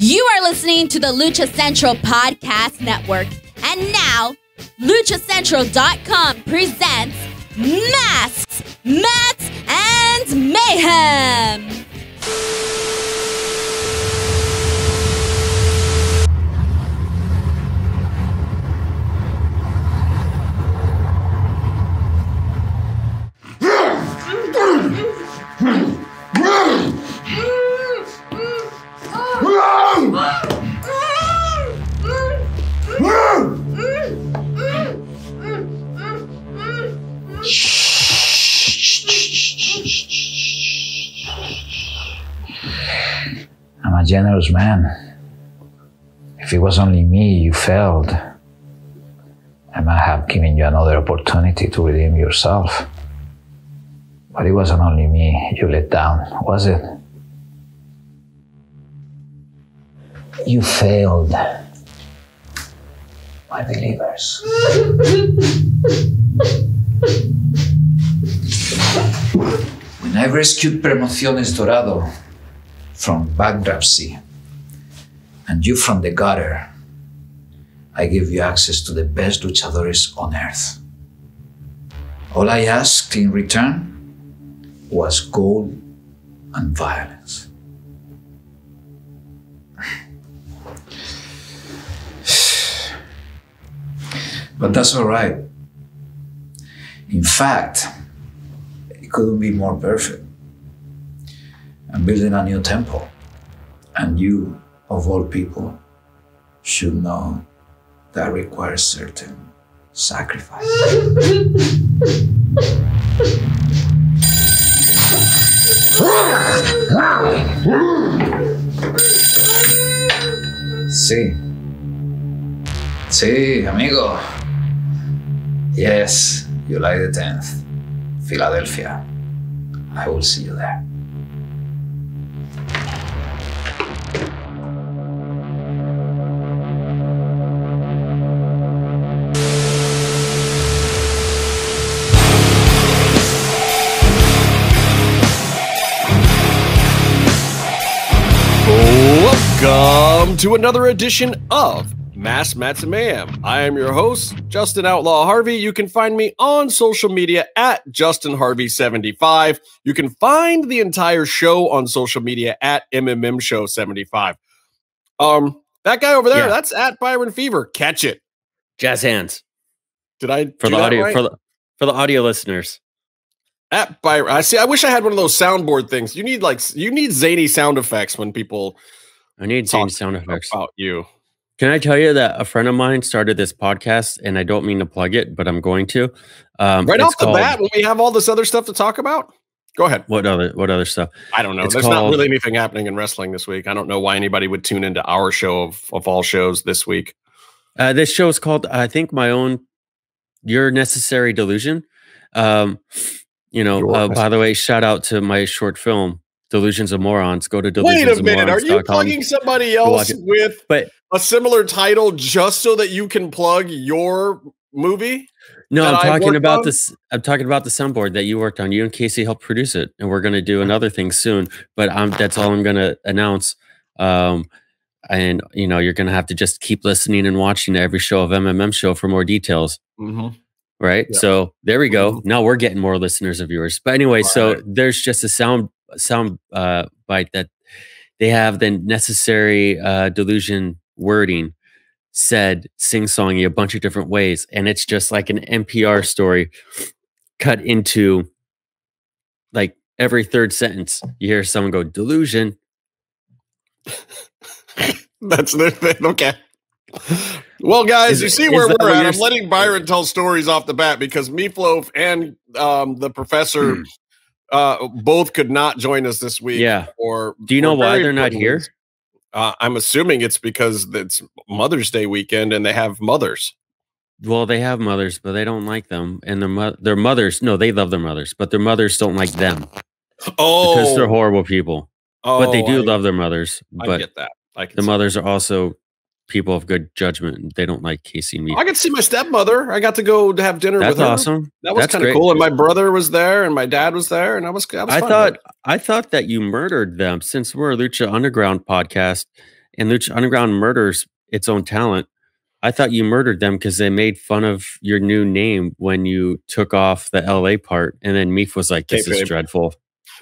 You are listening to the Lucha Central Podcast Network. And now, LuchaCentral.com presents Masks, Mats, and Mayhem. I'm a generous man. If it was only me you failed, I might have given you another opportunity to redeem yourself. But it wasn't only me you let down, was it? You failed, my believers. When I rescued Promociones Dorado from bankruptcy and you from the gutter, I gave you access to the best luchadores on earth. All I asked in return was gold and violence. But that's all right. In fact, it couldn't be more perfect. I'm building a new temple, and you, of all people, should know that requires certain sacrifice. Sí, amigo. Yes, July the 10th, Philadelphia. I will see you there. Welcome to another edition of Masks, Mats, and Mayhem. I am your host, Justin Outlaw Harvey. You can find me on social media at JustinHarvey75. You can find the entire show on social media at MMMshow75. That guy over there, that's at Byron Fever. Catch it. Jazz hands. Did I for do the that audio right? for the audio listeners? At Byron. I wish I had one of those soundboard things. You need zany sound effects when people I need zany sound effects about you. Can I tell you that a friend of mine started this podcast, and I don't mean to plug it, but I'm going to. Right off the bat, when we have all this other stuff to talk about? Go ahead. What other stuff? I don't know. There's not really anything happening in wrestling this week. I don't know why anybody would tune into our show of all shows this week. This show is called, I think, Your Necessary Delusion. By the way, shout out to my short film, Delusions of Morons. Go to Delusions. Wait a minute. Are you plugging somebody else with a similar title just so that you can plug your movie? No, I'm talking about this. I'm talking about the soundboard that you worked on. You and Casey helped produce it, and we're going to do another thing soon. But that's all I'm going to announce. And you're going to have to just keep listening and watching every show of MMMshow for more details. Mm-hmm. Right. Yeah. So there we go. Mm-hmm. Now we're getting more listeners of yours. But anyway, there's just a sound bite that they have the necessary delusion wording said sing-songy a bunch of different ways, and it's just like an NPR story cut into like every third sentence you hear someone go delusion. That's the thing. Okay. Well, guys, you see where we're at. I'm letting Byron tell stories off the bat because Meatloaf and the professor both could not join us this week. Yeah. Do you know why they're not here? I'm assuming it's because it's Mother's Day weekend and they have mothers. Well, they have mothers, but they don't like them. And their mothers, no, they love their mothers, but their mothers don't like them. Oh. Because they're horrible people. Oh, but they do love their mothers. But I get that. The mothers are also people of good judgment. They don't like Casey and me. I got to see my stepmother. I got to go to have dinner with her. That's awesome. That was kind of cool. And my brother was there, and my dad was there, and I thought that you murdered them since we're a Lucha Underground podcast, and Lucha Underground murders its own talent. I thought you murdered them because they made fun of your new name when you took off the LA part. And then Meef was like, this is dreadful.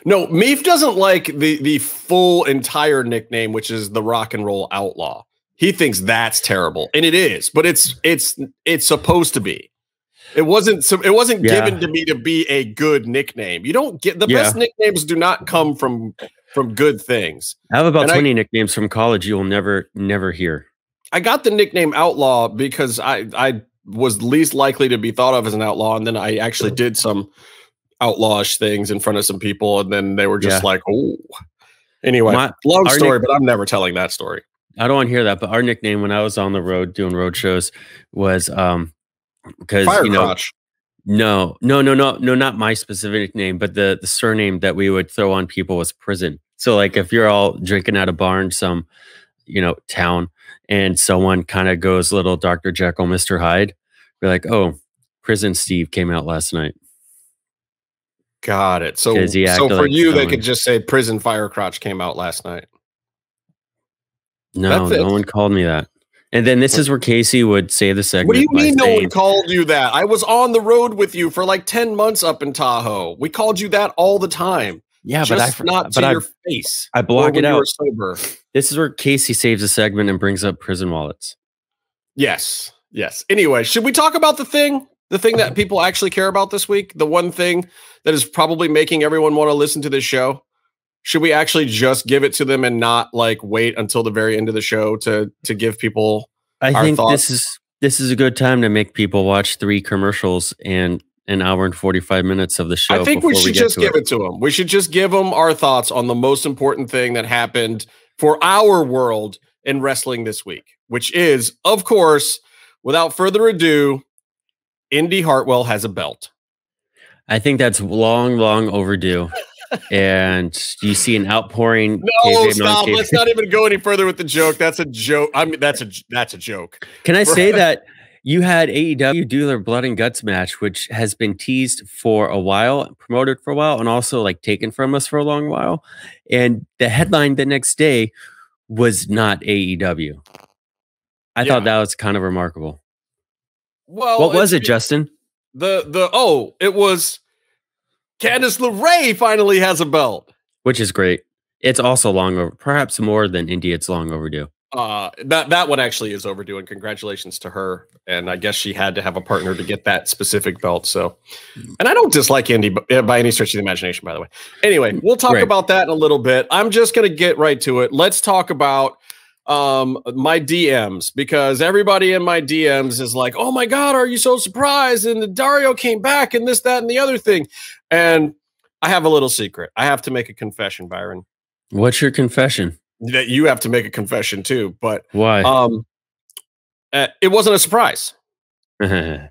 No, Meef doesn't like the full entire nickname, which is the Rock and Roll Outlaw. He thinks that's terrible. And it is, but it's supposed to be. It wasn't given to me to be a good nickname. You don't get the best nicknames do not come from good things. I have about 20 nicknames from college you will never hear. I got the nickname Outlaw because I was least likely to be thought of as an outlaw, and then I actually did some outlawish things in front of some people, and then they were just like, oh. Anyway, long story, but I'm never telling that story. I don't want to hear that, but our nickname when I was on the road doing road shows was because no, not my specific name, but the surname that we would throw on people was Prison. So like if you're all drinking at a bar in some town and someone kind of goes little Dr. Jekyll, Mr. Hyde, we're like, oh, Prison Steve came out last night. Got it. So for you, they could just say Prison Firecrotch came out last night. No one called me that. And then this is where Casey would say the segment. What do you mean no one called you that? I was on the road with you for like 10 months up in Tahoe. We called you that all the time. Yeah, just not to your face. I block it out. Sober. This is where Casey saves a segment and brings up prison wallets. Yes. Anyway, should we talk about the thing that people actually care about this week? The one thing that is probably making everyone want to listen to this show? Should we actually just give it to them and not like wait until the very end of the show to give people I think thoughts? This is a good time to make people watch 3 commercials and an hour and 45 minutes of the show. I think we should just give it to them. We should just give them our thoughts on the most important thing that happened for our world in wrestling this week, which is, of course, without further ado, Indy Hartwell has a belt. I think that's long overdue. And you see an outpouring. No, stop. Let's not even go any further with the joke. That's a joke. I mean, that's a joke. Can I say that you had AEW do their Blood and Guts match, which has been teased for a while, promoted for a while, and also like taken from us for a long while. And the headline the next day was not AEW. I thought that was kind of remarkable. Well, what was it, Justin? It was Candice LeRae finally has a belt, which is great. It's also long over, perhaps more than Indy. It's long overdue. That one actually is overdue, and congratulations to her. And I guess she had to have a partner to get that specific belt. So, and I don't dislike Indy by any stretch of the imagination, by the way. Anyway, we'll talk about that in a little bit. I'm just going to get right to it. Let's talk about my DMs, because everybody in my DMs is like, oh my God, are you so surprised? And the Dario came back and this, that, and the other thing. And I have a little secret. I have to make a confession, Byron. What's your confession? That you have to make a confession too, but why? It wasn't a surprise. Okay.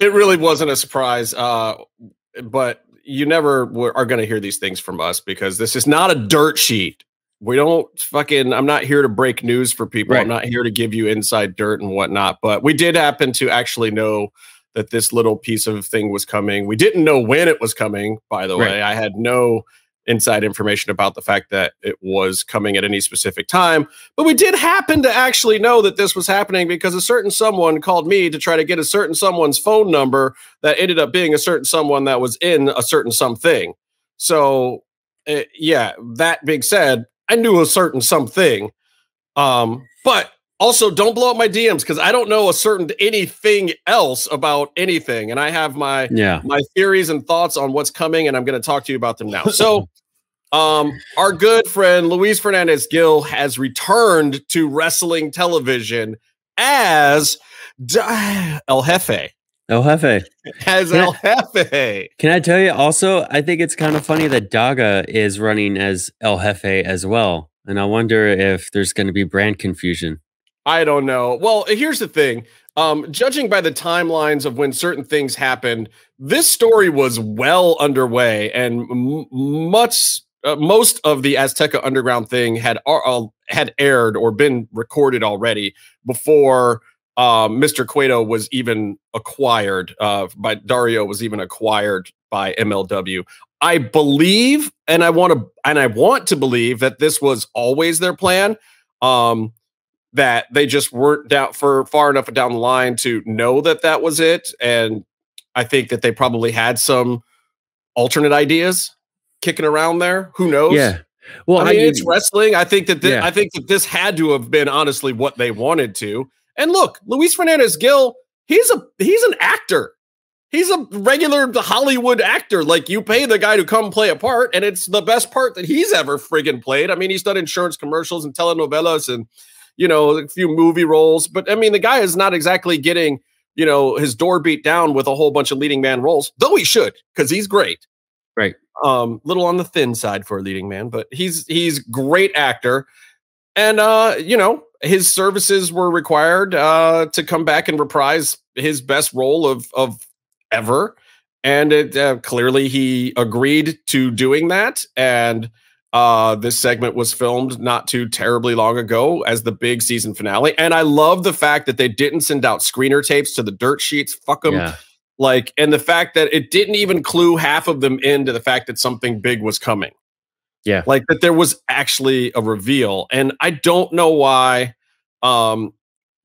It really wasn't a surprise. But you never are going to hear these things from us, because this is not a dirt sheet. We don't I'm not here to break news for people. Right. I'm not here to give you inside dirt and whatnot, but we did happen to actually know that this little piece of thing was coming. We didn't know when it was coming, by the way. I had no inside information about the fact that it was coming at any specific time, but we did happen to actually know that this was happening because a certain someone called me to try to get a certain someone's phone number that ended up being a certain someone that was in a certain something. So that being said, I knew a certain something, but also don't blow up my DMs, because I don't know a certain anything else about anything. And I have my theories and thoughts on what's coming, and I'm going to talk to you about them now. So our good friend Luis Fernandez Gil has returned to wrestling television as El Jefe. El Jefe. As El Jefe. Can I tell you also, I think it's kind of funny that Daga is running as El Jefe as well. And I wonder if there's going to be brand confusion. I don't know. Well, here's the thing. Judging by the timelines of when certain things happened, this story was well underway, and most of the Azteca Underground thing had aired or been recorded already before Mr. Cueto was even acquired by Dario, was even acquired by MLW. I believe, and I want to believe that this was always their plan. That they just weren't far enough down the line to know that was it. And I think that they probably had some alternate ideas kicking around there. Who knows? Yeah. Well, I mean, it's wrestling. I think that this had to have been honestly what they wanted to. And look, Luis Fernandez Gil, he's an actor. He's a regular Hollywood actor. Like, you pay the guy to come play a part, and it's the best part that he's ever friggin' played. I mean, he's done insurance commercials and telenovelas and, you know, a few movie roles. But I mean, the guy is not exactly getting, you know, his door beat down with a whole bunch of leading man roles, though he should, because he's great. Right. Little on the thin side for a leading man, but he's great actor. And, you know, his services were required to come back and reprise his best role of ever. And it clearly he agreed to doing that. And this segment was filmed not too terribly long ago as the big season finale. And I love the fact that they didn't send out screener tapes to the dirt sheets. Fuck them. Yeah. Like, and the fact that it didn't even clue half of them into the fact that something big was coming. Yeah. Like that there was actually a reveal. And I don't know why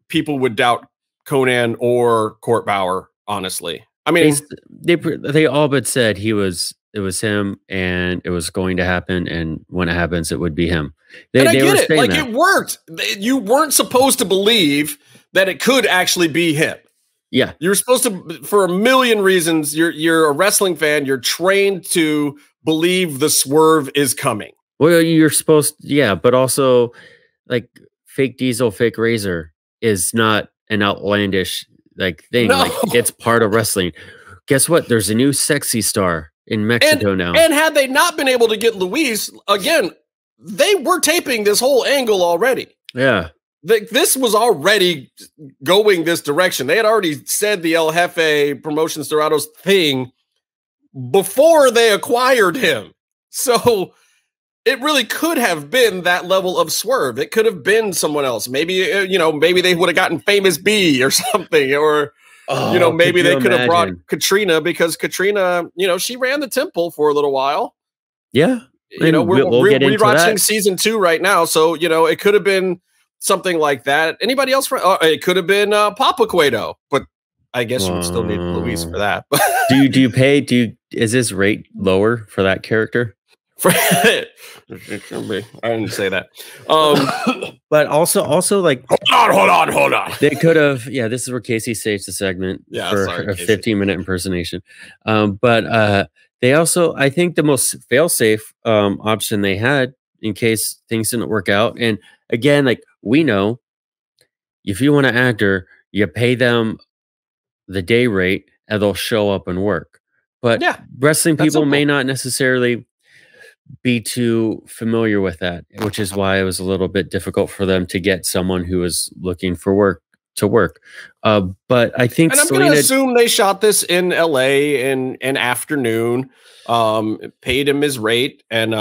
people would doubt Conan or Court Bauer, honestly. I mean, they all but said it was him and it was going to happen. And when it happens, it would be him. I get it. Like, it worked. You weren't supposed to believe that it could actually be him. Yeah. You're supposed to, for a million reasons, you're a wrestling fan. You're trained to believe the swerve is coming. Well, you're supposed, yeah, but also like fake Diesel, fake Razor is not an outlandish like thing. No. Like, it's part of wrestling. Guess what? There's a new sexy star in Mexico now. And had they not been able to get Luis, again, they were taping this whole angle already. Yeah. This was already going this direction. They had already said the El Jefe Promotions Dorados thing before they acquired him. So it really could have been that level of swerve. It could have been someone else. Maybe, you know, maybe they would have gotten Famous B or something, or, you know, maybe they could have brought Katrina, because Katrina, you know, she ran the temple for a little while. Yeah. You know, we're rewatching season 2 right now. So, you know, it could have been something like that. Anybody else? It could have been Papa Cueto, but I guess you would still need Luis for that. do you pay? Is this rate lower for that character? It can be. I didn't say that. But also like, hold on. They could have. Yeah, this is where Casey saves the segment for a 15-minute impersonation. But they also, I think, the most fail-safe option they had in case things didn't work out. And again, like, we know, if you want an actor, you pay them the day rate and they'll show up and work. But yeah, wrestling people may not necessarily be too familiar with that, which is why it was a little bit difficult for them to get someone who was looking for work to work. But I think, and I'm going to assume they shot this in LA in an afternoon, paid him his rate, and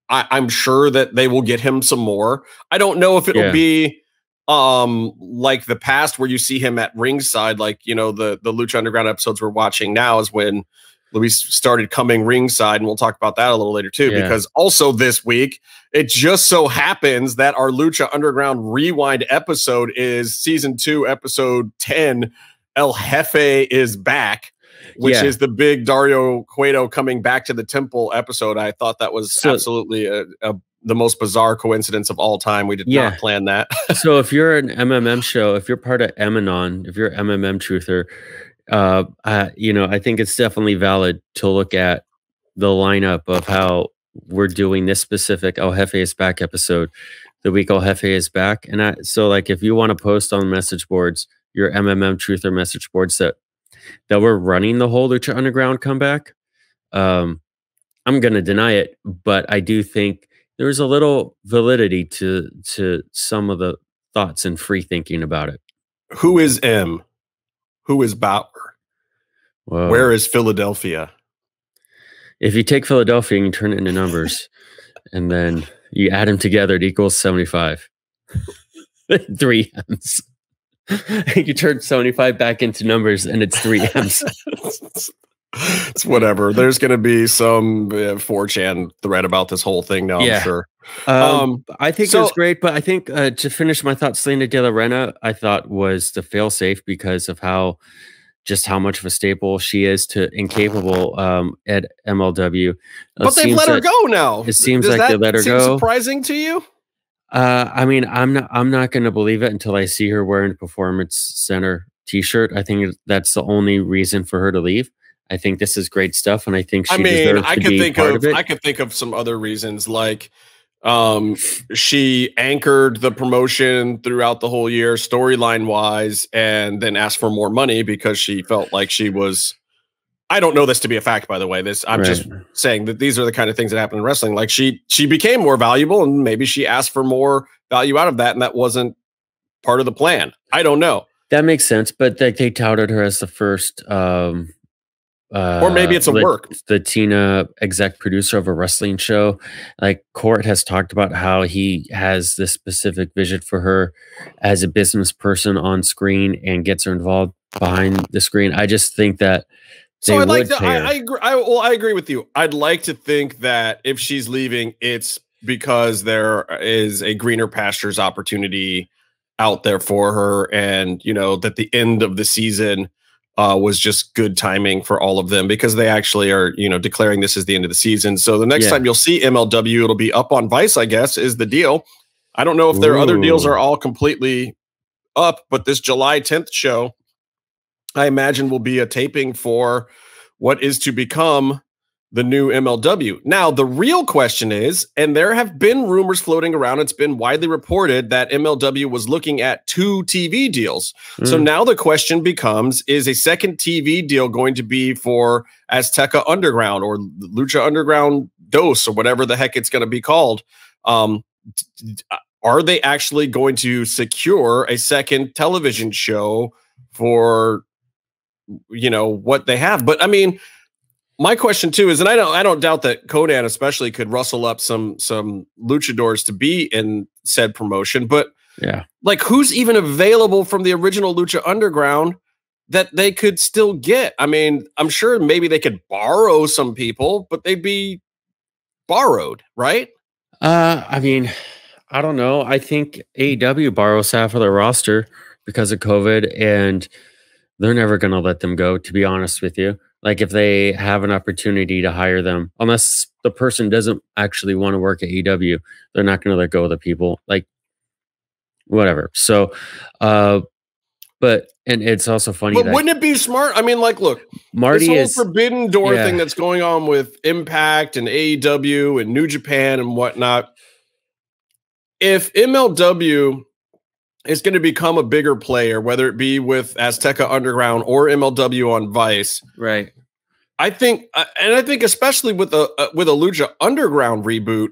I'm sure that they will get him some more. I don't know if it'll be like the past where you see him at ringside, like, you know, the Lucha Underground episodes we're watching now is when Luis started coming ringside, and we'll talk about that a little later too, because also this week, it just so happens that our Lucha Underground Rewind episode is season 2, episode 10, El Jefe is back, which is the big Dario Cueto coming back to the temple episode. I thought that was absolutely the most bizarre coincidence of all time. We did not plan that. So if you're an MMM show, if you're part of Emanon, if you're an MMM truther, you know, I think it's definitely valid to look at the lineup of how we're doing this specific El Jefe is back episode, the week El Jefe is back. And so like, if you want to post on message boards, your MMM truther message boards that we're running the whole Lucha Underground comeback, I'm going to deny it, but I do think there's a little validity to some of the thoughts and free thinking about it. Who is M? Who is Bauer? Whoa. Where is Philadelphia? If you take Philadelphia and you turn it into numbers, and then you add them together, it equals 75. 3 M's. You turn 75 back into numbers, and it's 3 M's. It's whatever. There's going to be some 4chan thread about this whole thing now, I'm sure. I think it was great, but I think to finish my thoughts, Selena De La Renta, I thought was the fail-safe because of how much of a staple she is to incapable at MLW. But they've let her go now. It seems like they let her go. Surprising to you? I mean, I'm not going to believe it until I see her wearing a Performance Center T-shirt. I think that's the only reason for her to leave. I think this is great stuff, and I think she deserves to be part of it. I could think of some other reasons, like she anchored the promotion throughout the whole year, storyline wise, and then asked for more money because she felt like she was. I don't know this to be a fact, by the way. I'm just saying that these are the kind of things that happen in wrestling. Like she became more valuable, and maybe she asked for more value out of that, and that wasn't part of the plan. I don't know. That makes sense, but they touted her as the first. Or maybe it's a work. The Tina exec producer of a wrestling show. Like Court has talked about how he has this specific vision for her as a business person on screen and gets her involved behind the screen. I just think that I agree with you. I'd like to think that if she's leaving, it's because there is a greener pastures opportunity out there for her, and that the end of the season was just good timing for all of them, because they actually are, declaring this as the end of the season. So the next time you'll see MLW, it'll be up on Vice, I guess, is the deal. I don't know if their other deals are all completely up, but this July 10th show, I imagine, will be a taping for what is to become the new MLW. Now, the real question is, and there have been rumors floating around, it's been widely reported that MLW was looking at 2 TV deals. So now the question becomes, is a second TV deal going to be for Azteca Underground or Lucha Underground Dos or whatever the heck it's going to be called? Are they actually going to secure a second television show for, what they have? But I mean, my question too is, and I don't doubt that Conan especially could rustle up some luchadors to be in said promotion, but like who's even available from the original Lucha Underground that they could still get? I mean, I'm sure maybe they could borrow some people, but they'd be borrowed, right? I mean, I don't know. I think AEW borrows half of their roster because of COVID, and they're never going to let them go, to be honest with you. Like if they have an opportunity to hire them, unless the person doesn't actually want to work at AEW, they're not going to let go of the people. Like whatever. So, and it's also funny. But wouldn't it be smart? I mean, like, look, Marty this whole Forbidden Door thing that's going on with Impact and AEW and New Japan and whatnot. If MLW is going to become a bigger player, whether it be with Azteca Underground or MLW on Vice, right? I think especially with a Lucha Underground reboot,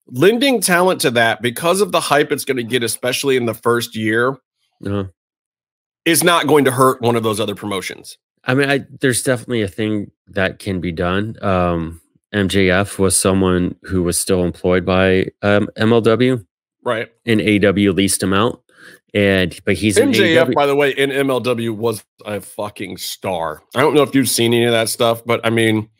lending talent to that because of the hype it's going to get, especially in the first year, is not going to hurt one of those other promotions. I mean, there's definitely a thing that can be done. MJF was someone who was still employed by MLW. Right. And AEW leased him out. But he's MJF, by the way, in MLW was a fucking star. I don't know if you've seen any of that stuff, but I mean,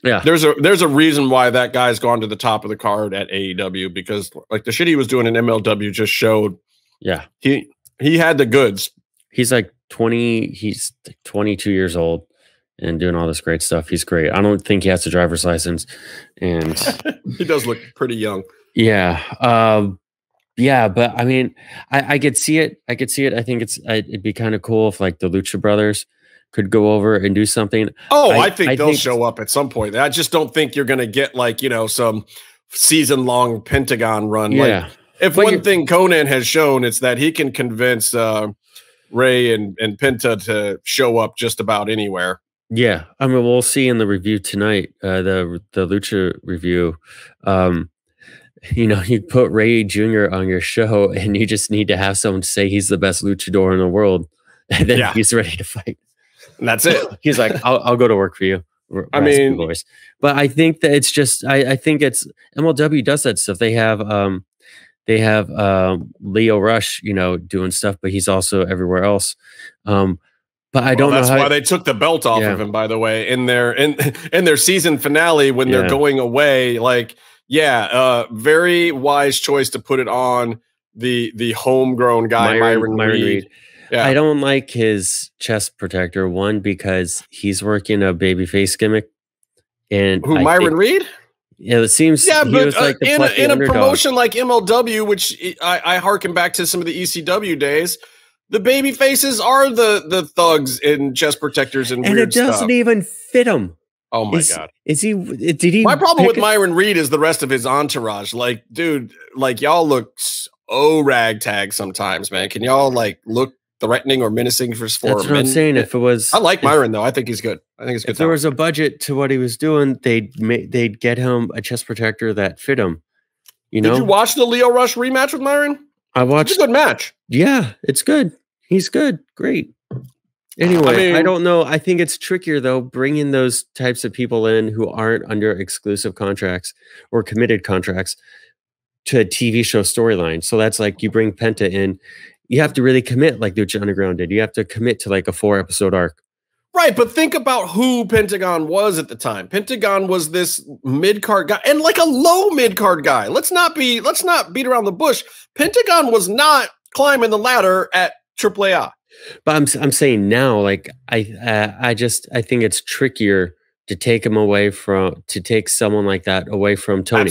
there's a reason why that guy's gone to the top of the card at AEW, because like the shit he was doing in MLW just showed. Yeah. He had the goods. He's like 22 years old and doing all this great stuff. He's great. I don't think he has a driver's license, and he does look pretty young. Yeah. Yeah, but I mean, I could see it. I think it'd be kind of cool if like the Lucha Brothers could go over and do something. Oh, I think they'll show up at some point. I just don't think you're going to get like, some season-long Pentagon run. Yeah. Like, if one thing Conan has shown, it's that he can convince Ray and Penta to show up just about anywhere. Yeah. I mean, we'll see in the review tonight, the Lucha review. You put Ray Jr. on your show and you just need to have someone say he's the best luchador in the world. And then he's ready to fight. And that's it. He's like, I'll go to work for you. I mean, voice. But I think that it's just, I think it's MLW does that stuff. They have Leo Rush, doing stuff, but he's also everywhere else. But I don't know that's how why they took the belt off of him, by the way, in their season finale when they're going away. Like, very wise choice to put it on the homegrown guy, Myron Reed. Yeah. I don't like his chest protector, one, because he's working a babyface gimmick. And Myron Reed? Yeah, it seems but was like in a promotion like MLW, which I harken back to some of the ECW days, the baby faces are the thugs in chest protectors and weird it doesn't stuff. even fit him. Oh my God. Did he? My problem with Myron Reed is the rest of his entourage. Like, dude, like y'all look so ragtag sometimes, man. Can y'all like look threatening or menacing for That's what I'm saying. If it was, I like Myron though. I think he's good. I think it's good. If there was a budget to what he was doing, they'd get him a chest protector that fit him. You know? Did you watch the Leo Rush rematch with Myron? I watched. It's a good match. Yeah, it's good. He's good. Great. Anyway, I don't know. I think it's trickier though, bringing those types of people in who aren't under exclusive contracts or committed contracts to a TV show storyline. So that's like you bring Penta in. You have to really commit like Lucha Underground did. You have to commit to like a 4-episode arc. Right, but think about who Pentagon was at the time. Pentagon was this mid-card guy and like a low mid-card guy. Let's not beat around the bush. Pentagon was not climbing the ladder at AAA. But I'm saying now, like I think it's trickier to take someone like that away from Tony.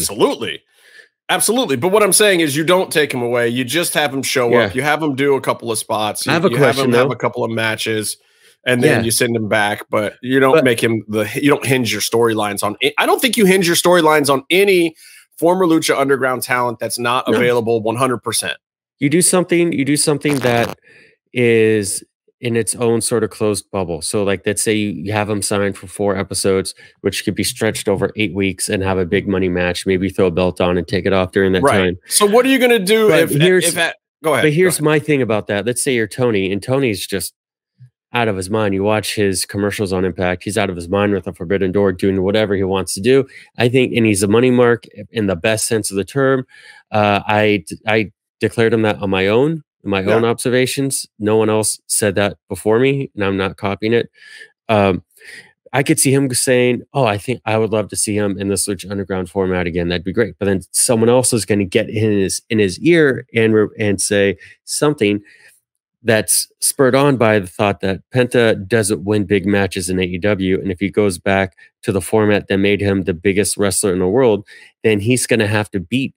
Absolutely. But what I'm saying is you don't take him away. You just have him show up. You have him do a couple of spots. I have a question, have a couple of matches, and then you send him back. But you don't make him you don't hinge your storylines on. I don't think you hinge your storylines on any former Lucha Underground talent that's not available 100%. You do something that is in its own sort of closed bubble. So like, let's say you have them signed for 4 episodes, which could be stretched over 8 weeks and have a big money match, maybe throw a belt on and take it off during that time. So what are you going to do go ahead. But here's my thing about that. Let's say you're Tony, and Tony's just out of his mind. You watch his commercials on Impact. He's out of his mind with a Forbidden Door doing whatever he wants to do. I think, and he's a money mark in the best sense of the term. I declared him that on my own. My own observations. No one else said that before me, and I'm not copying it. I could see him saying, "Oh, I think I would love to see him in this Lucha Underground format again. That'd be great." But then someone else is going to get in his ear and say something that's spurred on by the thought that Penta doesn't win big matches in AEW, and if he goes back to the format that made him the biggest wrestler in the world, then he's going to have to beat.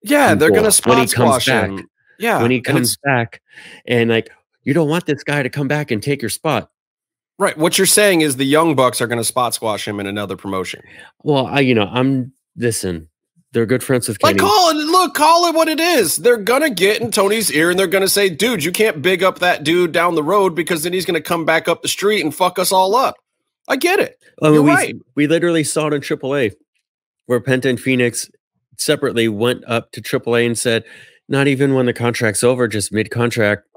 Yeah, they're going to spot squash him. Yeah, when he comes back, and like, you don't want this guy to come back and take your spot. Right. What you're saying is the Young Bucks are going to spot squash him in another promotion. Well, listen, they're good friends with Kenny. Call it what it is. They're going to get in Tony's ear and they're going to say, dude, you can't big up that dude down the road because then he's going to come back up the street and fuck us all up. I get it. You're right. We literally saw it in AAA where Penta and Phoenix separately went up to AAA and said, not even when the contract's over, just mid-contract,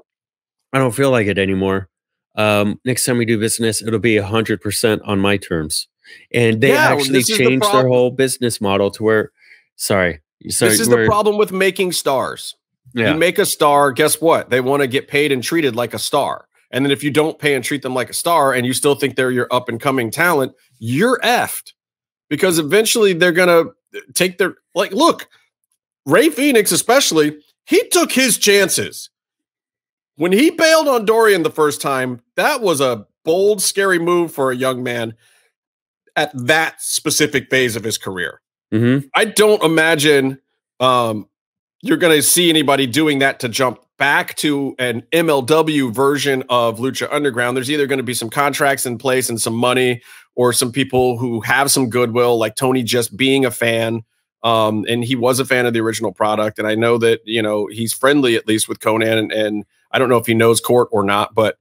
I don't feel like it anymore. Next time we do business, it'll be 100% on my terms. And they actually changed their whole business model to where, this is the problem with making stars. Yeah. You make a star, guess what? They want to get paid and treated like a star. And then if you don't pay and treat them like a star and you still think they're your up-and-coming talent, you're effed. Because eventually they're going to take their, like, look, Ray Phoenix especially, he took his chances. When he bailed on Dorian the first time, that was a bold, scary move for a young man at that specific phase of his career. Mm-hmm. I don't imagine you're going to see anybody doing that to jump back to an MLW version of Lucha Underground. There's either going to be some contracts in place and some money, or some people who have some goodwill, like Tony just being a fan. And he was a fan of the original product. And I know that, he's friendly, at least with Conan, and I don't know if he knows Court or not, but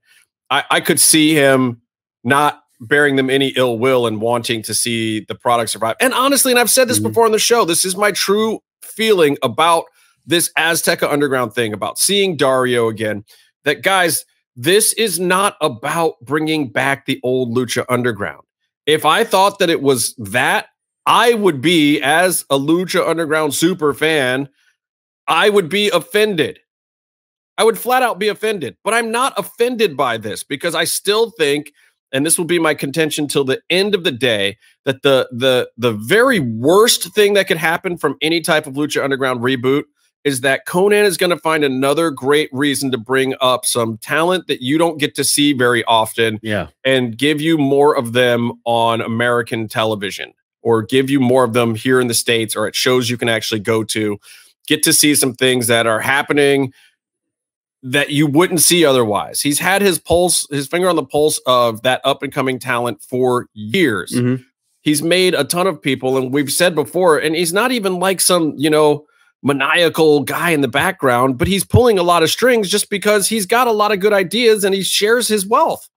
I could see him not bearing them any ill will and wanting to see the product survive. And honestly, and I've said this before on the show, this is my true feeling about this Azteca Underground thing, about seeing Dario again, that guys, this is not about bringing back the old Lucha Underground. If I thought that it was that, I would be, as a Lucha Underground super fan, I would be offended. I would flat out be offended, but I'm not offended by this because I still think, and this will be my contention till the end of the day, that the very worst thing that could happen from any type of Lucha Underground reboot is that Conan is going to find another great reason to bring up some talent that you don't get to see very often, and give you more of them on American television, or give you more of them here in the States or at shows you can actually go to, get to see some things that are happening that you wouldn't see otherwise. He's had his finger on the pulse of that up and coming talent for years. He's made a ton of people, and we've said before, and he's not even like some, maniacal guy in the background, but he's pulling a lot of strings just because he's got a lot of good ideas and he shares his wealth.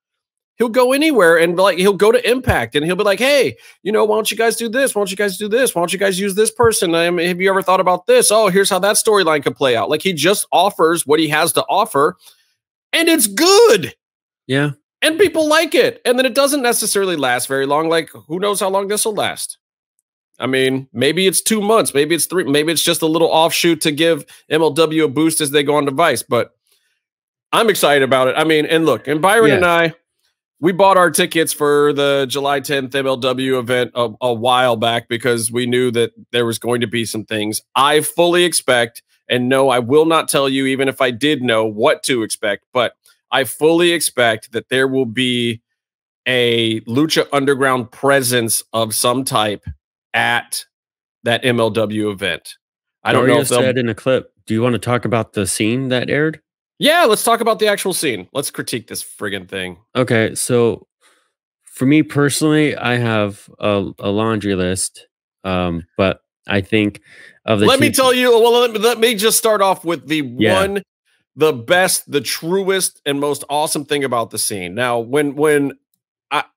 He'll go anywhere and he'll go to Impact and he'll be like, hey, why don't you guys do this? Why don't you guys do this? Why don't you guys use this person? Have you ever thought about this? Oh, here's how that storyline could play out. Like, he just offers what he has to offer, and it's good. Yeah. And people like it. And then it doesn't necessarily last very long. Like, who knows how long this will last? I mean, maybe it's 2 months, maybe it's 3, maybe it's just a little offshoot to give MLW a boost as they go on to Vice, but I'm excited about it. I mean, and look, and Byron and I, we bought our tickets for the July 10th MLW event a while back because we knew that there was going to be some things. I fully expect, and no, I will not tell you, even if I did know what to expect, but I fully expect that there will be a Lucha Underground presence of some type at that MLW event. I don't know if they'll said in a clip. Do you want to talk about the scene that aired? Yeah, let's talk about the actual scene. Let's critique this friggin' thing. Okay, so for me personally, I have a laundry list, but I think of the. Let me tell you. Well, let me just start off with the best, the truest, and most awesome thing about the scene. Now, when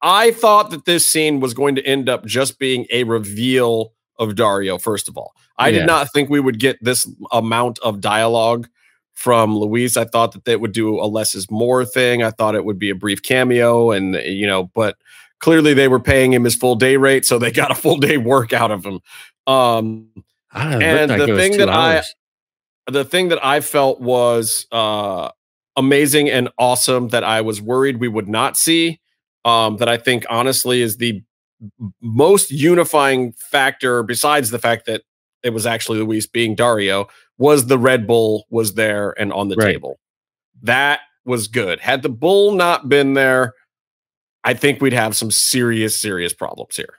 I thought that this scene was going to end up just being a reveal of Dario, first of all. I did not think we would get this amount of dialogue from Luis. I thought that they would do a less is more thing. I thought it would be a brief cameo, and but clearly they were paying him his full day rate, so they got a full day work out of him. And the thing that I felt was amazing and awesome that I was worried we would not see, that I think honestly is the most unifying factor, besides the fact that it was actually Luis being Dario, was the Red Bull was there and on the table. That was good. Had the bull not been there, I think we'd have some serious problems here.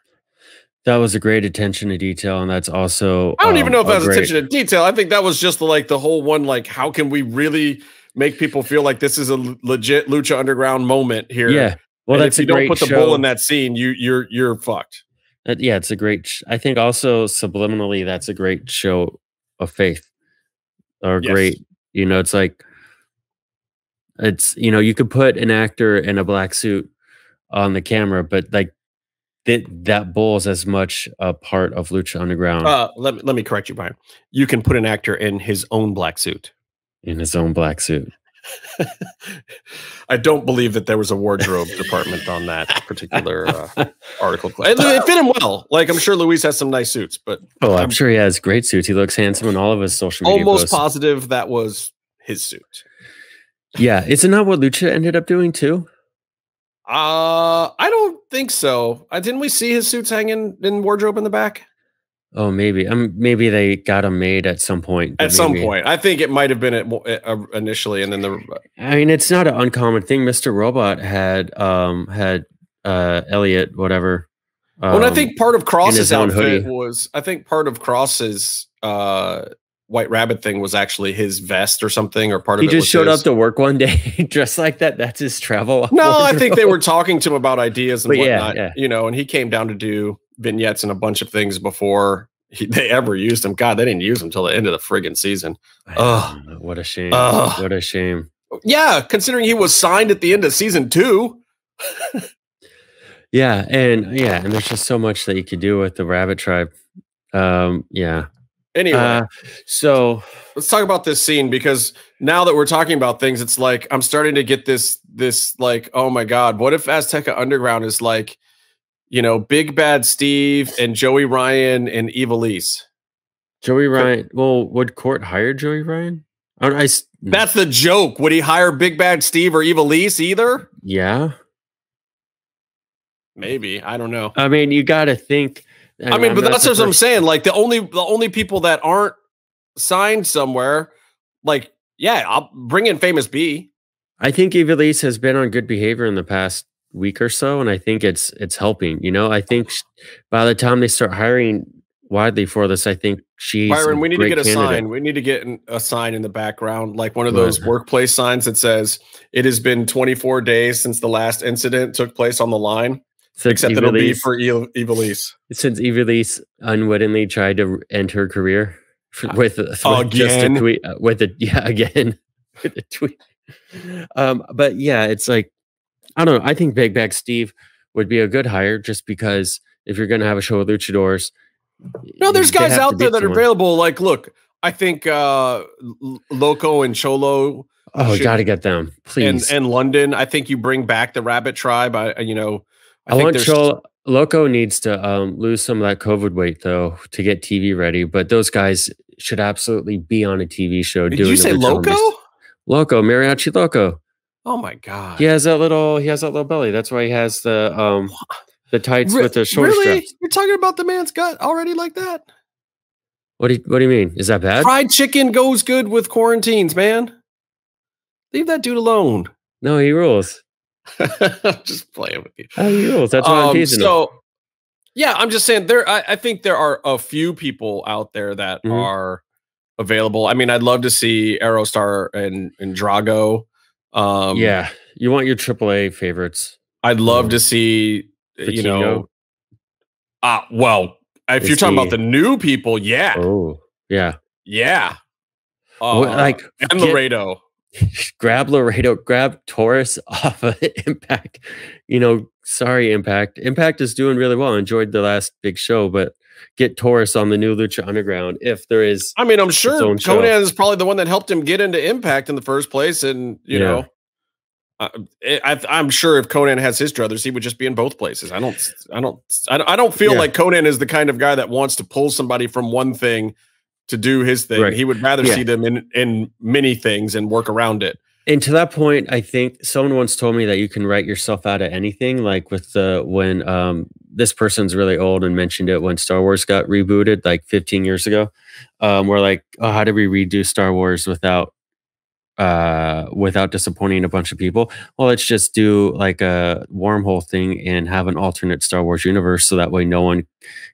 That was a great attention to detail, and that's also I don't even know if that was attention to detail. I think that was just the whole one, like, how can we really make people feel like this is a legit Lucha Underground moment here? Yeah. Well, that's if you don't put the bull in that scene, you're fucked. Yeah, it's a great. I think also subliminally, that's a great show of faith, or great. It's like you could put an actor in a black suit on the camera, but like that bull is as much a part of Lucha Underground. Let me correct you, Byron. You can put an actor in his own black suit. In his own black suit. I don't believe that there was a wardrobe department on that particular article. It fit him well. Like, I'm sure Luis has some nice suits, but I'm sure he has great suits. He looks handsome in all of his social media almost posts. Positive that was his suit. Yeah, isn't that what Lucha ended up doing too? I don't think so. Didn't we see his suits hanging in wardrobe in the back? Oh, maybe. Maybe they got them made at some point. At some point, I think it might have been initially, and then I mean, it's not an uncommon thing. Mr. Robot had Elliot, whatever. Well, I think part of Cross's outfit was. I think part of Cross's White Rabbit thing was actually his vest or something, or part of it. He just showed up to work one day dressed like that. That's his travel. No, wardrobe. I think they were talking to him about ideas and whatnot. Yeah. And he came down to do vignettes and a bunch of things before they ever used him. God, they didn't use him until the end of the friggin' season. Oh, what a shame! What a shame! Yeah, considering he was signed at the end of season 2. and there's just so much that you could do with the Rabbit Tribe. Anyway, so let's talk about this scene, because now that we're talking about things, it's like I'm starting to get this like, oh my God, what if Azteca Underground is like, Big Bad Steve and Joey Ryan and Evilise? Joey Ryan. Well, would Court hire Joey Ryan? That's the joke. Would he hire Big Bad Steve or Evilise either? Yeah. Maybe. I don't know. I mean, you got to think. But that's what I'm saying. Like the only people that aren't signed somewhere, like, yeah, I'll bring in Famous B. I think Evilise has been on good behavior in the past week or so, and I think it's helping. You know, I think by the time they start hiring widely for this, I think she's Byron, we need to get a candidate. sign. We need to get a sign in the background, like one of those workplace signs that says it has been 24 days since the last incident took place on the line. Except it'll be for Evilise. Since Evilise unwittingly tried to end her career with again. Just a tweet with a tweet. But yeah, it's like, I don't know. I think Big Bag Steve would be a good hire just because if you're going to have a show with luchadors. No, there's guys out there that are available. Like, look, I think Loco and Cholo. Oh, got to get them, please. And London. I think you bring back the Rabbit Tribe. I think Loco needs to lose some of that COVID weight though to get TV ready. But those guys should absolutely be on a TV show. Did you say Loco? Loco, Mariachi Loco. Oh my god! He has that little belly. That's why he has the tights with the shoulder straps. You're talking about the man's gut already like that? What do you mean? Is that bad? Fried chicken goes good with quarantines, man. Leave that dude alone. No, he rules. Just playing with you. Oh, he rules. That's what I'm teasing. So, yeah, I'm just saying I think there are a few people out there that are available. I mean, I'd love to see Aerostar and Drago. Yeah, you want your AAA favorites. I'd love to see, Vikingo. If you're talking about the new people, yeah. Oh, yeah. Yeah. And Laredo. Grab Laredo, grab Taurus off of Impact. Sorry, Impact. Impact is doing really well. Enjoyed the last big show, but get Taurus on the new Lucha Underground if there is. I mean, I'm sure Conan is probably the one that helped him get into Impact in the first place, and you know, I'm sure if Conan has his druthers, he would just be in both places. I don't feel like Conan is the kind of guy that wants to pull somebody from one thing to do his thing. Right. He would rather see them in many things and work around it. And to that point, I think someone once told me that you can write yourself out of anything. Like with when this person's really old and mentioned it when Star Wars got rebooted like 15 years ago. We're like, oh, how do we redo Star Wars without disappointing a bunch of people? Well, let's just do like a wormhole thing and have an alternate Star Wars universe, so that way no one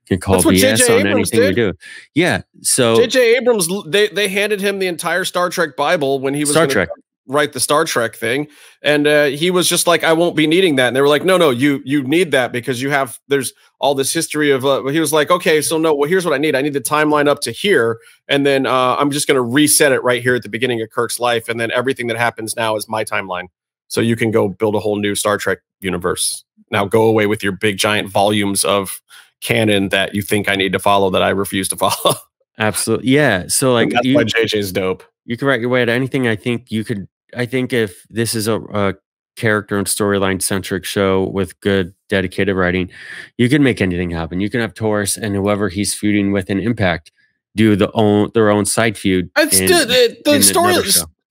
can call BS on anything we do. Yeah. So J.J. Abrams, they handed him the entire Star Trek Bible when he was Star Trek. Write the Star Trek thing, and he was just like, I won't be needing that. And they were like, no, you need that because there's all this history of he was like, okay, so no, well, here's what I need the timeline up to here, and then I'm just going to reset it right here at the beginning of Kirk's life, and then everything that happens now is my timeline, so you can go build a whole new Star Trek universe. Now go away with your big giant volumes of canon that you think I need to follow that I refuse to follow. Absolutely. Yeah. So like that's why JJ's dope. You can write your way out of anything. I think if this is a character and storyline centric show with good dedicated writing, you can make anything happen. You can have Taurus and whoever he's feuding with in Impact do their own side feud. The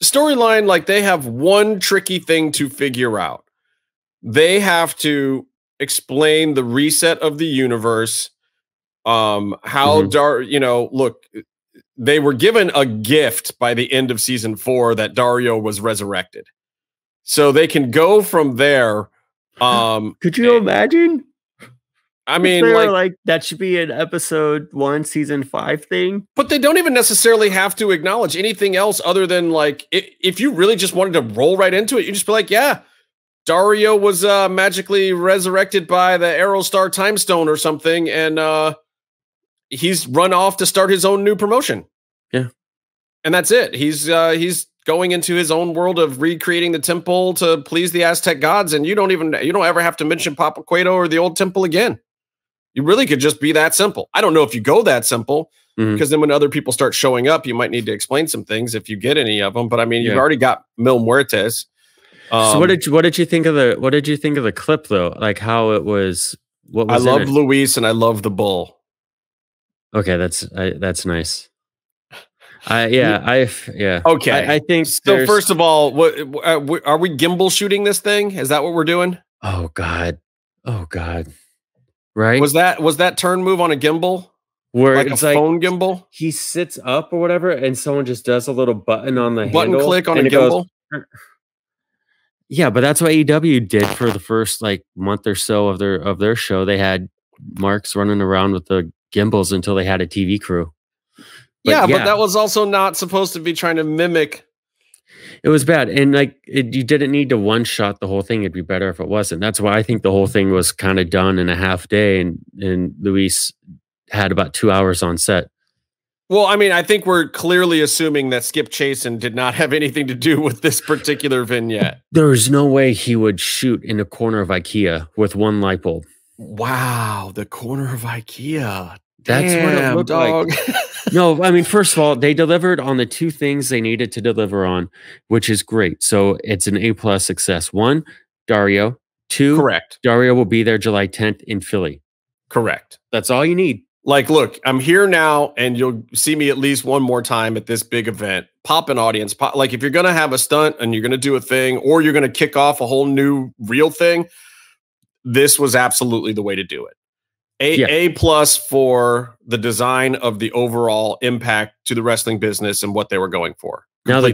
storyline, like they have one tricky thing to figure out. They have to explain the reset of the universe. Look, they were given a gift by the end of season 4 that Dario was resurrected. So they can go from there. Could you imagine? I mean, like that should be an episode 1, season 5 thing. But they don't even necessarily have to acknowledge anything else other than like, if you really just wanted to roll right into it, you just be like, yeah, Dario was magically resurrected by the Aerostar Time Stone or something. And, he's run off to start his own new promotion. Yeah. And that's it. He's going into his own world of recreating the temple to please the Aztec gods. And you don't ever have to mention Papa Cueto or the old temple again. You really could just be that simple. I don't know if you go that simple, because then when other people start showing up, you might need to explain some things if you get any of them. But I mean, you've already got Mil Muertes. So what did you think of the clip though? Like how it was, what was I love Luis and I love the bull. Okay, that's nice. Okay. I think so. First of all, what are we gimbal shooting this thing? Is that what we're doing? Oh God. Right? Was that turn move on a gimbal? Where like it's a phone gimbal? He sits up or whatever, and someone just does a little button on the button handle, click on a gimbal. Yeah, but that's what AEW did for the first like month or so of their show. They had marks running around with the gimbals until they had a TV crew. But that was also not supposed to be trying to mimic. It was bad, and you didn't need to one shot the whole thing. It'd be better if it wasn't. That's why I think the whole thing was kind of done in a half day, and Luis had about 2 hours on set. Well, I mean, I think we're clearly assuming that Skip Chasen did not have anything to do with this particular vignette. There's no way he would shoot in the corner of IKEA with one light bulb. Wow, the corner of IKEA. That's what it looked like. No, I mean, first of all, they delivered on the two things they needed to deliver on, which is great. So it's an A+ success. One, Dario. Two, correct. Dario will be there July 10th in Philly. Correct. That's all you need. Like, look, I'm here now, and you'll see me at least one more time at this big event. Pop an audience. Like, if you're going to have a stunt and you're going to do a thing, or you're going to kick off a whole new real thing, this was absolutely the way to do it. A+ for the design of the overall impact to the wrestling business and what they were going for. Now the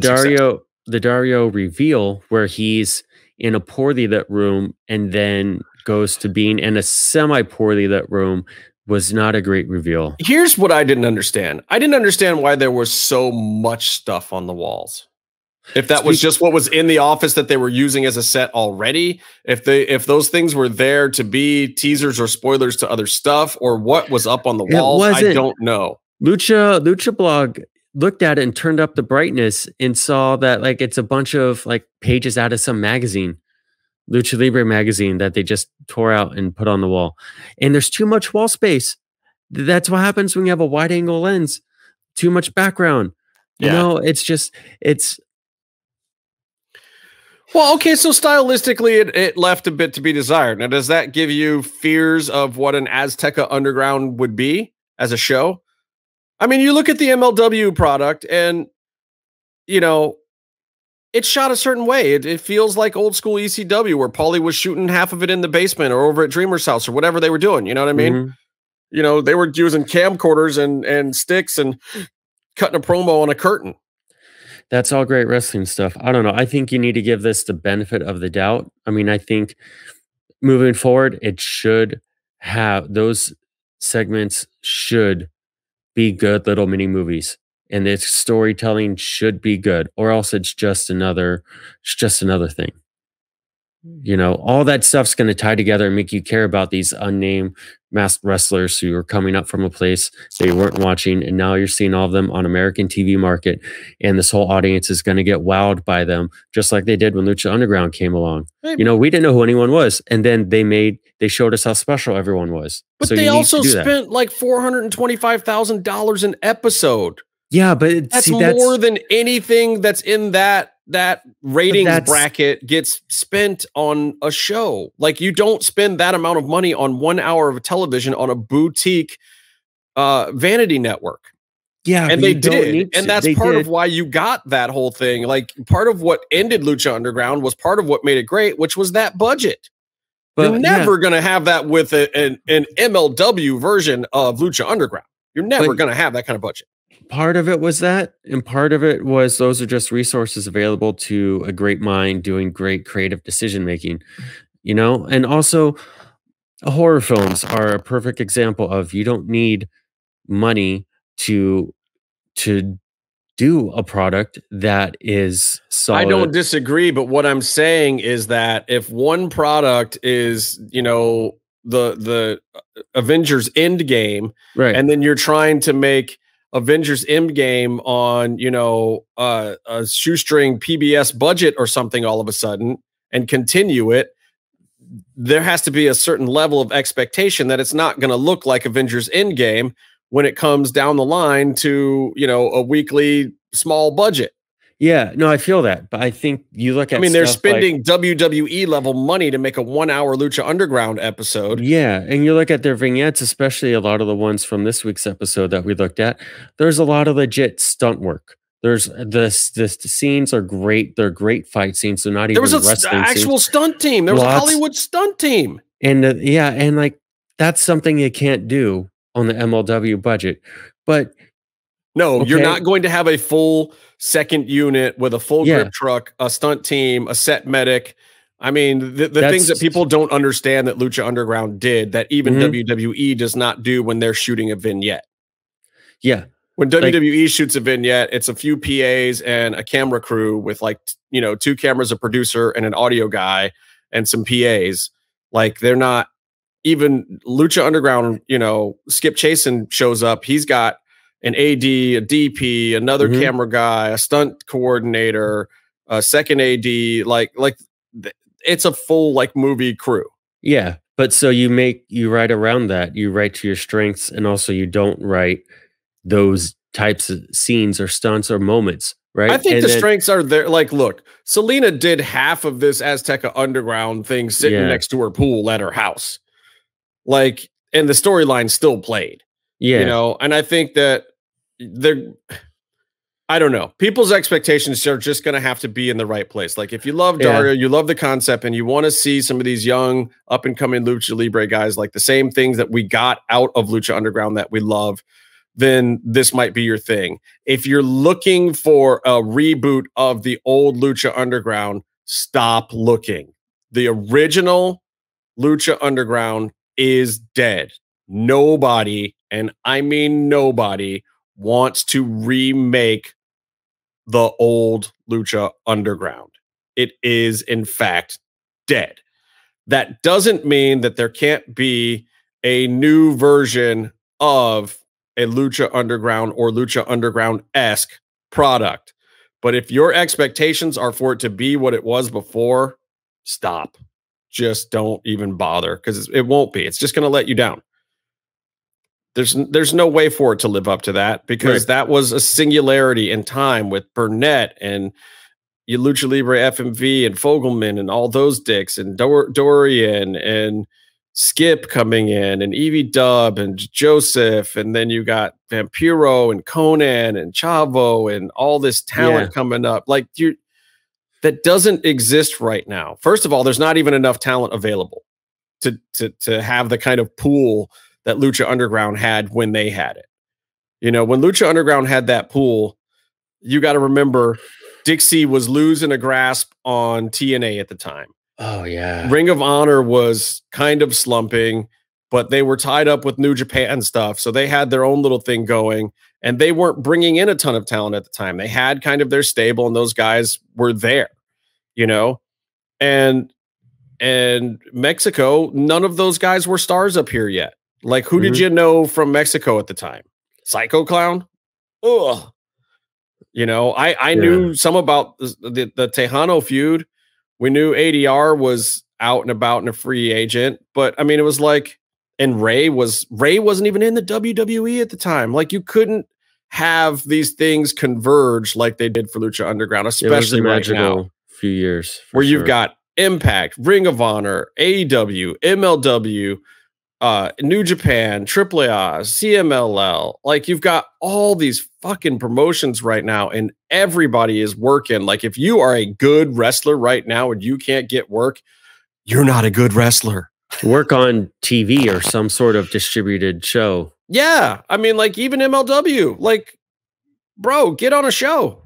Dario reveal where he's in a poorly lit room and then goes to being in a semi poorly lit room was not a great reveal. Here's what I didn't understand. I didn't understand why there was so much stuff on the walls. If that was just what was in the office that they were using as a set already, if those things were there to be teasers or spoilers to other stuff, or what was up on the walls, I don't know. Lucha Blog looked at it and turned up the brightness and saw that like it's a bunch of like pages out of some magazine, Lucha Libre magazine, that they just tore out and put on the wall. And there's too much wall space. That's what happens when you have a wide angle lens. Too much background. You know, it's well, okay, so stylistically, it left a bit to be desired. Now, does that give you fears of what an Azteca Underground would be as a show? I mean, you look at the MLW product and, you know, it's shot a certain way. It feels like old school ECW where Paulie was shooting half of it in the basement or over at Dreamer's house or whatever they were doing. You know what I mean? Mm-hmm. You know, they were using camcorders and sticks and cutting a promo on a curtain. That's all great wrestling stuff. I don't know. I think you need to give this the benefit of the doubt. I mean, I think moving forward, it should have those segments should be good little mini movies, and its storytelling should be good, or else it's just another thing. You know, all that stuff's going to tie together and make you care about these unnamed masked wrestlers who are coming up from a place they weren't watching, and now you're seeing all of them on American TV market, and this whole audience is going to get wowed by them, just like they did when Lucha Underground came along. You know, we didn't know who anyone was, and then they showed us how special everyone was. But so they also spent like $425,000 an episode. Yeah, but that's more than anything that's in that ratings bracket gets spent on a show. Like, you don't spend that amount of money on 1 hour of television on a boutique vanity network. Yeah, and they did, and that's part of why you got that whole thing. Like, part of what ended Lucha Underground was part of what made it great, which was that budget. But you're never going to have that with an MLW version of Lucha Underground. You're never going to have that kind of budget. Part of it was that, and part of it was those are just resources available to a great mind doing great creative decision making, you know. And also, horror films are a perfect example of you don't need money to do a product that is solid. I don't disagree, but what I'm saying is that if one product is, you know, the Avengers Endgame, right, and then you're trying to make Avengers Endgame on, you know, a shoestring PBS budget or something all of a sudden and continue it, there has to be a certain level of expectation that it's not going to look like Avengers Endgame when it comes down the line to, you know, a weekly small budget. Yeah, no, I feel that, but I think you look at. I mean, they're spending WWE level money to make a 1 hour Lucha Underground episode. Yeah, and you look at their vignettes, especially a lot of the ones from this week's episode that we looked at. There's a lot of legit stunt work. There's the scenes are great. They're great fight scenes. They're not even there was an actual stunt team. There was a Hollywood stunt team. And yeah, and like that's something you can't do on the MLW budget. But no, you're not going to have a full second unit with a full grip truck, a stunt team, a set medic. I mean, the things that people don't understand that Lucha Underground did that even WWE does not do when they're shooting a vignette. Yeah. When WWE shoots a vignette, it's a few PAs and a camera crew with like, 2 cameras, a producer and an audio guy and some PAs. Like they're not even Lucha Underground, Skip Chasen shows up. He's got an AD, a DP, another camera guy, a stunt coordinator, a second AD, like it's a full like movie crew. Yeah. But so you write around that, you write to your strengths, and also you don't write those types of scenes or stunts or moments, right? I think strengths are there. Like, look, Selena did half of this Azteca Underground thing sitting next to her pool at her house. Like, and the storyline still played. Yeah. And I think that I don't know. People's expectations are just going to have to be in the right place. Like if you love Dario, you love the concept, and you want to see some of these young up and coming Lucha Libre guys, like the same things that we got out of Lucha Underground that we love, then this might be your thing. If you're looking for a reboot of the old Lucha Underground, stop looking. The original Lucha Underground is dead. Nobody, and I mean nobody, wants to remake the old Lucha Underground. It is, in fact, dead. That doesn't mean that there can't be a new version of a Lucha Underground or Lucha Underground-esque product. But if your expectations are for it to be what it was before, stop. Just don't even bother, because it won't be. It's just going to let you down. There's no way for it to live up to that, because that was a singularity in time with Burnett and Lucha Libre FMV and Fogelman and all those dicks and Dorian and Skip coming in and Evie Dub and Joseph, and then you got Vampiro and Conan and Chavo and all this talent coming up. Like that doesn't exist right now. First of all, there's not even enough talent available to have the kind of pool that Lucha Underground had when they had it. When Lucha Underground had that pool, you got to remember Dixie was losing a grasp on TNA at the time. Oh, yeah. Ring of Honor was kind of slumping, but they were tied up with New Japan stuff. So they had their own little thing going, and they weren't bringing in a ton of talent at the time. They had kind of their stable, and those guys were there, and Mexico, none of those guys were stars up here yet. Like, who did you know from Mexico at the time? Psycho Clown? Ugh. I knew some about the Tejano feud. We knew ADR was out and about and a free agent, but I mean, it was like, and Ray wasn't even in the WWE at the time. Like, you couldn't have these things converge like they did for Lucha Underground, especially right now. Few years where you've got Impact, Ring of Honor, AEW, MLW, New Japan, AAA, CMLL. Like, you've got all these fucking promotions right now, and everybody is working. Like, if you are a good wrestler right now and you can't get work, you're not a good wrestler. Work on TV or some sort of distributed show. Yeah. I mean, like, even MLW, like, bro, get on a show.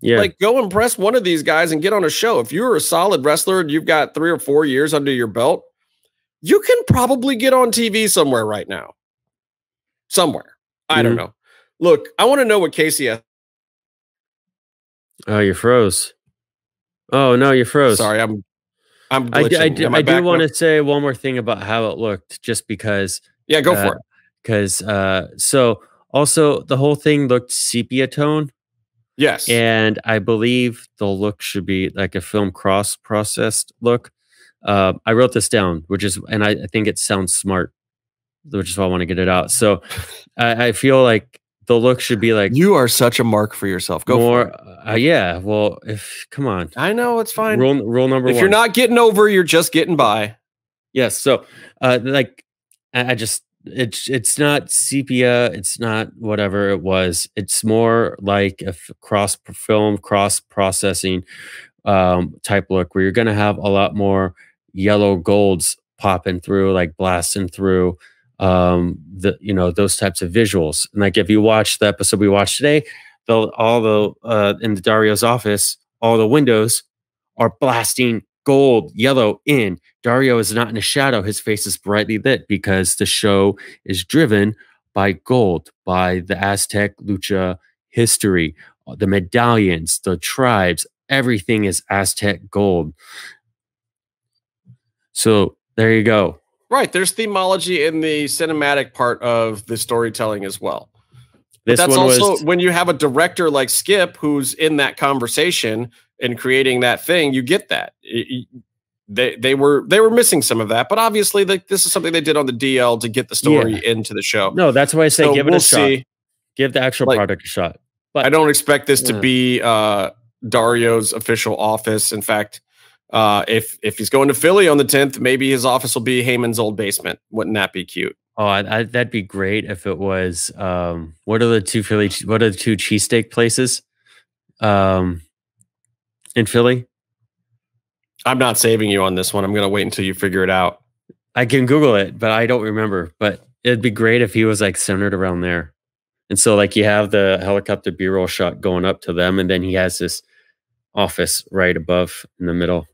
Yeah. Like, go impress one of these guys and get on a show. If you're a solid wrestler and you've got 3 or 4 years under your belt, you can probably get on TV somewhere right now. Somewhere. I don't know. Look, I want to know what Casey has. Oh, you froze. Oh, no, you froze. Sorry, I'm glitching. I do want to say one more thing about how it looked, just because. Yeah, go for it. Because so also the whole thing looked sepia tone. Yes. And I believe the look should be like a film processed look. I wrote this down, and I think it sounds smart, which is why I want to get it out. So I feel like the look should be like you are such a mark for yourself. Go more. for it. Yeah. Well, come on. I know it's fine. Rule number one. If you're not getting over, you're just getting by. Yes. So, I just it's not sepia. It's not whatever it was. It's more like a cross processing type look where you're going to have a lot more yellow golds popping through, like blasting through those types of visuals. And like if you watch the episode we watched today, in the Dario's office, all the windows are blasting gold, yellow in. Dario is not in a shadow. His face is brightly lit because the show is driven by gold, by the Aztec Lucha history, the medallions, the tribes, everything is Aztec gold. So there you go. Right. There's themology in the cinematic part of the storytelling as well. But that's also when you have a director like Skip who's in that conversation and creating that thing, you get that. They were missing some of that, but obviously this is something they did on the DL to get the story into the show. No, that's why I say give it a shot. Give the actual product a shot. But I don't expect this to be Dario's official office. In fact, if he's going to Philly on the 10th, maybe his office will be Heyman's old basement. Wouldn't that be cute? Oh, that'd be great if it was. What are the two cheesesteak places in Philly? I'm not saving you on this one. I'm going to wait until you figure it out. I can Google it, but I don't remember. But it'd be great if he was like centered around there. And so like you have the helicopter B-roll shot going up to them, and then he has this office right above in the middle.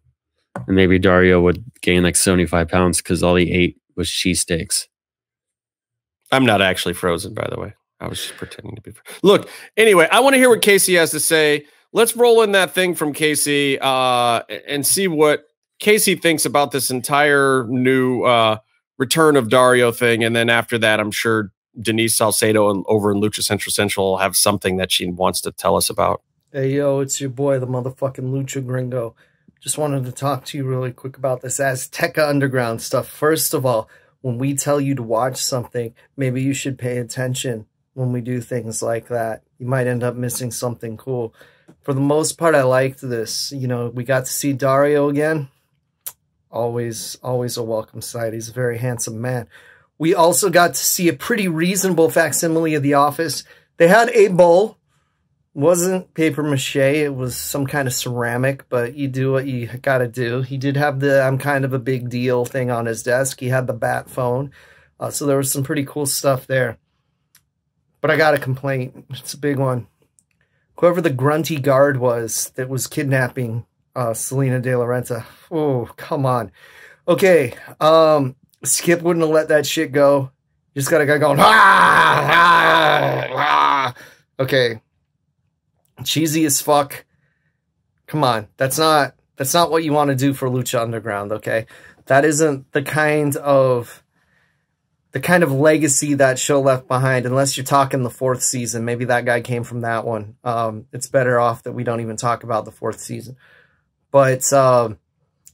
And maybe Dario would gain like 75 pounds because all he ate was cheesesteaks. I'm not actually frozen, by the way. I was just pretending to be. Look, anyway, I want to hear what Casey has to say. Let's roll in that thing from Casey and see what Casey thinks about this entire new return of Dario thing. And then after that, I'm sure Denise Salcedo over in Lucha Central will have something that she wants to tell us about. Hey, yo, it's your boy, the motherfucking Lucha Gringo. Just wanted to talk to you really quick about this Azteca Underground stuff. First of all, when we tell you to watch something, maybe you should pay attention when we do things like that. You might end up missing something cool. For the most part, I liked this. You know, we got to see Dario again. Always a welcome sight. He's a very handsome man. We also got to see a pretty reasonable facsimile of The Office. They had a bowl. Wasn't paper mache. It was some kind of ceramic, but you do what you got to do. He did have the I'm kind of a big deal thing on his desk. He had the bat phone. So there was some pretty cool stuff there. But I got a complaint. It's a big one. Whoever the grunty guard was that was kidnapping Selena De La Renta. Oh, come on. Okay. Skip wouldn't have let that shit go. You just got a guy going, okay. Cheesy as fuck. Come on. That's not what you want to do for Lucha Underground, okay? That isn't the kind of legacy that show left behind, unless you're talking the 4th season. Maybe that guy came from that one. It's better off that we don't even talk about the 4th season. But,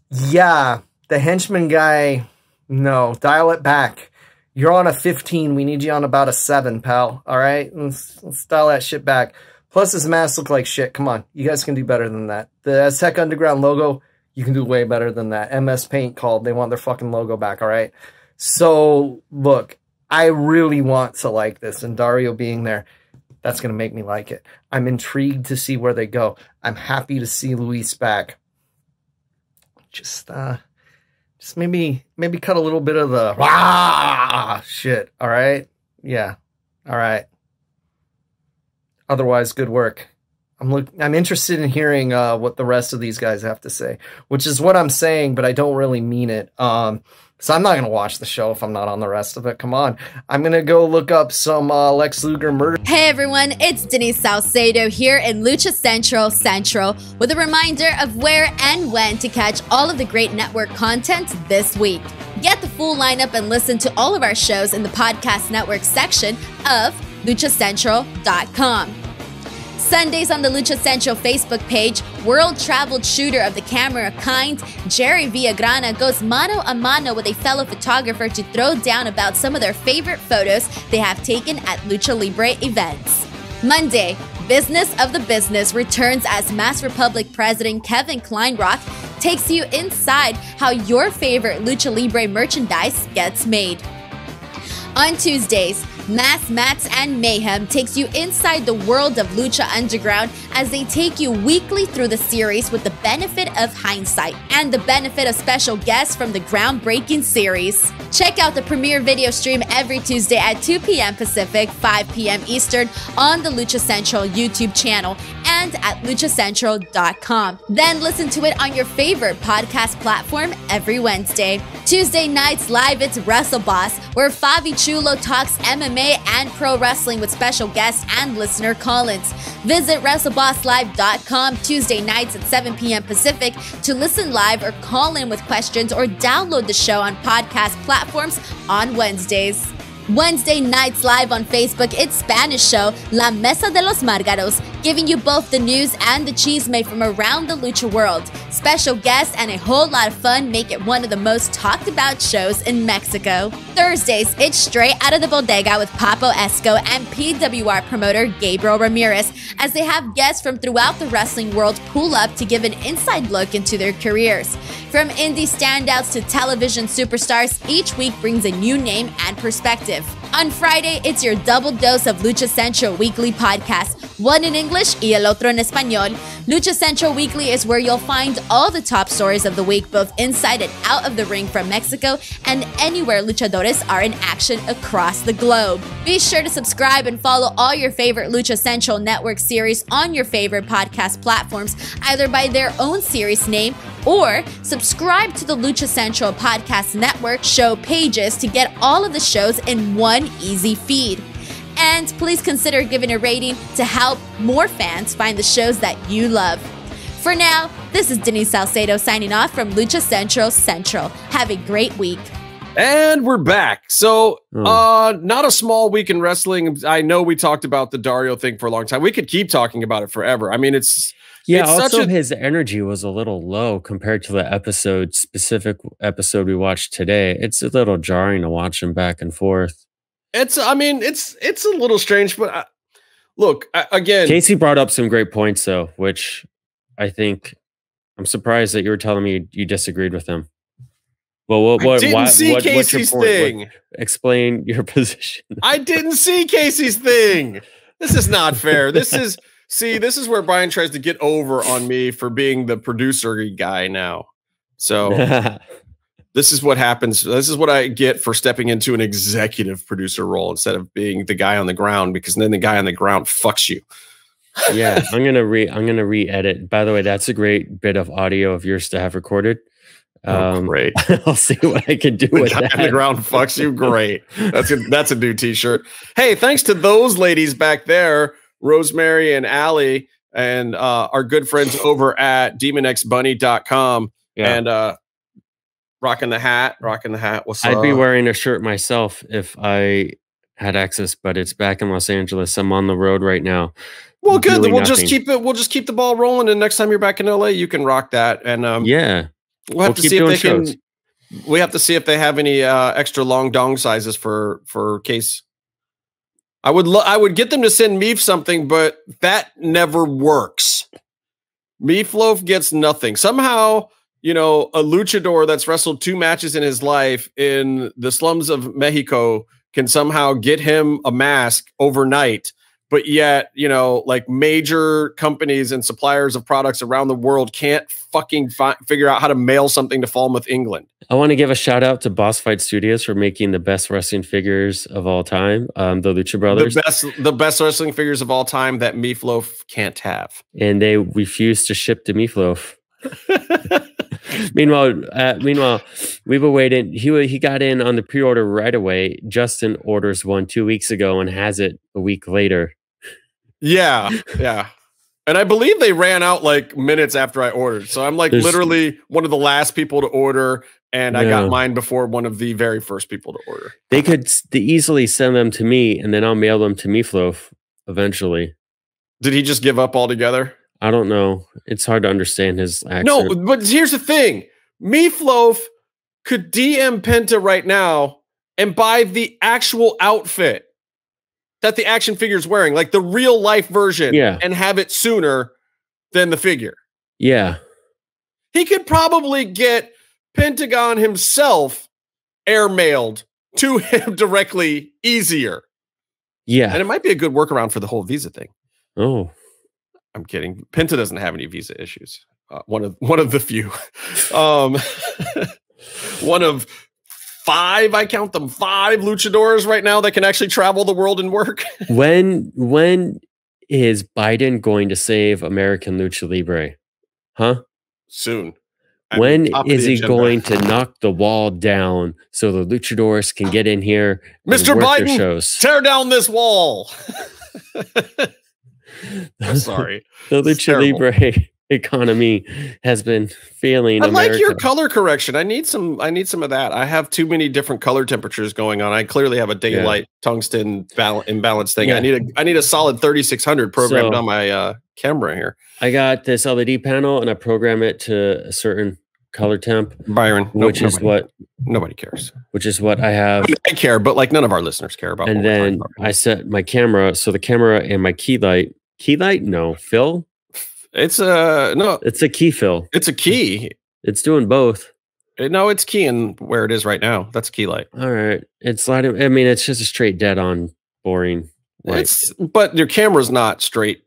yeah, the henchman guy, no, dial it back. You're on a 15. We need you on about a 7, pal. All right? Let's dial that shit back. Plus, his masks look like shit. Come on. You guys can do better than that. The Azteca Underground logo, you can do way better than that. MS Paint called. They want their fucking logo back, all right? So, look, I really want to like this. And Dario being there, that's going to make me like it. I'm intrigued to see where they go. I'm happy to see Luis back. Just maybe cut a little bit of the shit, all right? Yeah, all right. Otherwise, good work. I'm interested in hearing what the rest of these guys have to say, which is what I'm saying, but I don't really mean it. So I'm not going to watch the show if I'm not on the rest of it. Come on. I'm going to go look up some Lex Luger murder. Hey everyone, it's Denise Salcedo here in Lucha Central with a reminder of where and when to catch all of the great network content this week. Get the full lineup and listen to all of our shows in the podcast network section of luchacentral.com. Sundays on the Lucha Central Facebook page, world-traveled shooter of the camera kind, Jerry Villagrana goes mano a mano with a fellow photographer to throw down about some of their favorite photos they have taken at Lucha Libre events. Monday, Business of the Business returns as Mass Republic President Kevin Kleinrock takes you inside how your favorite Lucha Libre merchandise gets made. On Tuesdays, Mass Mats and Mayhem takes you inside the world of Lucha Underground as they take you weekly through the series with the benefit of hindsight and the benefit of special guests from the groundbreaking series. Check out the premiere video stream every Tuesday at 2 p.m. Pacific, 5 p.m. Eastern on the Lucha Central YouTube channel and at luchacentral.com. Then listen to it on your favorite podcast platform every Wednesday. Tuesday nights live, it's Wrestle Boss, where Fabi Chulo talks MMA and pro wrestling with special guests and listener call-ins. Visit WrestleBossLive.com Tuesday nights at 7 p.m. Pacific to listen live or call in with questions or download the show on podcast platforms on Wednesdays. Wednesday nights live on Facebook, it's Spanish show La Mesa de los Márgaros, giving you both the news and the chisme from around the lucha world. Special guests and a whole lot of fun make it one of the most talked about shows in Mexico. Thursdays, it's Straight Out of the Bodega with Papo Esco and PWR promoter Gabriel Ramirez as they have guests from throughout the wrestling world pull up to give an inside look into their careers. From indie standouts to television superstars, each week brings a new name and perspective. On Friday, it's your double dose of Lucha Central Weekly podcast, one in English y el otro en español. Lucha Central Weekly is where you'll find all the top stories of the week, both inside and out of the ring from Mexico and anywhere luchadores are in action across the globe. Be sure to subscribe and follow all your favorite Lucha Central Network series on your favorite podcast platforms, either by their own series name or subscribe to the Lucha Central Podcast Network show pages to get all of the shows in one easy feed. And please consider giving a rating to help more fans find the shows that you love. For now, this is Denise Salcedo signing off from Lucha Central Central. Have a great week. And we're back. So, not a small week in wrestling. I know we talked about the Dario thing for a long time. We could keep talking about it forever. I mean, it's also his energy was a little low compared to the specific episode we watched today. It's a little jarring to watch him back and forth. It's a little strange, but look, again, Casey brought up some great points though, which I think I'm surprised that you were telling me you disagreed with him. Well, I didn't see Casey's thing. Explain your position. I didn't see Casey's thing. This is not fair. This is where Brian tries to get over on me for being the producer guy now. So this is what happens. This is what I get for stepping into an executive producer role instead of being the guy on the ground, because then the guy on the ground fucks you. Yeah, I'm gonna re-edit. By the way, that's a great bit of audio of yours to have recorded. Great. I'll see what I can do with that. On the ground fucks you. Great. That's a new t-shirt. Hey, thanks to those ladies back there, Rosemary and Allie, and our good friends over at demonxbunny.com. Yeah. And rocking the hat. What's up? I'd be wearing a shirt myself if I had access, but it's back in Los Angeles. I'm on the road right now. Well, good. We'll just keep the ball rolling, and next time you're back in LA, you can rock that. And yeah. We'll have to see if they can. We have to see if they have any extra long dong sizes for Case. I would get them to send Meef something, but that never works. Meatloaf gets nothing. Somehow, a luchador that's wrestled 2 matches in his life in the slums of Mexico can somehow get him a mask overnight. But yet, like major companies and suppliers of products around the world can't fucking figure out how to mail something to Falmouth, England. I want to give a shout out to Boss Fight Studios for making the best wrestling figures of all time. The Lucha Brothers. The best wrestling figures of all time that Meatloaf can't have. And they refuse to ship to Meatloaf. Meanwhile, we've been waiting. He got in on the pre-order right away. Justin orders one 2 weeks ago and has it a week later. Yeah. And I believe they ran out like minutes after I ordered. So I'm like literally one of the last people to order, and I got mine before one of the very first people to order. They could easily send them to me, and then I'll mail them to Meatloaf eventually. Did he just give up altogether? I don't know. It's hard to understand his accent. No, but here's the thing. Meatloaf could DM Penta right now and buy the actual outfit that the action figure is wearing, like the real life version, and have it sooner than the figure. Yeah. He could probably get Pentagon himself airmailed to him directly easier. Yeah. And it might be a good workaround for the whole visa thing. Oh. I'm kidding. Penta doesn't have any visa issues. One of the few. One of 5, I count them 5 luchadors right now that can actually travel the world and work. When is Biden going to save American Lucha Libre? Huh? Soon. When is he going to knock the wall down so the luchadors can get in here? Mr. Biden, shows? Tear down this wall. I'm sorry. The Lucha Libre economy has been failing. I like your color correction. I need some of that. I have too many different color temperatures going on. I clearly have a daylight tungsten imbalance thing. I need a solid 3600 programmed on my camera here. I got this LED panel and I program it to a certain color temp. Byron, which is what nobody cares. Which is what I have. I care, but like none of our listeners care about. And then I set my camera, so the camera and my key light. No, fill. It's no. It's a key fill. It's a key. It's doing both. No, it's keying where it is right now. That's a key light. All right. It's lighting. I mean, it's just a straight dead on boring light. But your camera's not straight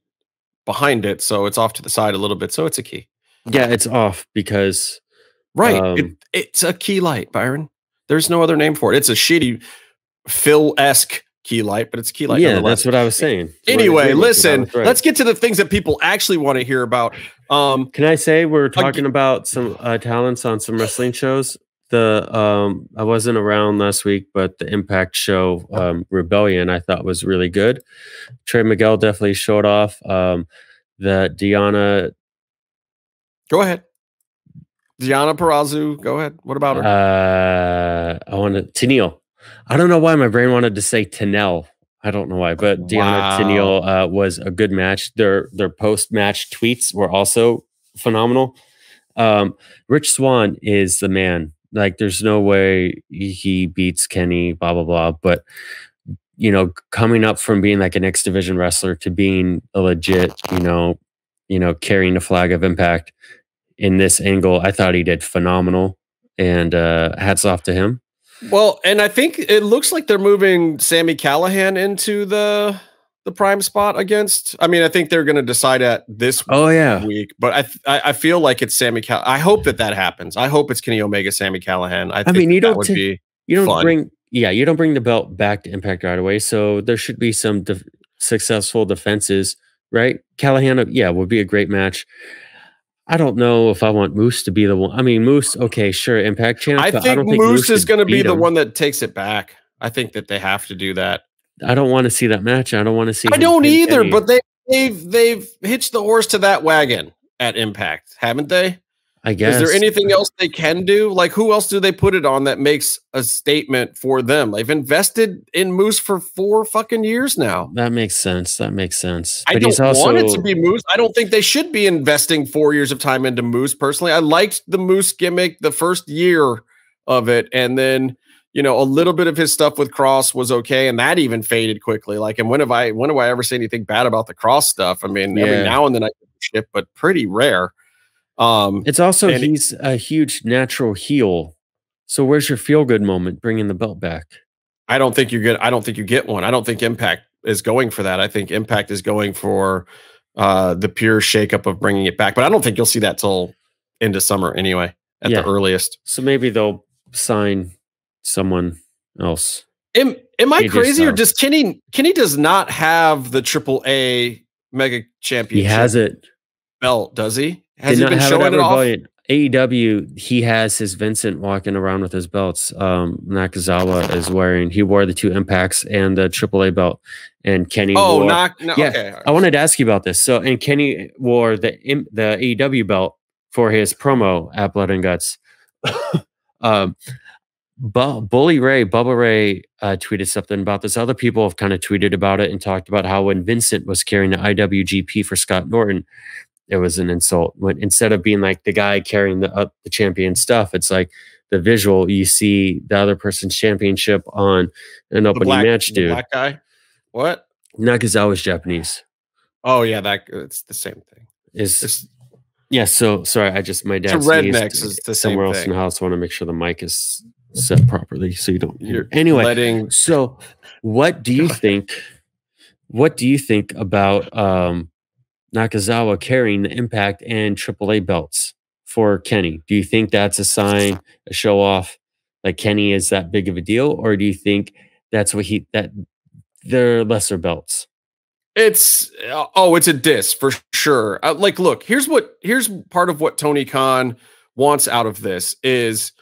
behind it, so it's off to the side a little bit. So it's a key. Yeah, it's off because it's a key light, Byron. There's no other name for it. It's a shitty Phil-esque key light, but it's a key light. Yeah, that's what I was saying. Anyway, listen, let's get to the things that people actually want to hear about. Can I say we're talking about some talents on some wrestling shows? I wasn't around last week, but the Impact show Rebellion I thought was really good. Trey Miguel definitely showed off. The Diana. Go ahead. Diana Perazzo, go ahead. What about her? I wanted Tenille. I don't know why my brain wanted to say Tenelle. I don't know why, but Diana Tenille was a good match. Their post-match tweets were also phenomenal. Rich Swann is the man. Like, there's no way he beats Kenny, blah, blah, blah. But, you know, coming up from being like an X Division wrestler to being a legit, you know, carrying the flag of Impact in this angle, I thought he did phenomenal. And hats off to him. Well, and I think it looks like they're moving Sami Callihan into the prime spot against. I mean, I think they're going to decide at this week, but I feel like it's Sami Callihan. I hope that happens. I hope it's Kenny Omega, Sami Callihan. I mean, you don't bring the belt back to Impact right away, so there should be some successful defenses, right? Callihan, would be a great match. I don't know if I want Moose to be the one. I mean, Moose, okay, sure, Impact champ. I think Moose is going to be the one that takes it back. I think that they have to do that. I don't want to see that match. I don't want to see. I don't either. But they've hitched the horse to that wagon at Impact, haven't they? I guess. Is there anything else they can do? Like, who else do they put it on that makes a statement for them? They've invested in Moose for 4 fucking years now. That makes sense. I don't want it to be Moose. I don't think they should be investing 4 years of time into Moose. Personally, I liked the Moose gimmick the first year of it, and then a little bit of his stuff with Cross was okay, and that even faded quickly. Like, and when do I ever say anything bad about the Cross stuff? I mean, every now and then I give shit, but pretty rare. It's also he's a huge natural heel. So where's your feel good moment bringing the belt back? I don't think you get one. I don't think Impact is going for that. I think Impact is going for the pure shakeup of bringing it back. But I don't think you'll see that till into summer anyway, at the earliest. So maybe they'll sign someone else. Am I crazy, or does Kenny does not have the AAA Mega Championship? He has it. Belt, does he? Has he been showing it off? AEW, he has his Vincent walking around with his belts. Nakazawa he wore the 2 Impacts and the AAA belt, and Kenny wore. Okay. I wanted to ask you about this. So, and Kenny wore the AEW belt for his promo at Blood and Guts. Bubba Ray tweeted something about this. Other people have kind of tweeted about it and talked about how when Vincent was carrying the IWGP for Scott Norton, it was an insult. When instead of being like the guy carrying the champion stuff, it's like the visual. You see the other person's championship on an opening match, dude. The black guy. What? Nakazawa's Japanese. Oh yeah, it's the same thing. Yeah. So sorry, my dad rednecks is the same somewhere else in the house. I want to make sure the mic is set properly so you don't hear. Anyway, so what do you think? What do you think about Nakazawa carrying the Impact and AAA belts for Kenny? Do you think that's a sign, a show off, like Kenny is that big of a deal, or do you think that's that they're lesser belts? It's a diss for sure. Look, here's part of what Tony Khan wants out of this is,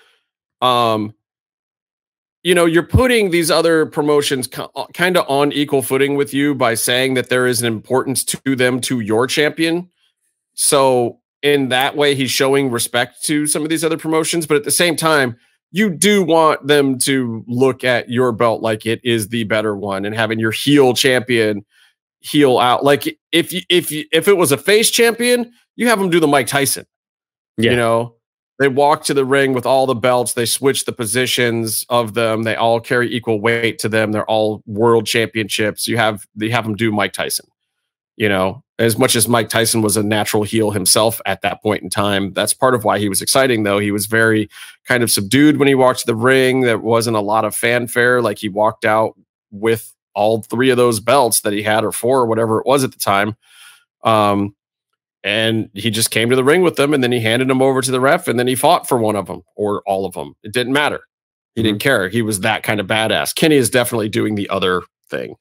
you're putting these other promotions kind of on equal footing with you by saying that there is an importance to them, to your champion. So in that way, he's showing respect to some of these other promotions. But at the same time, you do want them to look at your belt like it is the better one, and having your heel champion heel out. Like if it was a face champion, you have them do the Mike Tyson. Yeah. They walk to the ring with all the belts. They switch the positions of them. They all carry equal weight to them. They're all world championships. They have them do Mike Tyson. As much as Mike Tyson was a natural heel himself at that point in time, that's part of why he was exciting, though. He was very kind of subdued when he walked to the ring. There wasn't a lot of fanfare. Like, he walked out with all three of those belts that he had, or four, or whatever it was at the time. And he just came to the ring with them, and then he handed them over to the ref, and then he fought for one of them or all of them. It didn't matter. He didn't care. He was that kind of badass. Kenny is definitely doing the other thing,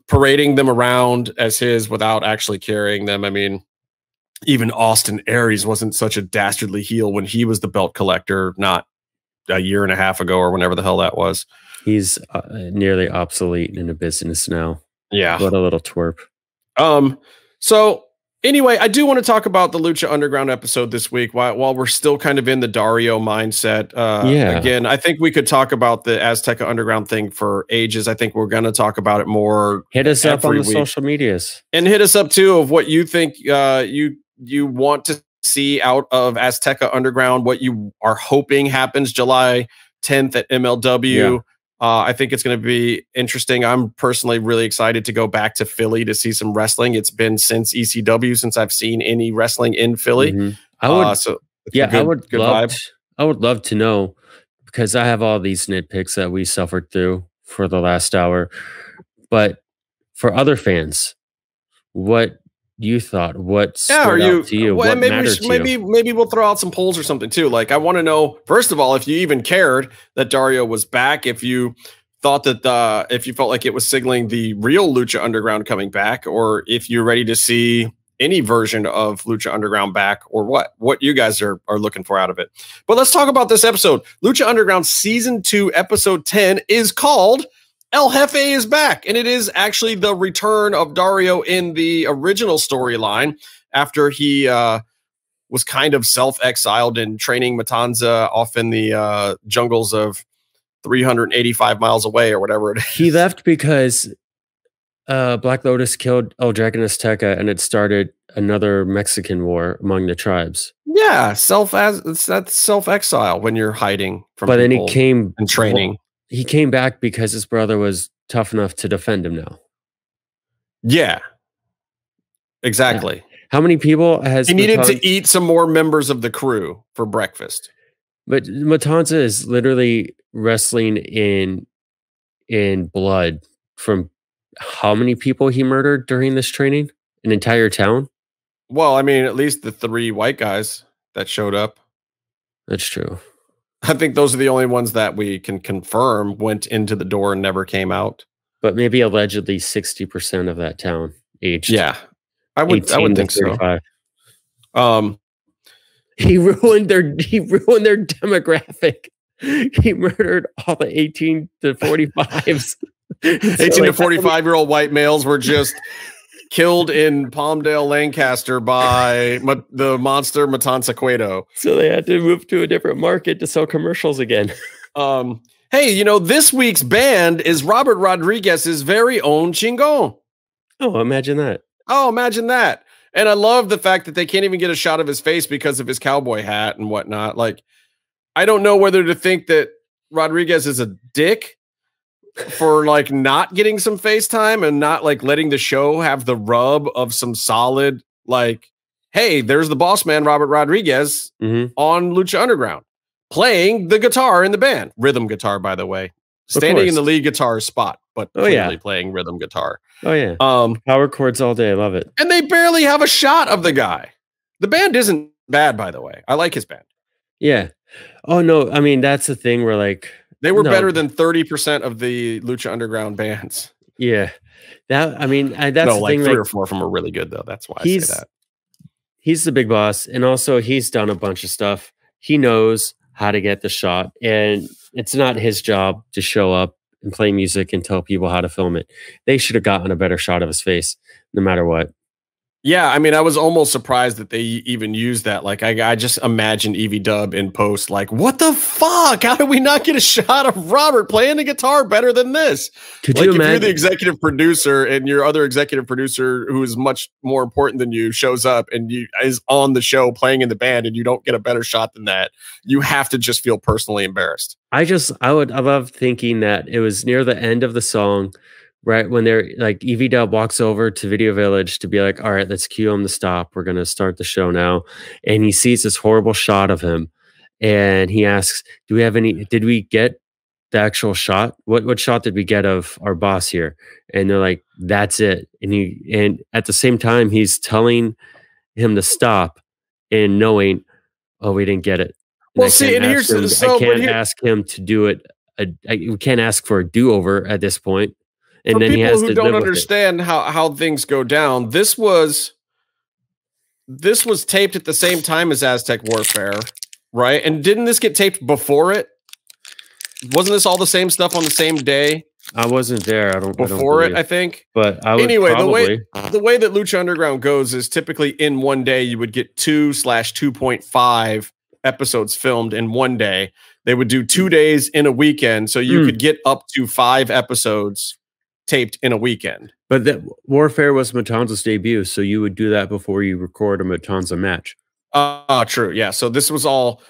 parading them around as his without actually carrying them. I mean, even Austin Aries wasn't such a dastardly heel when he was the belt collector, not a year and a half ago or whenever the hell that was. He's nearly obsolete in the business now. Yeah. What a little twerp. So anyway, I do want to talk about the Lucha Underground episode this week while we're still kind of in the Dario mindset. Again, I think we could talk about the Azteca Underground thing for ages. I think we're going to talk about it more. Hit us up on the social medias. And hit us up, too, of what you think you want to see out of Azteca Underground, what you are hoping happens July 10th at MLW. Yeah. I think it's going to be interesting. I'm personally really excited to go back to Philly to see some wrestling. It's been since ECW since I've seen any wrestling in Philly. Mm-hmm. I would love to know, because I have all these nitpicks that we suffered through for the last hour. But for other fans, what you thought? What stood out to you? What mattered to you? Maybe we'll throw out some polls or something too. Like, I want to know, first of all, if you even cared that Dario was back, if you thought that if you felt like it was signaling the real Lucha Underground coming back, or if you're ready to see any version of Lucha Underground back, or what you guys are looking for out of it. But let's talk about this episode. Lucha Underground Season 2, Episode 10 is called El Jefe is Back, and it is actually the return of Dario in the original storyline after he was kind of self-exiled and training Matanza off in the jungles of 385 miles away or whatever it is. He left because Black Lotus killed El Dragon Azteca, and it started another Mexican war among the tribes. Yeah, that's self-exile when you're hiding from people. But then he came and training. Well, he came back because his brother was tough enough to defend him now. Yeah, exactly. Yeah. How many people has he needed to eat some more members of the crew for breakfast? But Matanza is literally wrestling in blood from how many people he murdered during this training? An entire town? Well, I mean, at least the 3 white guys that showed up. That's true. I think those are the only ones that we can confirm went into the door and never came out. But maybe allegedly 60% of that town aged. Yeah, I would think so. He ruined their demographic. He murdered all the 18 to 45s. 18 to 45-year-old white males were just killed in Palmdale, Lancaster by the monster Matanza Cueto. So they had to move to a different market to sell commercials again. Hey, you know, this week's band is Robert Rodriguez's very own Chingon. Oh, imagine that. Oh, imagine that. And I love the fact that they can't even get a shot of his face because of his cowboy hat and whatnot. Like, I don't know whether to think that Rodriguez is a dick for like not getting some FaceTime and not like letting the show have the rub of some solid, like, hey, there's the boss man, Robert Rodriguez on Lucha Underground playing the guitar in the band. Rhythm guitar, by the way. Standing in the lead guitar spot, but clearly playing rhythm guitar. Oh, yeah. Power chords all day. I love it. And they barely have a shot of the guy. The band isn't bad, by the way. I like his band. Yeah. Oh, no. I mean, that's the thing where like... They were better than 30% of the Lucha Underground bands. Yeah. That, I mean, that's the like thing. 3 or 4 of them are really good, though. That's why I say that. He's the big boss. And also, he's done a bunch of stuff. He knows how to get the shot. And it's not his job to show up and play music and tell people how to film it. They should have gotten a better shot of his face, no matter what. Yeah, I mean, I was almost surprised that they even used that. Like, I just imagine Evie Dub in post, like, what the fuck? How did we not get a shot of Robert playing the guitar better than this? Could like, you if imagine? You're the executive producer and your other executive producer, who is much more important than you, shows up and is on the show playing in the band, and you don't get a better shot than that, you have to just feel personally embarrassed. I love thinking that it was near the end of the song, right when they're like Evie Dub walks over to Video Village to be like, all right, let's cue him to stop. We're going to start the show now. And he sees this horrible shot of him. And he asks, did we get the actual shot? What shot did we get of our boss here? And they're like, that's it. And at the same time, he's telling him to stop and knowing, oh, we didn't get it. Well, see, and here's I can't ask him to do it. We can't ask for a do-over at this point. And for then people he has who to don't live understand how things go down, this was taped at the same time as Aztec Warfare, right? And didn't this get taped before it? Wasn't this all the same stuff on the same day? I wasn't there. I think. But I would anyway, probably. the way that Lucha Underground goes is typically in one day you would get 2/2.5 episodes filmed in one day. They would do 2 days in a weekend, so you could get up to 5 episodes taped in a weekend. But that Warfare was Matanza's debut, so you would do that before you record a Matanza match. True. Yeah. So this was all,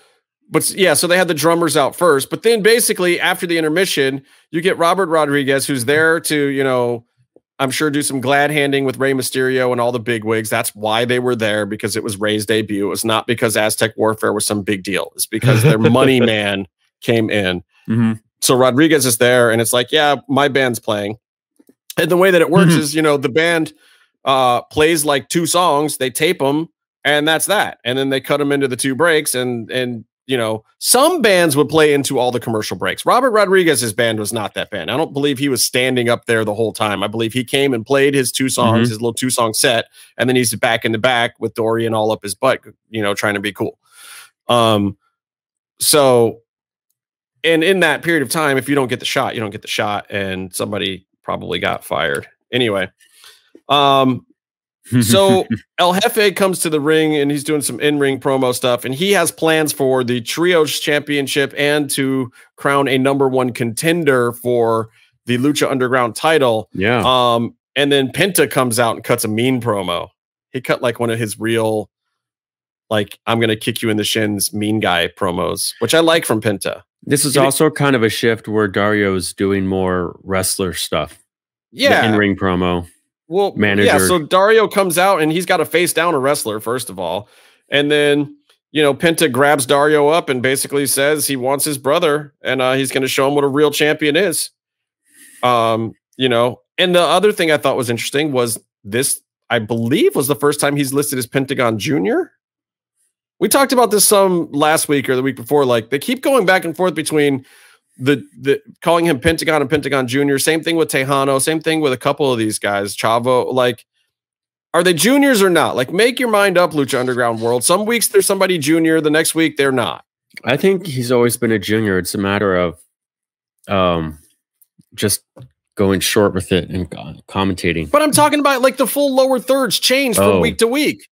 but yeah, so they had the drummers out first, but then basically after the intermission, you get Robert Rodriguez, who's there to, you know, I'm sure do some glad handing with Rey Mysterio and all the bigwigs. That's why they were there, because it was Rey's debut. It was not because Aztec Warfare was some big deal. It's because their money man came in. So Rodriguez is there, and it's like, yeah, my band's playing. And the way that it works is, you know, the band plays like 2 songs, they tape them, and that's that. And then they cut them into the 2 breaks, and you know, some bands would play into all the commercial breaks. Robert Rodriguez's band was not that band. I don't believe he was standing up there the whole time. I believe he came and played his 2 songs, his little 2-song set, and then he's back in the back with Dorian all up his butt, you know, trying to be cool. So, and in that period of time, if you don't get the shot, you don't get the shot, and somebody probably got fired. Anyway, so El Jefe comes to the ring and he's doing some in-ring promo stuff, and he has plans for the Trios Championship and to crown a #1 contender for the Lucha Underground title. Yeah. And then Penta comes out and cuts a mean promo. He cut like one of his real, like, I'm going to kick you in the shins mean guy promos, which I like from Penta. This is also kind of a shift where Dario's doing more wrestler stuff. Yeah. The in-ring promo. Well, manager. Yeah, so Dario comes out and he's got to face down a wrestler, first of all. And then, you know, Penta grabs Dario up and basically says he wants his brother, and he's going to show him what a real champion is. You know, and the other thing I thought was interesting was this, I believe, was the first time he's listed as Pentagon Jr. We talked about this some last week or the week before. Like, they keep going back and forth between the calling him Pentagon and Pentagon Jr. Same thing with Tejano. Same thing with a couple of these guys. Chavo. Like, are they juniors or not? Like, make your mind up, Lucha Underground world. Some weeks there's somebody junior. The next week they're not. I think he's always been a junior. It's a matter of just going short with it and commentating. But I'm talking about like the full lower thirds change from week to week.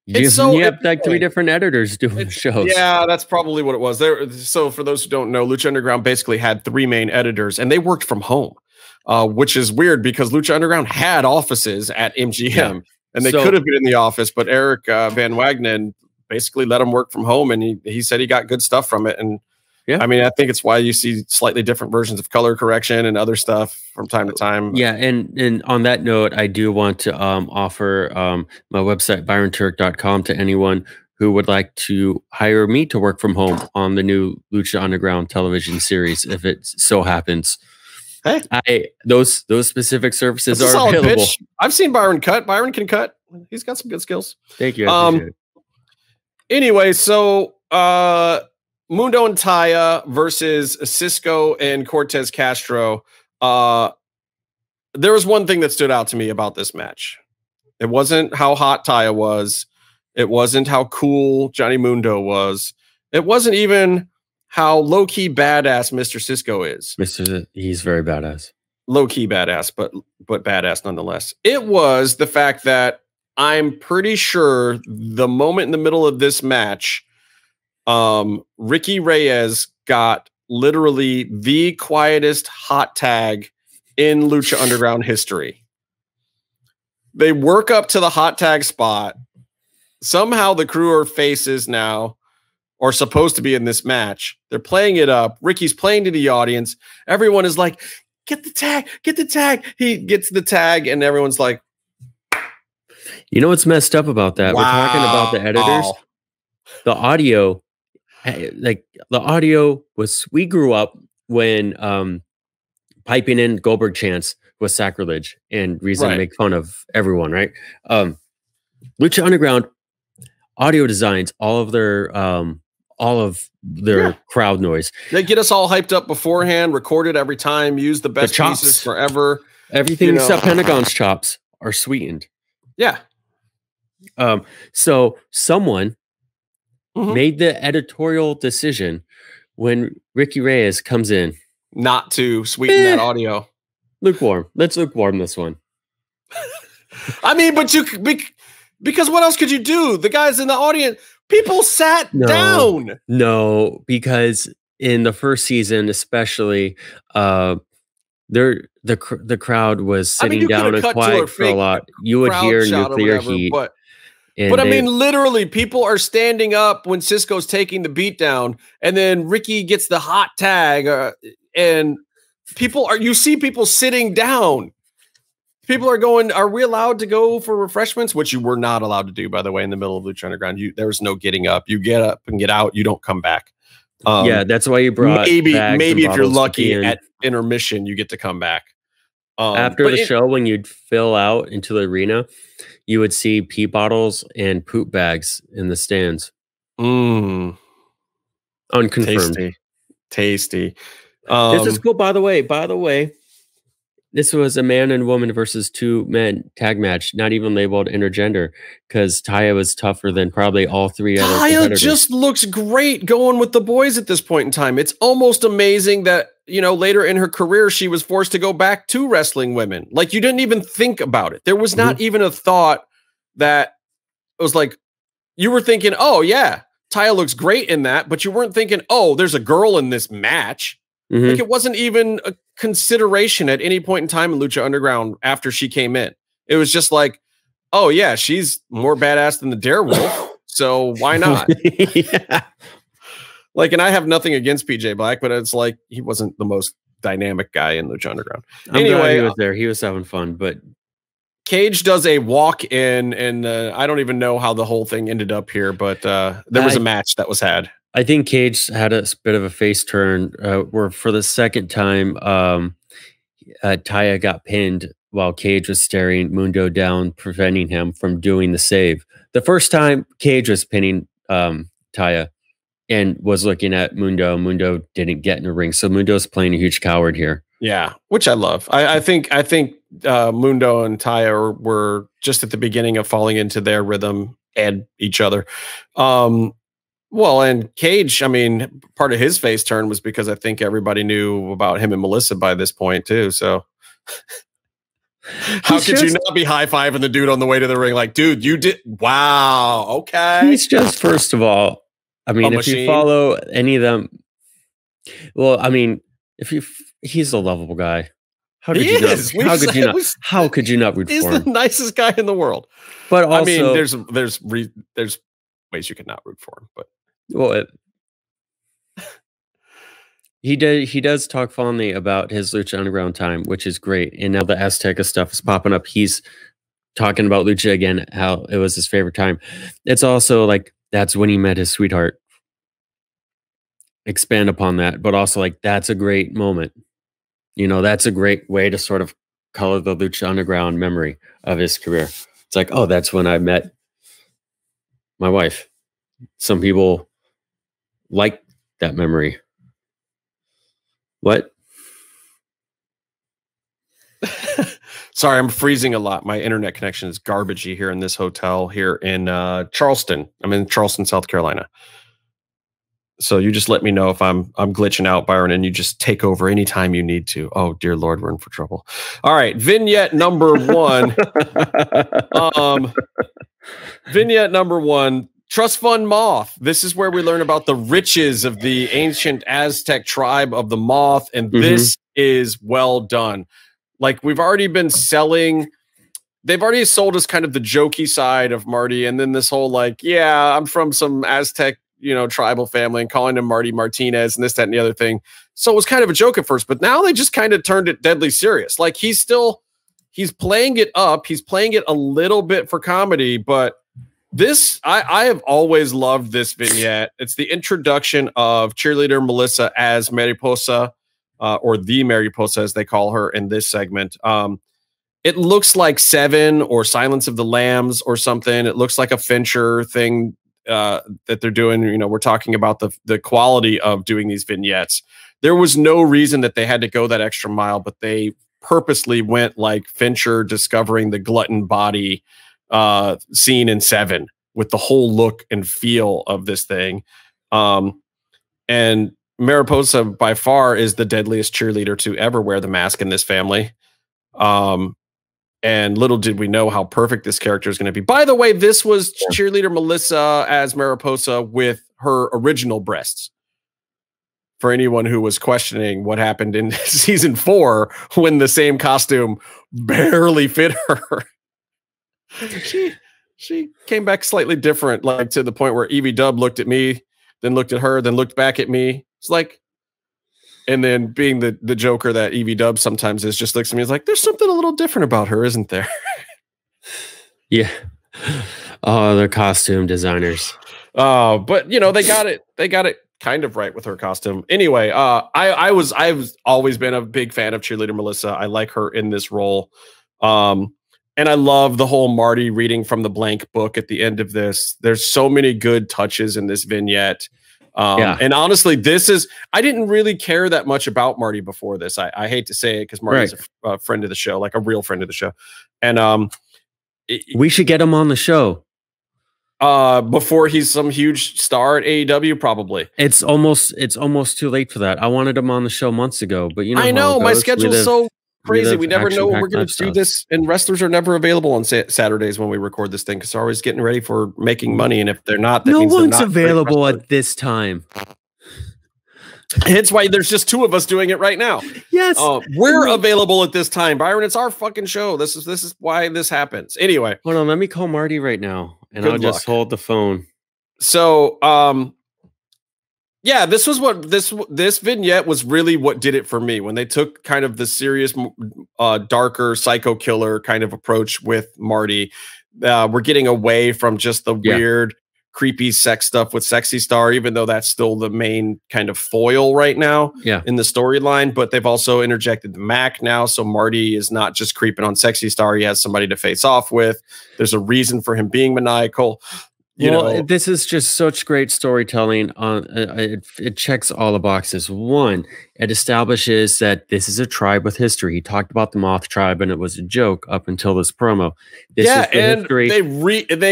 You have like 3 different editors doing shows. Yeah, that's probably what it was. So for those who don't know, Lucha Underground basically had 3 main editors, and they worked from home, which is weird because Lucha Underground had offices at MGM, and they could have been in the office, but Eric Van Wagenen basically let them work from home, and he said he got good stuff from it. And I mean, I think it's why you see slightly different versions of color correction and other stuff from time to time. Yeah, and on that note, I do want to offer my website, byronturk.com, to anyone who would like to hire me to work from home on the new Lucha Underground television series, if it so happens. Hey, those specific services are available. Pitch. I've seen Byron cut. Byron can cut. He's got some good skills. Thank you. I appreciate it. Anyway, so Mundo and Taya versus Cisco and Cortez Castro. There was one thing that stood out to me about this match. It wasn't how hot Taya was. It wasn't how cool Johnny Mundo was. It wasn't even how low-key badass Mr. Cisco is. He's very badass. Low-key badass, but badass nonetheless. It was the fact that I'm pretty sure the moment in the middle of this match, Ricky Reyes got literally the quietest hot tag in Lucha Underground history. They work up to the hot tag spot. Somehow the crew are faces now, or supposed to be in this match. They're playing it up. Ricky's playing to the audience. Everyone is like, get the tag, get the tag. He gets the tag, and everyone's like, you know what's messed up about that? Wow. We're talking about the editors. The audio, like the audio was, we grew up when piping in Goldberg chants was sacrilege and reason to make fun of everyone, right? Lucha Underground audio designs all of their crowd noise. They get us all hyped up beforehand, recorded every time, use the best pieces forever. Everything except Pentagon's chops are sweetened. Yeah. So someone made the editorial decision when Ricky Reyes comes in not to sweeten that audio. Lukewarm. Let's lukewarm this one. I mean, but because what else could you do? The guys in the audience, people sat down. No, because in the first season, especially, the crowd was sitting down and quiet for a lot. You would hear nuclear heat. But I mean, literally, people are standing up when Cisco's taking the beat down, and then Ricky gets the hot tag, and you see people sitting down. People are going, are we allowed to go for refreshments? Which you were not allowed to do, by the way, in the middle of Lucha Underground. There was no getting up. You get up and get out. You don't come back. Yeah, that's why you brought maybe if you're lucky at intermission, you get to come back. After the show, when you'd fill out into the arena, you would see pee bottles and poop bags in the stands. Unconfirmed. Tasty. This is cool. By the way, this was a man and woman versus 2 men tag match, not even labeled intergender, because Taya was tougher than probably all 3 other competitors. Taya just looks great going with the boys at this point in time. It's almost amazing that, later in her career, she was forced to go back to wrestling women. Like, you didn't even think about it. There was not even a thought that it was like, you were thinking, oh yeah, Taya looks great in that, but you weren't thinking, oh, there's a girl in this match. Like, it wasn't even a consideration at any point in time in Lucha Underground after she came in. It was just like, oh yeah, she's more badass than the Darewolf, so why not? Like, and I have nothing against PJ Black, but it's like he wasn't the most dynamic guy in Lucha Underground. Anyway, he was there. He was having fun, but Cage does a walk in, and I don't even know how the whole thing ended up here, but there was a match that was had. I think Cage had a bit of a face turn where for the second time, Taya got pinned while Cage was staring Mundo down, preventing him from doing the save. The first time Cage was pinning Taya and was looking at Mundo. Mundo didn't get in the ring, so Mundo's playing a huge coward here. Yeah, which I love. I think Mundo and Taya were just at the beginning of falling into their rhythm and each other. Well, and Cage, I mean, part of his face turn was because I think everybody knew about him and Melissa by this point too. So How could you not be high-fiving the dude on the way to the ring? Like, dude, you did. Wow. Okay. He's just, first of all, I mean, if you follow any of them, well, I mean, he's a lovable guy. How could you not root for him? He's the nicest guy in the world. But also, I mean, there's ways you could not root for him, but well, he does talk fondly about his Lucha Underground time, which is great. And now the Azteca stuff is popping up. He's talking about Lucha again, how it was his favorite time. It's also like that's when he met his sweetheart. Expand upon that, but also like that's a great moment. You know, that's a great way to sort of color the Lucha Underground memory of his career. It's like, oh, that's when I met my wife. Some people like that memory. What? Sorry, I'm freezing a lot. My internet connection is garbagey here in this hotel here in Charleston. I'm in Charleston, South Carolina. So you just let me know if I'm glitching out, Byron, and you just take over anytime you need to. Oh, dear Lord, we're in for trouble. All right, vignette number 1. Vignette number 1, Trust Fund Moth. This is where we learn about the riches of the ancient Aztec tribe of the Moth, and this is well done. Like, we've already been selling... They've already sold us kind of the jokey side of Marty, and then this whole, like, yeah, I'm from some Aztec, tribal family, and calling him Marty Martinez and this, that, and the other thing. So it was kind of a joke at first, but now they just kind of turned it deadly serious. Like, he's playing it up. He's playing it a little bit for comedy, but this, I have always loved this vignette. It's the introduction of cheerleader Melissa as Mariposa, or the Mariposa, as they call her in this segment. It looks like Seven or Silence of the Lambs or something. It looks like a Fincher thing that they're doing. We're talking about the quality of doing these vignettes. There was no reason that they had to go that extra mile, but they purposely went like Fincher discovering the glutton body scene in Seven with the whole look and feel of this thing. And Mariposa by far is the deadliest cheerleader to ever wear the mask in this family. And little did we know how perfect this character is going to be. By the way, this was cheerleader Melissa as Mariposa with her original breasts. For anyone who was questioning what happened in season 4 when the same costume barely fit her. She came back slightly different, like to the point where Evie Dub looked at me, then looked at her, then looked back at me. It's like, and then being the Joker that Evie Dub sometimes is, just looks at me, is like, there's something a little different about her, isn't there? Yeah. Oh, they're costume designers. But they got it kind of right with her costume. Anyway, I've always been a big fan of cheerleader Melissa. I like her in this role. And I love the whole Marty reading from the blank book at the end of this. There's so many good touches in this vignette. And honestly, I didn't really care that much about Marty before this. I hate to say it because Marty's a friend of the show, like a real friend of the show. And we should get him on the show. Before he's some huge star at AEW, probably. It's almost too late for that. I wanted him on the show months ago, but I know my schedule's so crazy. We never know when we're going to do this, and wrestlers are never available on Saturdays when we record this thing because they're always getting ready for making money. And if they're not, that means no one's available at this time. Hence why there's just 2 of us doing it right now. Yes, we're available at this time, Byron. It's our fucking show. This is why this happens. Anyway, hold on. Let me call Marty right now, and I'll just hold the phone. So, yeah, this was what this vignette was really what did it for me when they took kind of the serious, darker psycho killer kind of approach with Marty. We're getting away from just the weird, creepy sex stuff with Sexy Star, even though that's still the main kind of foil right now in the storyline. But they've also interjected the Mac now, so Marty is not just creeping on Sexy Star. He has somebody to face off with. There's a reason for him being maniacal. This is just such great storytelling. It checks all the boxes. One, it establishes that this is a tribe with history. He talked about the Moth tribe, and it was a joke up until this promo. They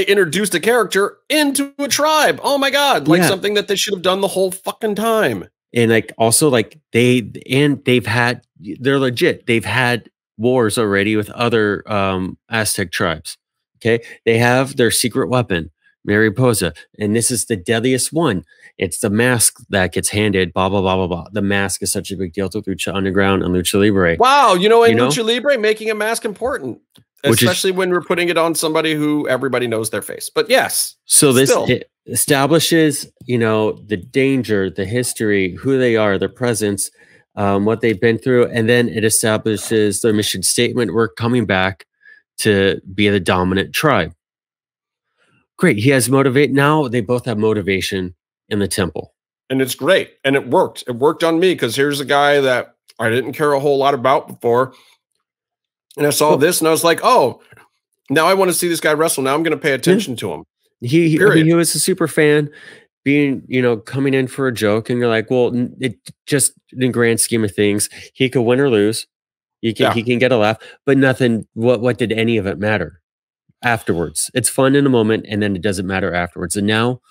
introduced a character into a tribe. Oh my god, something that they should have done the whole fucking time. And they're legit. They've had wars already with other Aztec tribes. Okay, they have their secret weapon, Mariposa, and this is the deadliest one. It's the mask that gets handed. Blah blah blah blah blah. The mask is such a big deal to Lucha Underground and Lucha Libre. Wow, Lucha Libre making a mask important, especially when we're putting it on somebody who everybody knows their face. But yes, so it establishes, the danger, the history, who they are, their presence, what they've been through, and then it establishes their mission statement. We're coming back to be the dominant tribe. Great. He has motivate. Now they both have motivation in the temple. And it's great. And it worked. It worked on me because here's a guy that I didn't care a whole lot about before. And I saw this and I was like, oh, now I want to see this guy wrestle. Now I'm going to pay attention to him. He was a super fan, being, coming in for a joke. And you're like, well, it just in the grand scheme of things, he could win or lose. He can get a laugh, but nothing. What did any of it matter afterwards? It's fun in the moment, and then it doesn't matter afterwards. And now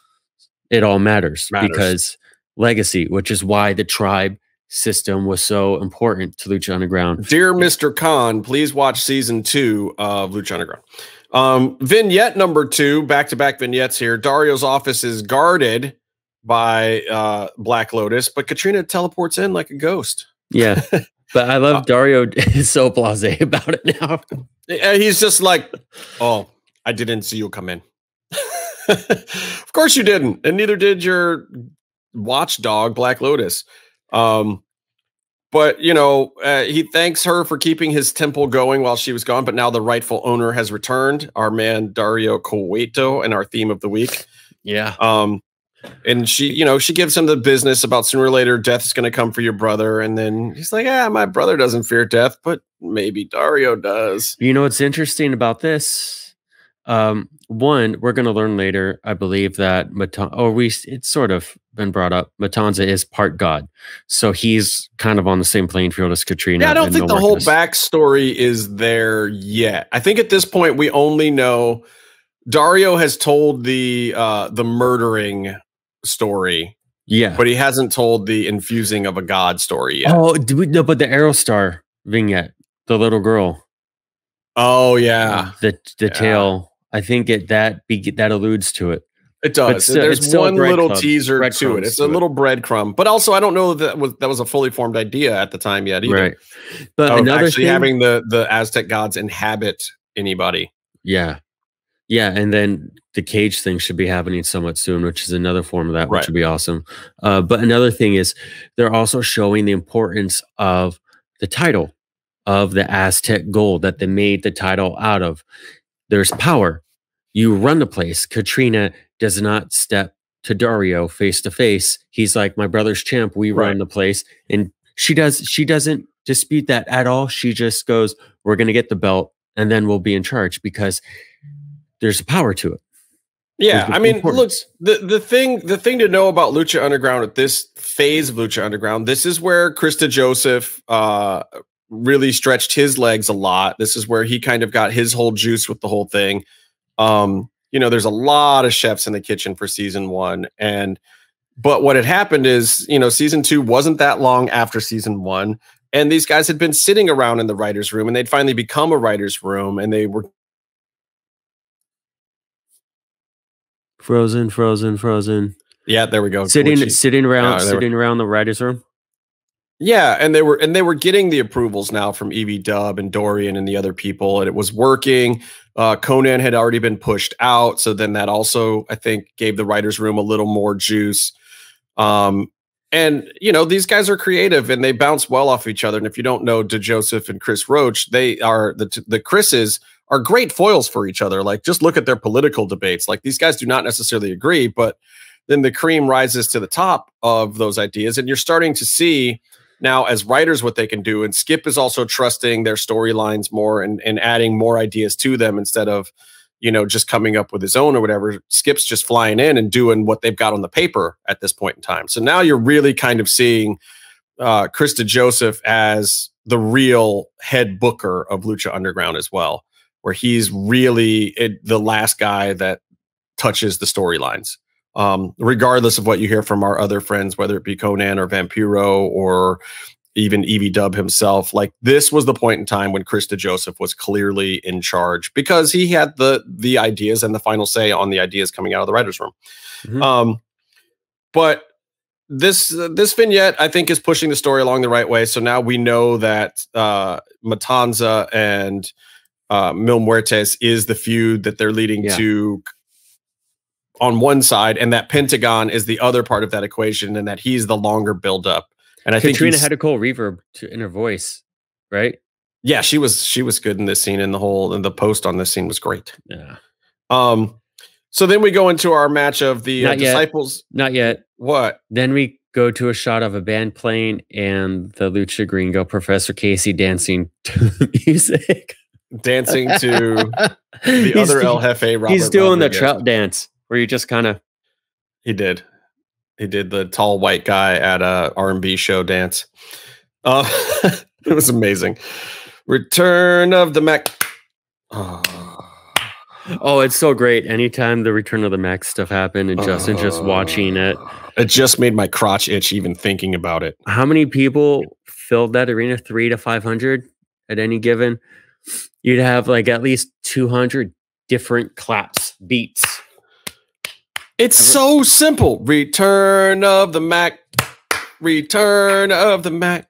it all matters because legacy, which is why the tribe system was so important to Lucha Underground. Dear Mr. Khan, please watch season 2 of Lucha Underground. Vignette number 2, back-to-back vignettes here. Dario's office is guarded by Black Lotus, but Katrina teleports in like a ghost. Yeah. But I love Dario is so blasé about it now. He's just like, oh, I didn't see you come in. Of course you didn't. And neither did your watchdog, Black Lotus. But, he thanks her for keeping his temple going while she was gone. But now the rightful owner has returned, our man, Dario Cueto, and our theme of the week. Yeah. And she gives him the business about sooner or later, death is going to come for your brother. And then he's like, my brother doesn't fear death, but maybe Dario does. What's interesting about this? One, we're going to learn later, I believe, that it's sort of been brought up. Matanza is part god. So he's kind of on the same playing field as Katrina. Yeah, I don't think the whole backstory is there yet. I think at this point, we only know Dario has told the murdering story, but he hasn't told the infusing of a god story yet. Oh, but the Aerostar vignette, the little girl. Oh yeah, the tail. I think that alludes to it. It does. There's one little teaser to it. It's a little breadcrumb, but also I don't know that was a fully formed idea at the time yet either. Right. But another actually having the Aztec gods inhabit anybody. Yeah. Yeah, and then the cage thing should be happening somewhat soon, which is another form of that, which would be awesome. But another thing is they're also showing the importance of the title, of the Aztec gold that they made the title out of. There's power. You run the place. Katrina does not step to Dario face to face. He's like, my brother's champ. We run the place. And she doesn't dispute that at all. She just goes, we're going to get the belt and then we'll be in charge because there's power to it. Yeah, I mean, look, the thing to know about Lucha Underground at this phase of Lucha Underground, this is where Krista Joseph really stretched his legs a lot. This is where he kind of got his whole juice with the whole thing. There's a lot of chefs in the kitchen for season 1, but what had happened is, season 2 wasn't that long after season 1, and these guys had been sitting around in the writer's room, and they'd finally become a writer's room, and they were Frozen. Yeah, there we go. Sitting around the writer's room. Yeah, and they were getting the approvals now from Evie Dub and Dorian and the other people, and it was working. Conan had already been pushed out, so then that also, I think, gave the writer's room a little more juice. And these guys are creative and they bounce well off each other. And if you don't know DeJoseph and Chris Roach, they are the Chris's are great foils for each other. Like, just look at their political debates. Like, these guys do not necessarily agree, but then the cream rises to the top of those ideas. And you're starting to see now as writers what they can do. And Skip is also trusting their storylines more and adding more ideas to them instead of, just coming up with his own or whatever. Skip's just flying in and doing what they've got on the paper at this point in time. So now you're really kind of seeing Krista Joseph as the real head booker of Lucha Underground as well, where he's really the last guy that touches the storylines. Regardless of what you hear from our other friends, whether it be Conan or Vampiro or even Evie Dub himself. Like, this was the point in time when Krista Joseph was clearly in charge because he had the ideas and the final say on the ideas coming out of the writer's room. Mhm. But this vignette, I think, is pushing the story along the right way. So now we know that Matanza and Mil Muertes is the feud that they're leading to on one side, and that Pentagon is the other part of that equation, and that he's the longer buildup. And I think Katrina had a cool reverb in her voice, right? Yeah, she was good in this scene, and the post on this scene was great. Yeah. So then we go into our match of the disciples. Not yet. What? Then we go to a shot of a band playing and the Lucha Gringo, Professor Casey, dancing to the music. Dancing to the other El Jefe, Robert He's doing Rodriguez. the trout dance where you just kind of... He did the tall white guy at a R&B show dance. It was amazing. Return of the Mac. Oh, it's so great. Anytime the Return of the Mac stuff happened and Justin just watching it. It just made my crotch itch even thinking about it. How many people filled that arena? 300 to 500 at any given? You'd have like at least 200 different claps, beats. It's so simple. Return of the Mac. Return of the Mac.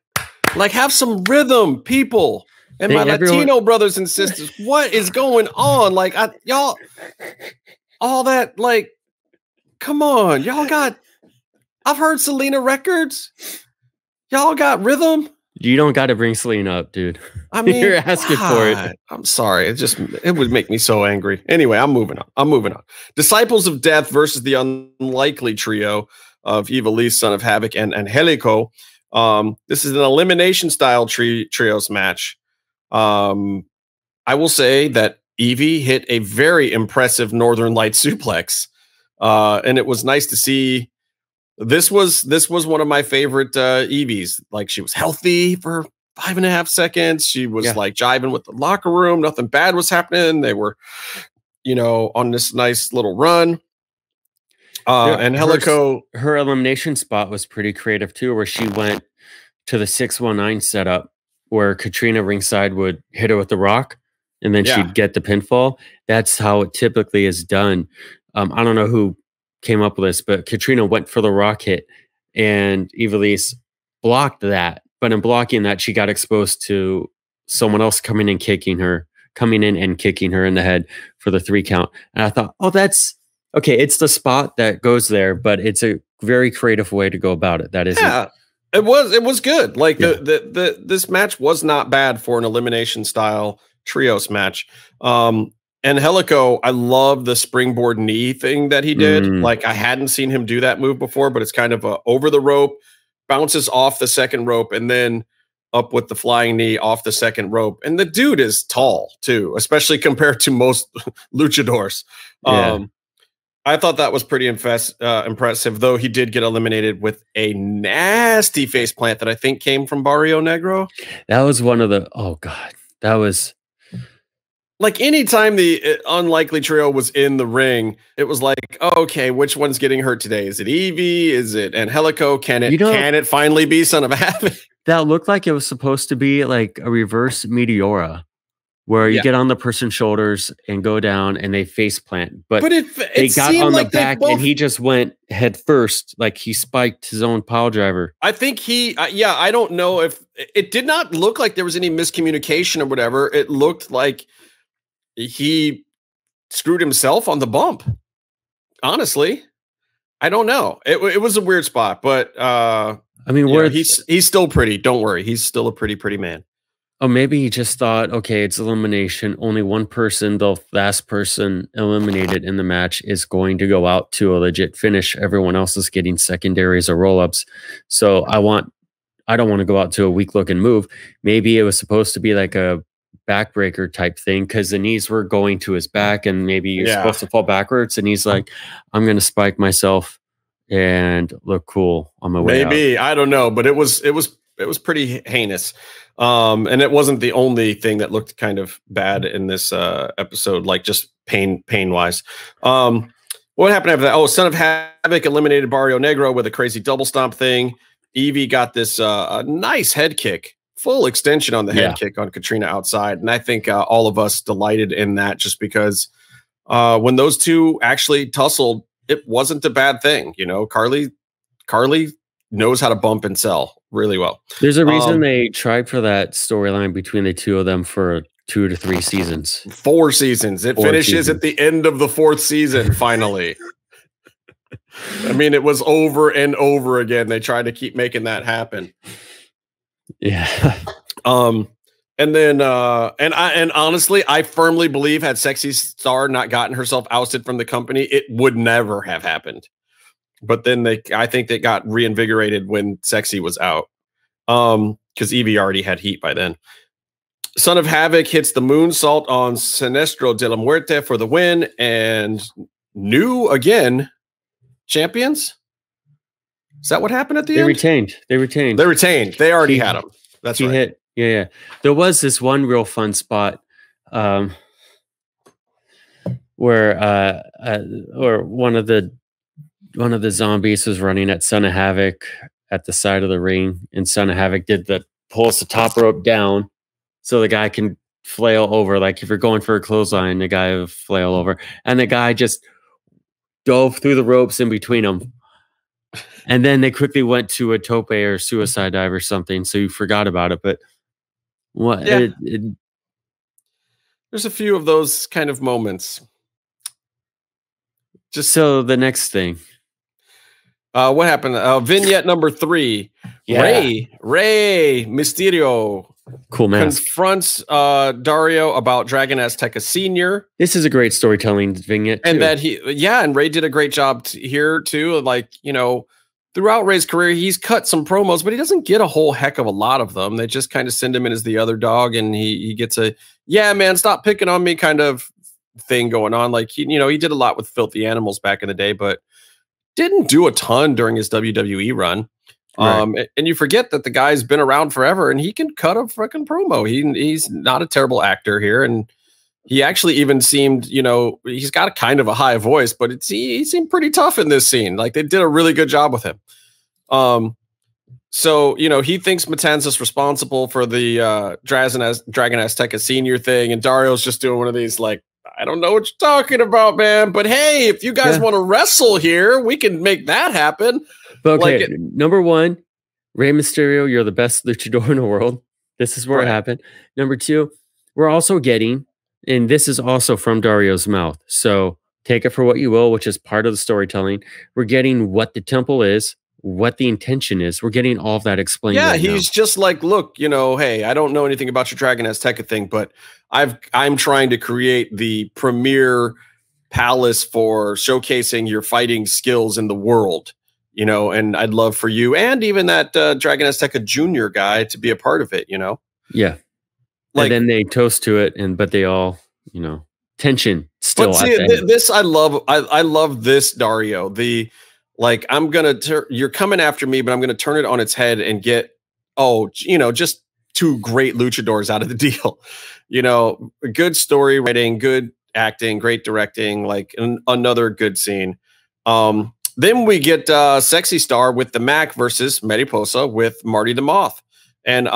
Like, have some rhythm, people. And my Latino brothers and sisters, what is going on? Like, y'all, all that, like, come on. Y'all got, I've heard Selena records. Y'all got rhythm. You don't got to bring Selena up, dude. I mean, you're asking for it. I'm sorry. It would make me so angry. Anyway, I'm moving on. Disciples of Death versus the Unlikely Trio of Ivelisse, Son of Havoc, and Angelico. This is an elimination style trios match. I will say that Evie hit a very impressive Northern Light suplex. And it was nice to see. This was one of my favorite Evies. Like, she was healthy for 5.5 seconds. She was like jiving with the locker room. Nothing bad was happening. They were, on this nice little run. And Angelico, her elimination spot was pretty creative too, where she went to the 619 setup where Katrina ringside would hit her with the rock and then she'd get the pinfall. That's how it typically is done. I don't know who came up with this, but Katrina went for the rock hit and Ivelisse blocked that. But in blocking that, she got exposed to someone else coming in and kicking her in the head for the 3 count. And I thought, oh, that's okay. It's the spot that goes there, but it's a very creative way to go about it. That is, it was good. Like this match was not bad for an elimination style trios match. And Angelico, I love the springboard knee thing that he did. Like, I hadn't seen him do that move before, but it's kind of over the rope, bounces off the second rope, and then up with the flying knee off the second rope. And the dude is tall too, especially compared to most luchadors. I thought that was pretty impressive, though he did get eliminated with a nasty face plant that I think came from Barrio Negro. That was one of the, oh God, that was... Like, anytime the Unlikely Trio was in the ring, it was like, oh, okay, which one's getting hurt today? Is it Evie? Is it Angelico? Can it finally be Son of Havoc? That looked like it was supposed to be like a reverse Meteora, where you get on the person's shoulders and go down and they face plant. But they got on the back and he just went head first, like he spiked his own pile driver. I think I don't know if it did not look like there was any miscommunication or whatever. It looked like he screwed himself on the bump. Honestly, I don't know. It was a weird spot, but I mean, he's still pretty. Don't worry, he's still a pretty man. Oh, maybe he just thought, okay, it's elimination. Only one person, the last person eliminated in the match, is going to go out to a legit finish. Everyone else is getting secondaries or roll-ups. So I don't want to go out to a weak looking move. Maybe it was supposed to be like a backbreaker type thing because the knees were going to his back and maybe you're supposed to fall backwards. And he's like, I'm going to spike myself and look cool on my way maybe out. I don't know, but it was pretty heinous. And it wasn't the only thing that looked kind of bad in this episode, like just pain wise. What happened after that? Oh, Son of Havoc eliminated Barrio Negro with a crazy double stomp thing. Evie got this a nice head kick, full extension on the head kick on Katrina outside. And I think all of us delighted in that just because when those two actually tussled, it wasn't a bad thing. You know, Carly knows how to bump and sell really well. There's a reason they tried for that storyline between the two of them for 2 to 3 seasons. 4 seasons. It finishes at the end of the 4th season, finally. I mean, it was over and over again. They tried to keep making that happen. Yeah. And then and honestly, I firmly believe had Sexy Star not gotten herself ousted from the company, it would never have happened. But then I think they got reinvigorated when Sexy was out. Because Evie already had heat by then. Son of Havoc hits the moonsault on Sinestro de la Muerte for the win, and new again champions. Is that what happened at the end? They retained. They already had him. That's right. Hit. Yeah. There was this one real fun spot where one of the zombies was running at Son of Havoc at the side of the ring, and Son of Havoc pulls the top rope down so the guy can flail over. Like if you're going for a clothesline, the guy will flail over, and the guy just dove through the ropes in between them. And then they quickly went to a tope or suicide dive or something, so you forgot about it. But what? Yeah. There's a few of those kind of moments. So the next thing. What happened? Vignette number 3. Yeah. Rey Mysterio cool mask confronts Dario about Dragon Azteca Sr. This is a great storytelling vignette too. And that and Rey did a great job here too. Like, you know, throughout Rey's career, he's cut some promos, but he doesn't get a whole heck of a lot of them. They just kind of send him in as the other dog, and he gets a man, stop picking on me kind of thing going on. Like he did a lot with Filthy Animals back in the day, but didn't do a ton during his WWE run. Right. And you forget that the guy's been around forever, and he can cut a freaking promo. He's not a terrible actor here, and he actually even seemed, he's got a kind of a high voice, but he seemed pretty tough in this scene. Like they did a really good job with him. So he thinks Matanza's responsible for the Dragon Azteca Senior thing, and Dario's just doing one of these like, I don't know what you're talking about, man. But hey, if you guys want to wrestle here, we can make that happen. But okay, number 1, Rey Mysterio, you're the best luchador in the world. This is where it happened. Number 2, we're also getting, and this is also from Dario's mouth, so take it for what you will, which is part of the storytelling. We're getting what the temple is, what the intention is. We're getting all of that explained. Yeah, he's just like, look, hey, I don't know anything about your Dragon Azteca thing, but I'm trying to create the premier palace for showcasing your fighting skills in the world, and I'd love for you and even that Dragon Azteca Junior guy to be a part of it, Yeah. Like, and then they toast to it, but they all, tension still. But see, this I love. I love this, Dario. Like, you're coming after me, but I'm gonna turn it on its head and get just 2 great luchadors out of the deal. Good story writing, good acting, great directing, like another good scene. Then we get Sexy Star with the Mac versus Mariposa with Marty the Moth. And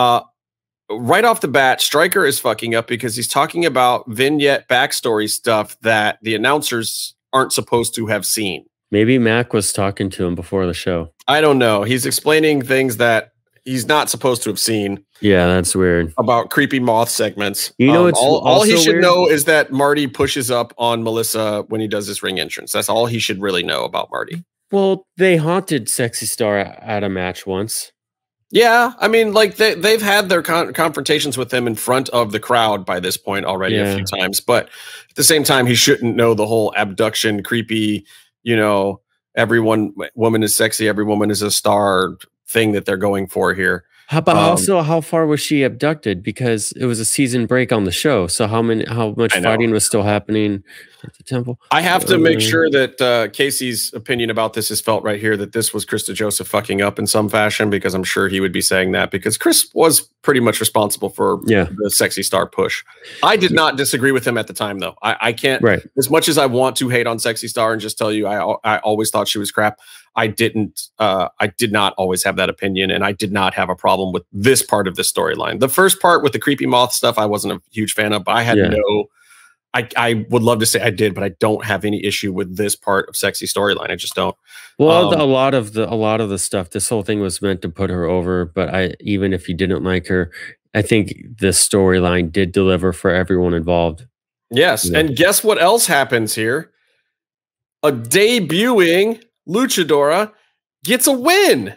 right off the bat, Stryker is fucking up because he's talking about vignette backstory stuff that the announcers aren't supposed to have seen. Maybe Mac was talking to him before the show. I don't know. He's explaining things that he's not supposed to have seen. Yeah, that's weird. About creepy moth segments. All he should know is that Marty pushes up on Melissa when he does his ring entrance. That's all he should really know about Marty. Well, they haunted Sexy Star at a match once. Yeah, I mean, like they've had their confrontations with him in front of the crowd by this point already a few times. But at the same time, he shouldn't know the whole abduction, creepy, every woman is sexy, every woman is a star thing that they're going for here. How far was she abducted? Because it was a season break on the show. So how much fighting was still happening at the temple? I have to make sure that Casey's opinion about this is felt right here, that this was Chris DeJoseph fucking up in some fashion, because I'm sure he would be saying that, because Chris was pretty much responsible for the Sexy Star push. I did not disagree with him at the time, though. I can't, as much as I want to hate on Sexy Star and just tell you I always thought she was crap, I did not always have that opinion, and I did not have a problem with this part of the storyline. The first part with the creepy moth stuff, I wasn't a huge fan of, but I had I would love to say I did, but I don't have any issue with this part of Sexy storyline. I just don't. Well, a lot of the stuff, this whole thing was meant to put her over, but even if you didn't like her, I think the storyline did deliver for everyone involved. Yes, and guess what else happens here? A debuting luchadora gets a win.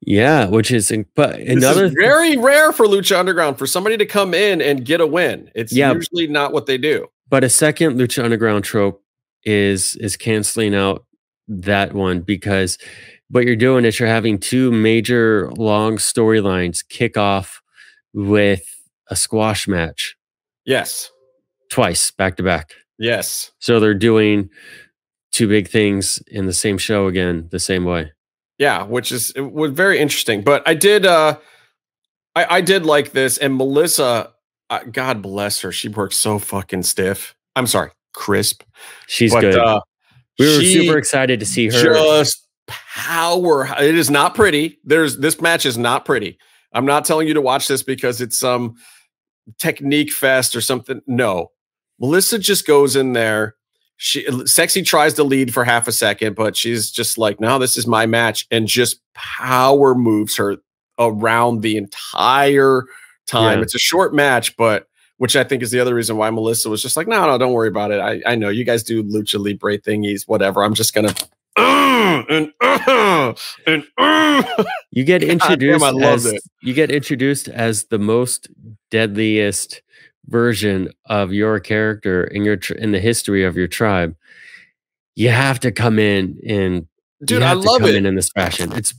Yeah, which is very rare for Lucha Underground for somebody to come in and get a win. It's usually not what they do. But a second Lucha Underground trope is canceling out that one, because what you're doing is you're having two major long storylines kick off with a squash match. Yes. Twice, back to back. Yes. So they're doing two big things in the same show again, the same way. Yeah, it was very interesting. But I did I did like this, and Melissa, God bless her, she works so fucking stiff. I'm sorry, crisp. She's good. We were super excited to see her. Just power. It is not pretty. This match is not pretty. I'm not telling you to watch this because it's some technique fest or something. No. Melissa just goes in there. Sexy tries to lead for half a second, but she's just like, no, this is my match, and just power moves her around the entire time. Yeah. It's a short match, but which I think is the other reason why Melissa was just like, no, don't worry about it. I know you guys do lucha libre thingies, whatever. I'm just gonna You get introduced you get introduced as the most deadliest version of your character in the history of your tribe. You have to come in and I love it in this fashion. It's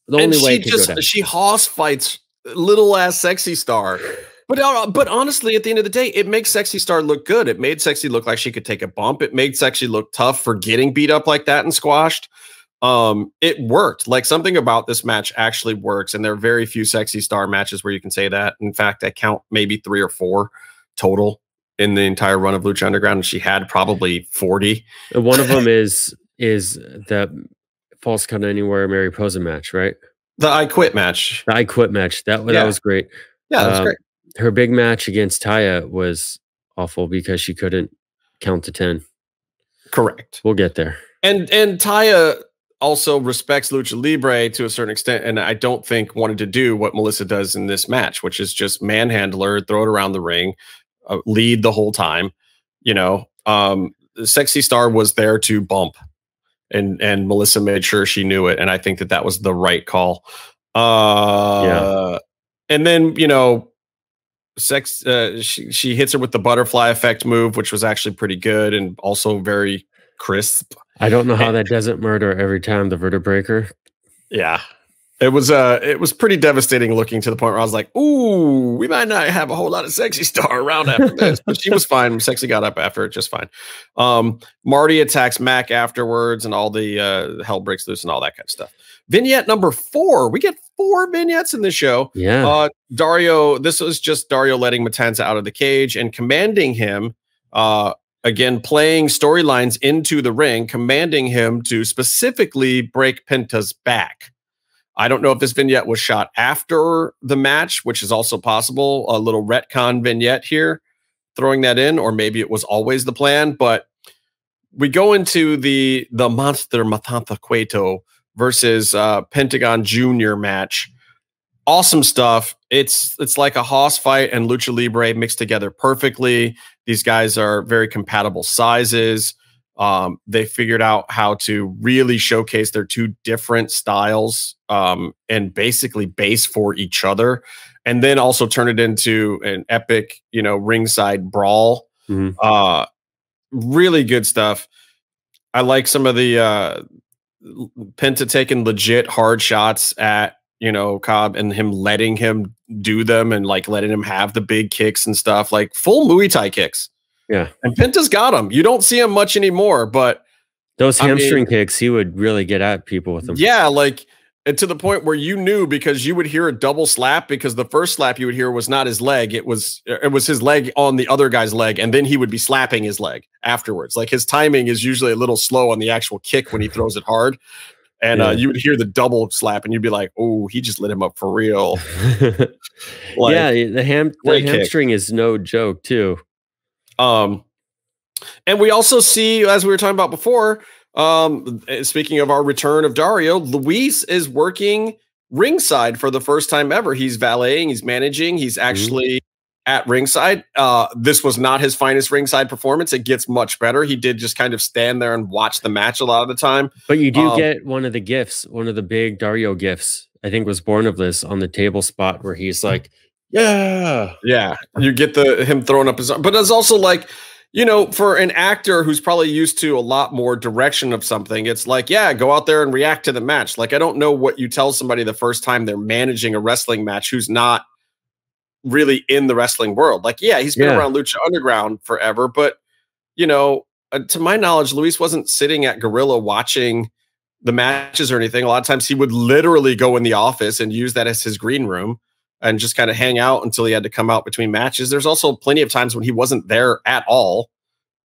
the only way to go down. She hoss fights little ass Sexy Star. But honestly, at the end of the day, it makes Sexy Star look good. It made Sexy look like she could take a bump. It made Sexy look tough for getting beat up like that and squashed. It worked. Like, something about this match actually works, and there are very few Sexy Star matches where you can say that. In fact, I count maybe 3 or 4 total in the entire run of Lucha Underground, and she had probably 40. And one of them is the False Count Anywhere Mariposa match, right? The I Quit match. The I Quit match. That was great. Yeah, that was great. Her big match against Taya was awful because she couldn't count to 10. Correct. We'll get there. And Taya also respects Lucha Libre to a certain extent, and I don't think wanted to do what Melissa does in this match, which is just manhandle her, throw it around the ring, lead the whole time. You know, Sexy Star was there to bump, and Melissa made sure she knew it, and I think that was the right call. And then, you know, she hits her with the butterfly effect move, which was actually pretty good and also very crisp. I don't know how that doesn't murder every time, the vertebraker. Yeah. It was pretty devastating looking, to the point where I was like, ooh, we might not have a whole lot of Sexy Star around after this. But she was fine. Sexy got up after it just fine. Marty attacks Mac afterwards, and all the hell breaks loose and all that kind of stuff. Vignette number 4. We get 4 vignettes in the show. Yeah. Dario, this was just Dario letting Matanza out of the cage and commanding him, again, playing storylines into the ring, commanding him to specifically break Penta's back. I don't know if this vignette was shot after the match, which is also possible. A little retcon vignette here, throwing that in, or maybe it was always the plan. But we go into the monster Matanza Cueto versus Pentagon Jr. match. Awesome stuff. It's like a hoss fight and Lucha Libre mixed together perfectly. These guys are very compatible sizes. They figured out how to really showcase their two different styles, and basically base for each other, and then also turn it into an epic, you know, ringside brawl. Mm-hmm. Really good stuff. I like some of the Penta taking legit hard shots at, you know, Cobb, and him letting him do them, and like letting him have the big kicks and stuff, like full Muay Thai kicks. Yeah. And Penta's got them. You don't see him much anymore, but those hamstring kicks, he would really get at people with them. Yeah, like, and to the point where you knew, because you would hear a double slap, because the first slap you would hear was not his leg. It was his leg on the other guy's leg, and then he would be slapping his leg afterwards. Like, his timing is usually a little slow on the actual kick when he throws it hard. And you would hear the double slap, and you'd be like, "Oh, he just lit him up for real." Like, yeah, the hamstring is no joke, too. And we also see, as we were talking about before, speaking of our return of Dario, Luis is working ringside for the first time ever. He's valeting, he's managing, he's actually at ringside. This was not his finest ringside performance. It gets much better. He did just kind of stand there and watch the match a lot of the time. But you do get one of the gifts, one of the big Dario gifts, I think was born of this on the table spot where he's like, yeah. You get him throwing up his arm. But it's also like, you know, for an actor who's probably used to a lot more direction of something, it's like, yeah, go out there and react to the match. Like, I don't know what you tell somebody the first time they're managing a wrestling match who's not really in the wrestling world. Like, yeah, he's been around Lucha Underground forever, but, you know, to my knowledge, Luis wasn't sitting at Gorilla watching the matches or anything. A lot of times he would literally go in the office and use that as his green room and just kind of hang out until he had to come out between matches. There's also plenty of times when he wasn't there at all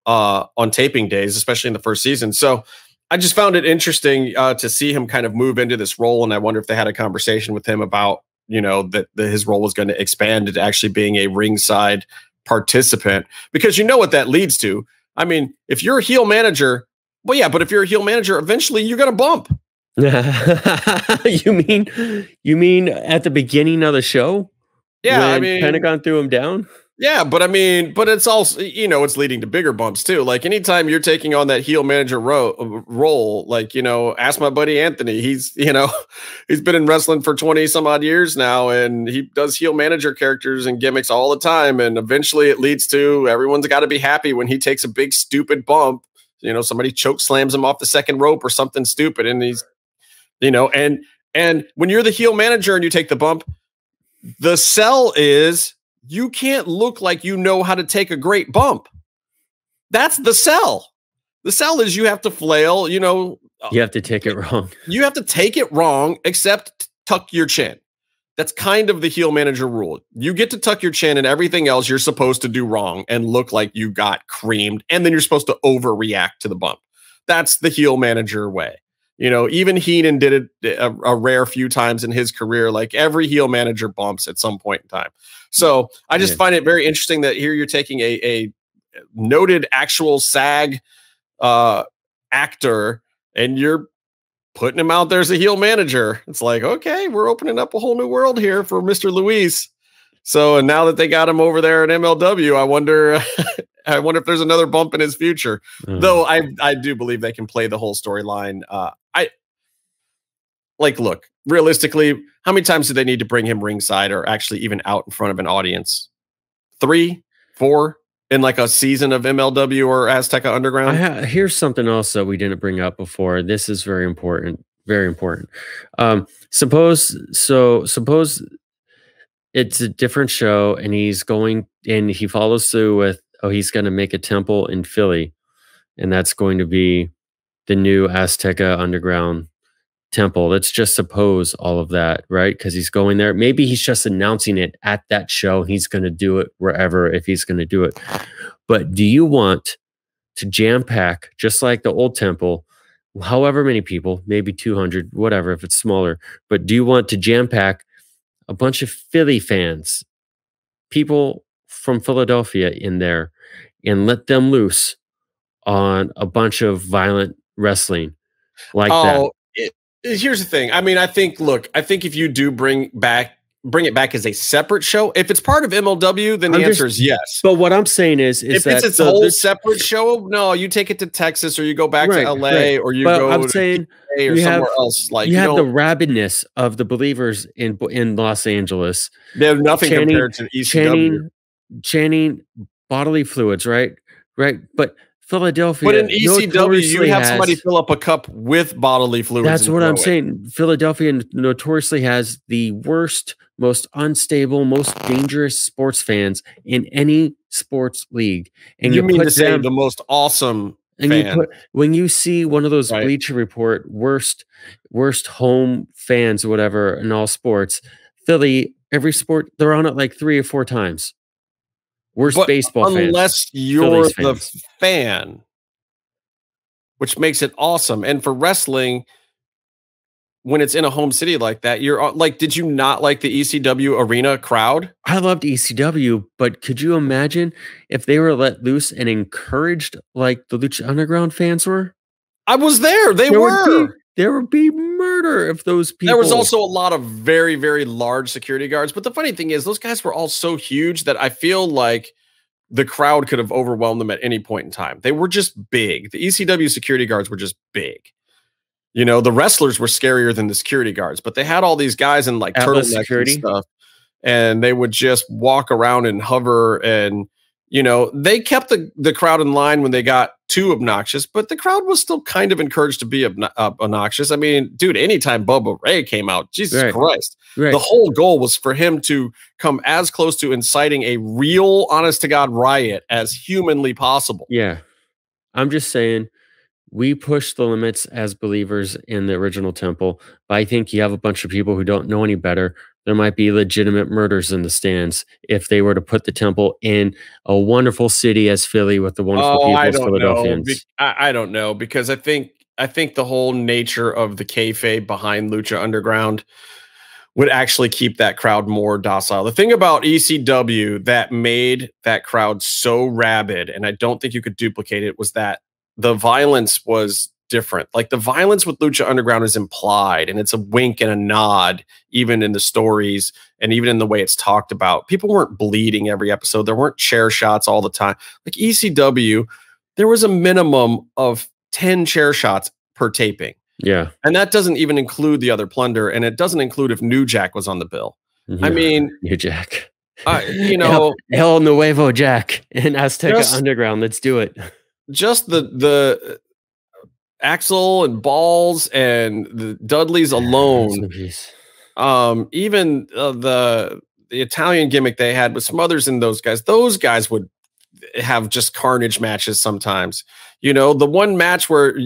on taping days, especially in the first season. So I just found it interesting to see him kind of move into this role. And I wonder if they had a conversation with him about, you know, that his role was going to expand into actually being a ringside participant, because you know what that leads to. I mean, if you're a heel manager, well, yeah, but if you're a heel manager, eventually you're going to bump. You mean at the beginning of the show? Yeah, when I mean, Pentagon threw him down. Yeah, but I mean, but it's also, you know, it's leading to bigger bumps too. Like anytime you're taking on that heel manager role, like, you know, ask my buddy Anthony. He's, you know, he's been in wrestling for 20 some odd years now, and he does heel manager characters and gimmicks all the time. And eventually it leads to everyone's got to be happy when he takes a big stupid bump. You know, somebody choke slams him off the second rope or something stupid, and he's, you know, and when you're the heel manager and you take the bump, the sell is you can't look like you know how to take a great bump. That's the sell. The sell is you have to flail, you know. You have to take it wrong. You have to take it wrong, except tuck your chin. That's kind of the heel manager rule. You get to tuck your chin, and everything else you're supposed to do wrong and look like you got creamed, and then you're supposed to overreact to the bump. That's the heel manager way. You know, even Heenan did it a rare few times in his career. Like every heel manager bumps at some point in time. So I just find it very interesting that here you're taking a noted actual SAG actor and you're putting him out there as a heel manager. It's like, okay, we're opening up a whole new world here for Mr. Luis. So, and now that they got him over there at MLW, I wonder if there's another bump in his future. Though I do believe they can play the whole storyline. Look, realistically, how many times do they need to bring him ringside or actually even out in front of an audience? 3, 4 in like a season of MLW or Azteca Underground? Here's something else that we didn't bring up before. This is very important. Very important. Suppose it's a different show and he's going and he follows through with, he's going to make a temple in Philly. And that's going to be the new Azteca Underground temple. Let's just suppose all of that, right? Because he's going there. Maybe he's just announcing it at that show. He's going to do it wherever if he's going to do it. But do you want to jam pack, just like the old temple, however many people, maybe 200, whatever, if it's smaller, but do you want to jam pack a bunch of Philly fans, people from Philadelphia in there, and let them loose on a bunch of violent wrestling like that? Here's the thing. I mean, I think if you do bring it back as a separate show, if it's part of MLW, then the answer is yes. But what I'm saying is if it's its whole separate show, no, you take it to Texas or you go back to LA or you go to PA or somewhere else. Like you have the rabidness of the believers in Los Angeles. They have nothing compared to ECW. Chanting bodily fluids, right? Right. But Philadelphia, but in ECW, you have somebody fill up a cup with bodily fluids. That's what I'm saying. Philadelphia notoriously has the worst, most unstable, most dangerous sports fans in any sports league. And you mean to say the most awesome fan? When you see one of those Bleacher Report worst home fans or whatever in all sports, Philly, every sport, they're on it like 3 or 4 times. Worst baseball fans. Unless you're the fan, which makes it awesome. And for wrestling, when it's in a home city like that, you're like, did you not like the ECW arena crowd? I loved ECW, but could you imagine if they were let loose and encouraged like the Lucha Underground fans were? I was there. There would be murder if those people. There was also a lot of very, very large security guards. But the funny thing is, those guys were all so huge that I feel like the crowd could have overwhelmed them at any point in time. They were just big. The ECW security guards were just big. You know, the wrestlers were scarier than the security guards, but they had all these guys in like turtlenecks and stuff, and they would just walk around and hover. And, you know, they kept the crowd in line when they got too obnoxious, but the crowd was still kind of encouraged to be obnoxious. I mean, dude, anytime Bubba Ray came out, Jesus Christ, the whole goal was for him to come as close to inciting a real, honest to God riot as humanly possible. Yeah. I'm just saying, we push the limits as believers in the original temple, but I think you have a bunch of people who don't know any better. There might be legitimate murders in the stands if they were to put the temple in a wonderful city as Philly with the wonderful people as Philadelphians. I don't know, because I think the whole nature of the kayfabe behind Lucha Underground would actually keep that crowd more docile. The thing about ECW that made that crowd so rabid, and I don't think you could duplicate it, was that the violence was different. Like the violence with Lucha Underground is implied, and it's a wink and a nod, even in the stories and even in the way it's talked about. People weren't bleeding every episode. There weren't chair shots all the time. Like ECW, there was a minimum of 10 chair shots per taping. Yeah. And that doesn't even include the other plunder. And it doesn't include if New Jack was on the bill. I mean, New Jack, you know, El Nuevo Jack in Azteca Underground. Let's do it. Just the Axel and Balls and the Dudleys alone, even the Italian gimmick they had with Smothers and those guys would have just carnage matches sometimes. You know, the one match where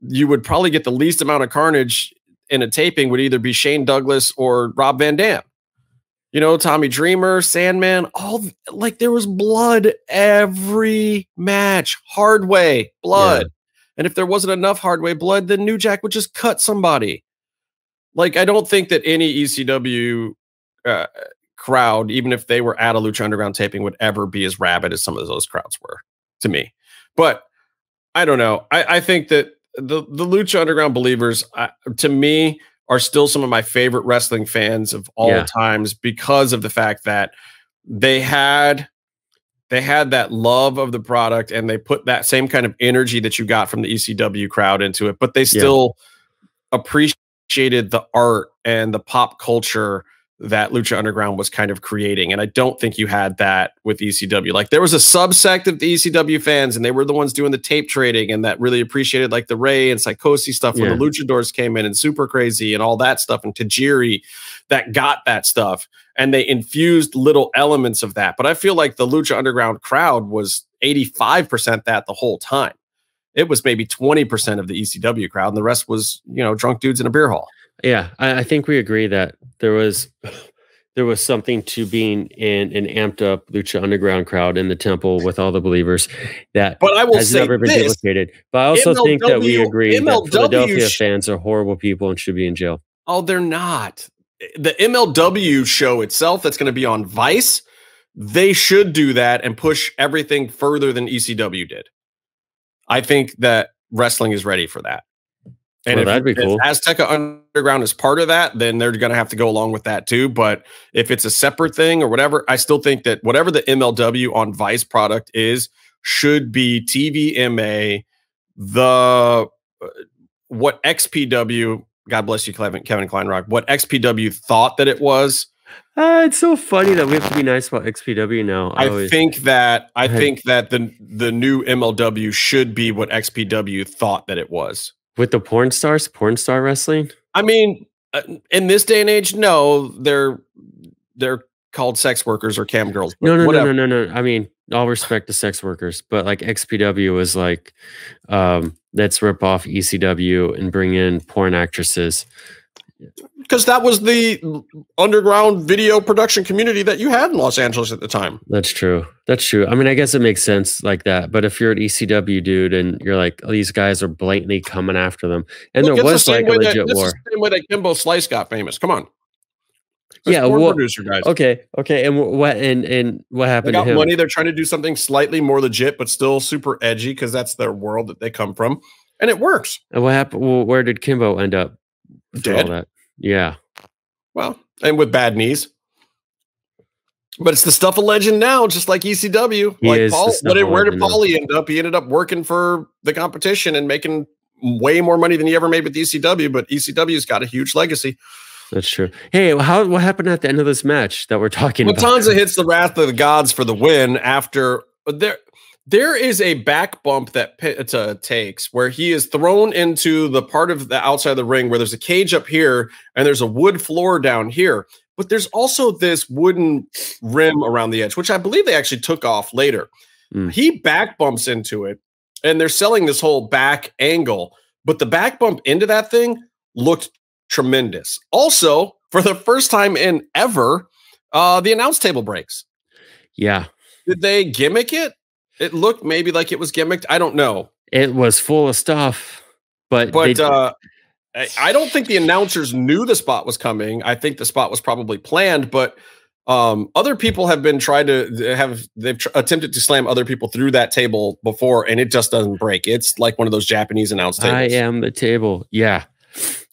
you would probably get the least amount of carnage in a taping would either be Shane Douglas or Rob Van Dam. You know, Tommy Dreamer, Sandman, there was blood every match. Hard way blood. Yeah. And if there wasn't enough hard way blood, then New Jack would just cut somebody. Like, I don't think that any ECW crowd, even if they were at a Lucha Underground taping, would ever be as rabid as some of those crowds were, to me. But I don't know. I think that the Lucha Underground believers, to me, are still some of my favorite wrestling fans of all times, because of the fact that they had that love of the product, and they put that same kind of energy that you got from the ECW crowd into it, but they still appreciated the art and the pop culture that Lucha Underground was kind of creating. And I don't think you had that with ECW. Like, there was a subsect of the ECW fans, and they were the ones doing the tape trading, and that really appreciated like the Ray and Psychosis stuff when the Luchadors came in, and Super Crazy and all that stuff, and Tajiri, that got that stuff. And they infused little elements of that. But I feel like the Lucha Underground crowd was 85% that the whole time. It was maybe 20% of the ECW crowd, and the rest was, you know, drunk dudes in a beer hall. Yeah, I think we agree that there was something to being in an amped up Lucha Underground crowd in the temple with all the believers that has never been duplicated. But I also think that we agree that Philadelphia fans are horrible people and should be in jail. Oh, they're not. The MLW show itself that's going to be on Vice, they should do that and push everything further than ECW did. I think that wrestling is ready for that. And that'd be cool. If Azteca Underground is part of that, then they're going to have to go along with that too. But if it's a separate thing or whatever, I still think that whatever the MLW on Vice product is should be TVMA. What XPW, God bless you, Kevin Kleinrock, what XPW thought that it was. It's so funny that we have to be nice about XPW now. I think that the new MLW should be what XPW thought that it was. With the porn star wrestling? I mean, in this day and age, no, they're called sex workers or cam girls. No. I mean, all respect to sex workers, but like XPW was like, let's rip off ECW and bring in porn actresses. Because that was the underground video production community that you had in Los Angeles at the time. That's true. That's true. I mean, I guess it makes sense like that. But if you're an ECW dude and you're like, oh, these guys are blatantly coming after them, and there was like a legit war. It's the same way that Kimbo Slice got famous. Come on. Yeah, producer guys. Okay. And what happened? They got to him? money. They're trying to do something slightly more legit, but still super edgy because that's their world that they come from, and it works. And what happened? Well, where did Kimbo end up? Dead. All that? Yeah. Well, and with bad knees. But it's the stuff of legend now, just like ECW. Like Paul, where did Paulie end up? He ended up working for the competition and making way more money than he ever made with ECW. But ECW's got a huge legacy. That's true. Hey, what happened at the end of this match that we're talking about? Matanza hits the Wrath of the Gods for the win after there is a back bump that Pitta takes where he is thrown into the part of the outside of the ring where there's a cage up here and there's a wood floor down here. But there's also this wooden rim around the edge, which I believe they actually took off later. He back bumps into it and they're selling this whole back angle, but the back bump into that thing looked tremendous. Also, for the first time in ever, the announce table breaks. Yeah. Did they gimmick it? It looked maybe like it was gimmicked. I don't know. It was full of stuff, but I don't think the announcers knew the spot was coming. I think the spot was probably planned, but other people have been they've attempted to slam other people through that table before, and it just doesn't break. It's like one of those Japanese announce tables. I am the table. Yeah,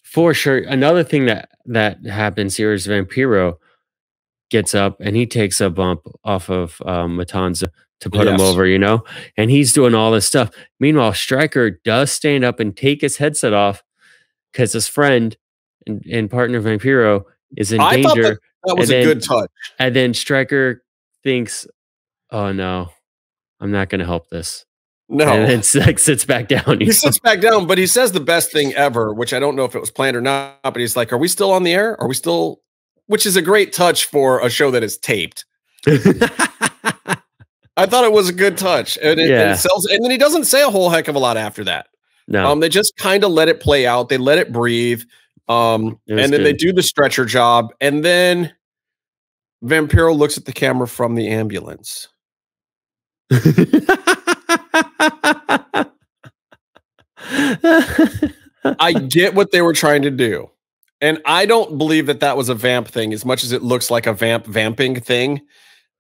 for sure. Another thing that happens here is Vampiro gets up and he takes a bump off of Matanza to put him over, and he's doing all this stuff. Meanwhile, Stryker does stand up and take his headset off because his friend and partner Vampiro is in danger. That was a good touch. And then Stryker thinks, oh no, I'm not going to help this. No. And then sits back down. He sits back down, but he says the best thing ever, which I don't know if it was planned or not, but he's like, are we still on the air? Are we still, which is a great touch for a show that is taped. I thought it was a good touch, and it sells. And then he doesn't say a whole heck of a lot after that. No, they just kind of let it play out. They let it breathe, and then they do the stretcher job, and then Vampiro looks at the camera from the ambulance. I get what they were trying to do, and I don't believe that was a vamp thing as much as it looks like a vamping thing.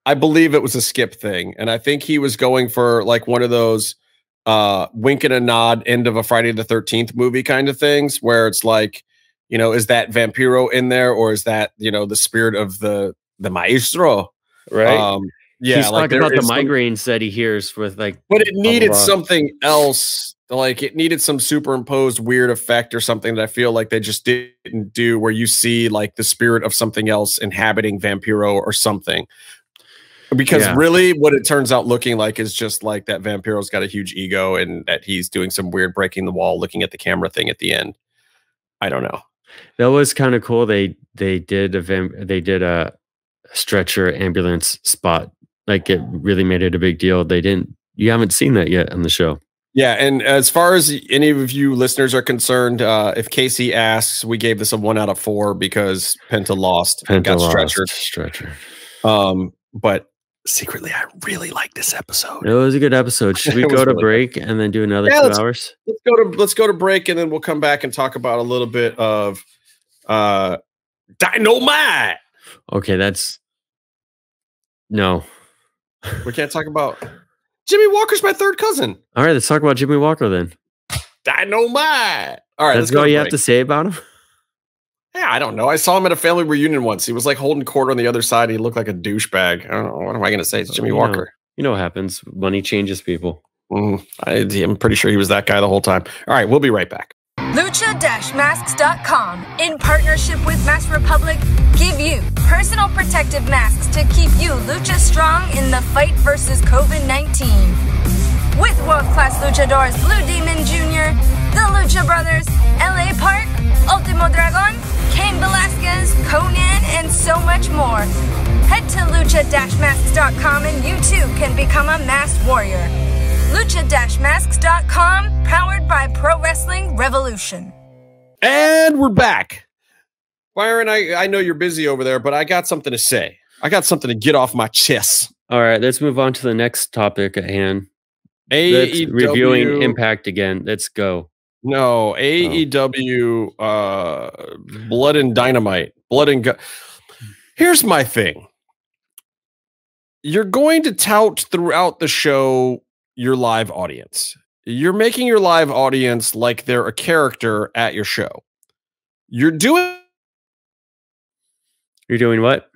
I believe it was a skip thing. And I think he was going for like one of those wink and a nod end of a Friday the 13th movie kind of things where it's like, is that Vampiro in there or is that, the spirit of the maestro? Right. Yeah. He's talking about the migraines that he hears with like, but it needed something else. Like it needed some superimposed weird effect or something that I feel like they just didn't do where you see like the spirit of something else inhabiting Vampiro or something. Because really what it turns out looking like is just like that Vampiro's got a huge ego and that he's doing some weird breaking the wall, looking at the camera thing at the end. I don't know. That was kind of cool. They did a stretcher ambulance spot. Like it really made it a big deal. You haven't seen that yet on the show. Yeah. And as far as any of you listeners are concerned, if Casey asks, we gave this a 1 out of 4 because Penta lost and got stretchered. But secretly, I really like this episode. It was a good episode. Should we go to break and then do another 2 hours? Let's go to break and then we'll come back and talk about a little bit of Dynamite. Okay, no. We can't talk about Jimmy Walker's my third cousin. All right, let's talk about Jimmy Walker then. Dynamite. All right, that's all you have to say about him. Yeah, I don't know. I saw him at a family reunion once. He was like holding court on the other side. He looked like a douchebag. I don't know. What am I going to say? It's Jimmy Walker. You know what happens. Money changes people. I'm pretty sure he was that guy the whole time. All right, we'll be right back. Lucha-masks.com, in partnership with Mask Republic, give you personal protective masks to keep you Lucha strong in the fight versus COVID-19. With world-class luchadors Blue Demon Jr., the Lucha Brothers, LA Park, Ultimo Dragon, Cain Velasquez, Conan, and so much more. Head to lucha-masks.com and you too can become a masked warrior. Lucha-masks.com, powered by Pro Wrestling Revolution. And we're back. Byron, I know you're busy over there, but I got something to say. I got something to get off my chest. All right, let's move on to the next topic at hand. AEW reviewing Impact again. Let's go. No, AEW Blood and Dynamite. Blood and Here's my thing. You're going to tout throughout the show your live audience. You're making your live audience like they're a character at your show. You're doing what?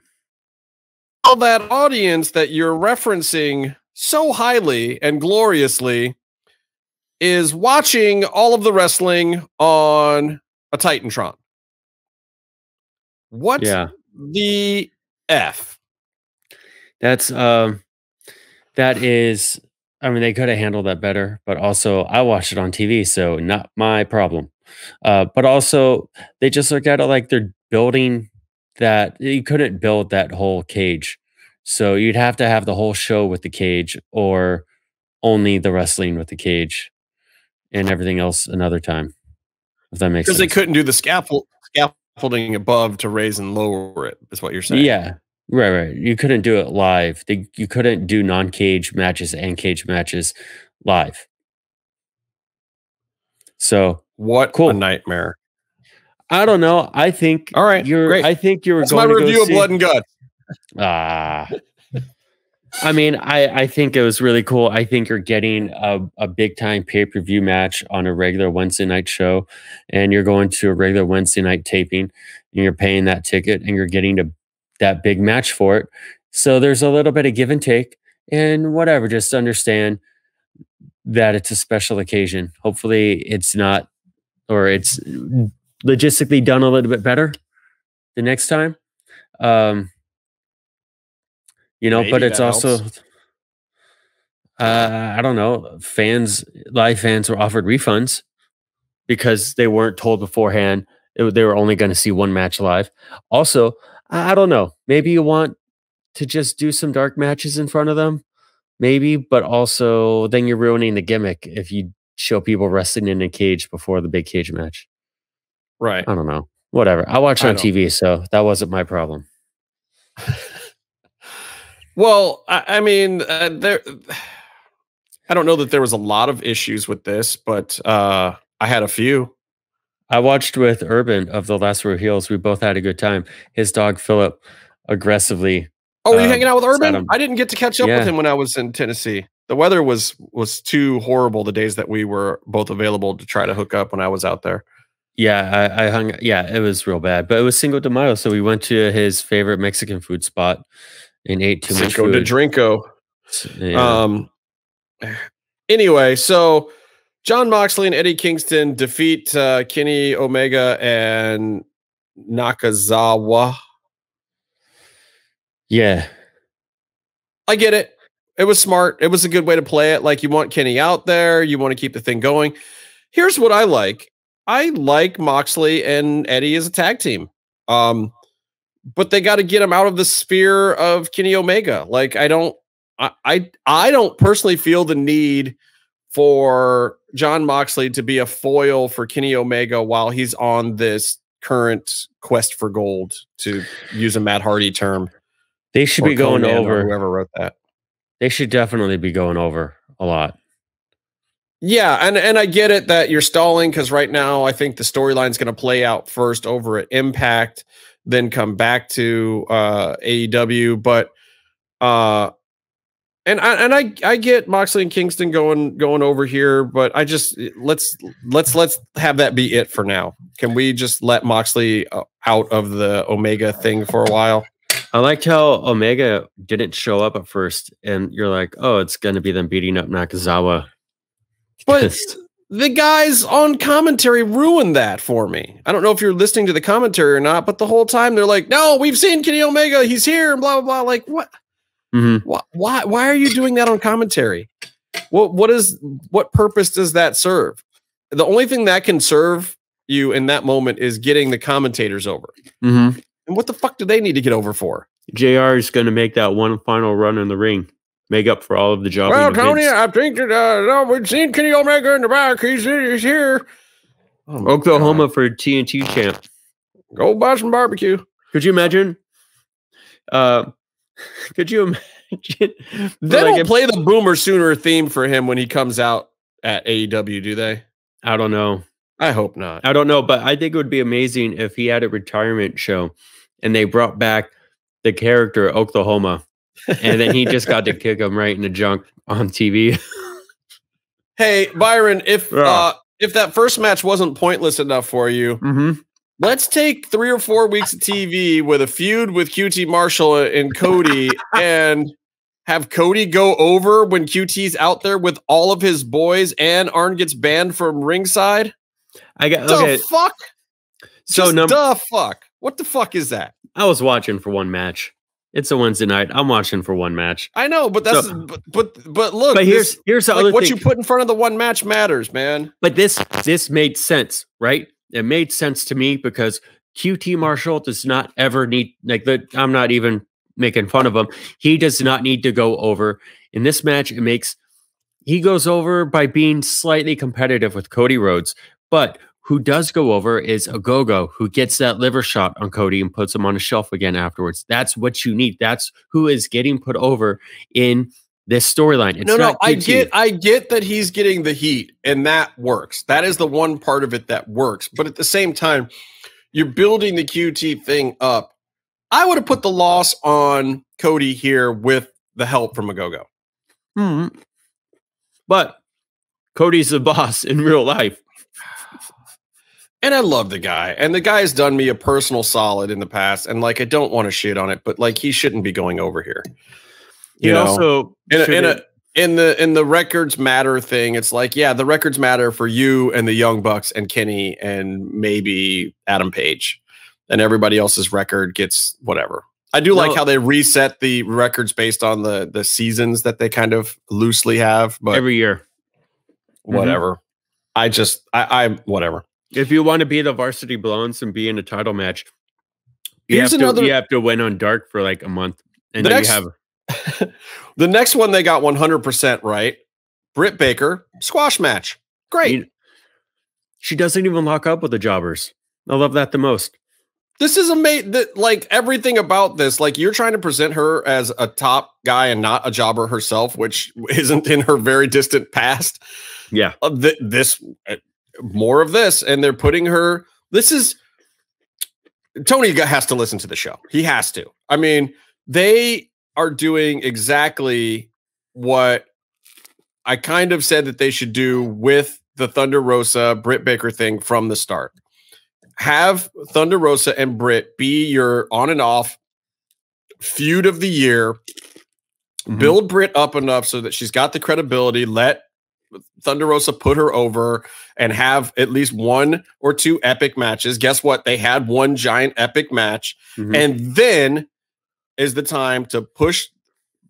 All that audience that you're referencing so highly and gloriously is watching all of the wrestling on a Titantron. What the F? That is, I mean, they could have handled that better, but also I watched it on TV, so not my problem. But also they just looked at it like they're building that. You couldn't build that whole cage. So you'd have to have the whole show with the cage or only the wrestling with the cage and everything else another time. If that makes sense. Because they couldn't do the scaffolding above to raise and lower it, is what you're saying. Yeah. Right. You couldn't do it live. You couldn't do non-cage matches and cage matches live. So what a nightmare. I don't know. I think all right. Great. I think you were That's going my to review of Blood and Guts. I mean, I think it was really cool. I think you're getting a big time pay-per-view match on a regular Wednesday night show, and you're going to a regular Wednesday night taping, and you're paying that ticket, and you're getting that big match for it. So there's a little bit of give and take, and whatever. Just understand that it's a special occasion. Hopefully, it's not, or it's logistically done a little bit better the next time. Maybe, but it's also, I don't know, live fans were offered refunds because they weren't told beforehand they were only going to see one match live. Also, I don't know, maybe you want to just do some dark matches in front of them, maybe, but also then you're ruining the gimmick if you show people wrestling in a cage before the big cage match. Right. I don't know. Whatever. I watched on TV, so that wasn't my problem. Well, I mean, I don't know that there was a lot of issues with this, but I had a few. I watched with Urban of the Last Row Heels. We both had a good time. His dog, Philip, aggressively. Oh, were you hanging out with Urban? I didn't get to catch up with him when I was in Tennessee. The weather was too horrible the days that we were both available to try to hook up when I was out there. Yeah, I hung. Yeah, it was real bad, but it was Cinco de Mayo, so we went to his favorite Mexican food spot and ate too much food. Cinco de Drinko. Yeah. Anyway, so Jon Moxley and Eddie Kingston defeat Kenny Omega and Nakazawa. Yeah, I get it. It was smart. It was a good way to play it. Like, you want Kenny out there. You want to keep the thing going. Here's what I like. I like Moxley and Eddie as a tag team. But they got to get him out of the sphere of Kenny Omega. Like, I don't personally feel the need for Jon Moxley to be a foil for Kenny Omega while he's on this current quest for gold, to use a Matt Hardy term. They should be going over. Whoever wrote that. They should definitely be going over a lot. Yeah, and I get it that you're stalling, because right now I think the storyline's going to play out first over at Impact, then come back to AEW. But and I get Moxley and Kingston going over here, but I just let's have that be it for now. Can we just let Moxley out of the Omega thing for a while? I liked how Omega didn't show up at first, and you're like, oh, it's going to be them beating up Nakazawa. But the guys on commentary ruined that for me. I don't know if you're listening to the commentary or not, but the whole time they're like, no, we've seen Kenny Omega. He's here, and blah, blah, blah. Like, what? Mm-hmm. Why are you doing that on commentary? What purpose does that serve? The only thing that can serve you in that moment is getting the commentators over. Mm-hmm. And what the fuck do they need to get over for? JR is going to make that one final run in the ring, make up for all of the jobbing. Well, Tony, I think that we've seen Kenny Omega in the back. He's here. Oh, Oklahoma God. For TNT champ. Go buy some barbecue. Could you imagine? Could you imagine? They don't play the Boomer Sooner theme for him when he comes out at AEW, do they? I don't know. I hope not. I don't know, but I think it would be amazing if he had a retirement show and they brought back the character Oklahoma, and then he just got to kick him right in the junk on TV. Hey, Byron, if that first match wasn't pointless enough for you, let's take 3 or 4 weeks of TV with a feud with QT Marshall and Cody and have Cody go over when QT's out there with all of his boys and Arn gets banned from ringside. The fuck? So the fuck? What the fuck is that? I was watching for one match. It's a Wednesday night. I'm watching for one match. I know, but that's but look. But here's the other what thing. You put in front of the one match matters, man. But this made sense, right? It made sense to me because QT Marshall does not ever need I'm not even making fun of him. He does not need to go over in this match. He goes over by being slightly competitive with Cody Rhodes, but who does go over is Ogogo, who gets that liver shot on Cody and puts him on a shelf again afterwards. That's what you need. That's who is getting put over in this storyline. No, I get that he's getting the heat, and that works. That is the one part of it that works. But at the same time, you're building the QT thing up. I would have put the loss on Cody here with the help from Ogogo. But Cody's the boss in real life. And I love the guy. And the guy's done me a personal solid in the past. And I don't want to shit on it, but he shouldn't be going over here. You know? Also in the records matter thing, it's the records matter for you and the Young Bucks and Kenny and maybe Adam Page. And everybody else's record gets whatever. I do like how they reset the records based on the seasons that they kind of loosely have, but every year. Whatever. I whatever. If you want to be the Varsity Blondes and be in a title match, you have to win on Dark for a month. And then you have the next one they got 100% right. Britt Baker squash match. Great. She doesn't even lock up with the jobbers. I love that the most. This is amazing. Everything about this, you're trying to present her as a top guy and not a jobber herself, which isn't in her very distant past. Yeah. More of this, and they're putting her. Tony has to listen to the show. He has to. I mean, they are doing exactly what I kind of said that they should do with the Thunder Rosa Britt Baker thing from the start. Have Thunder Rosa and Britt be your on and off feud of the year. Build Britt up enough so that she's got the credibility. Let Thunder Rosa put her over and have at least 1 or 2 epic matches. Guess what? They had one giant epic match. And then is the time to push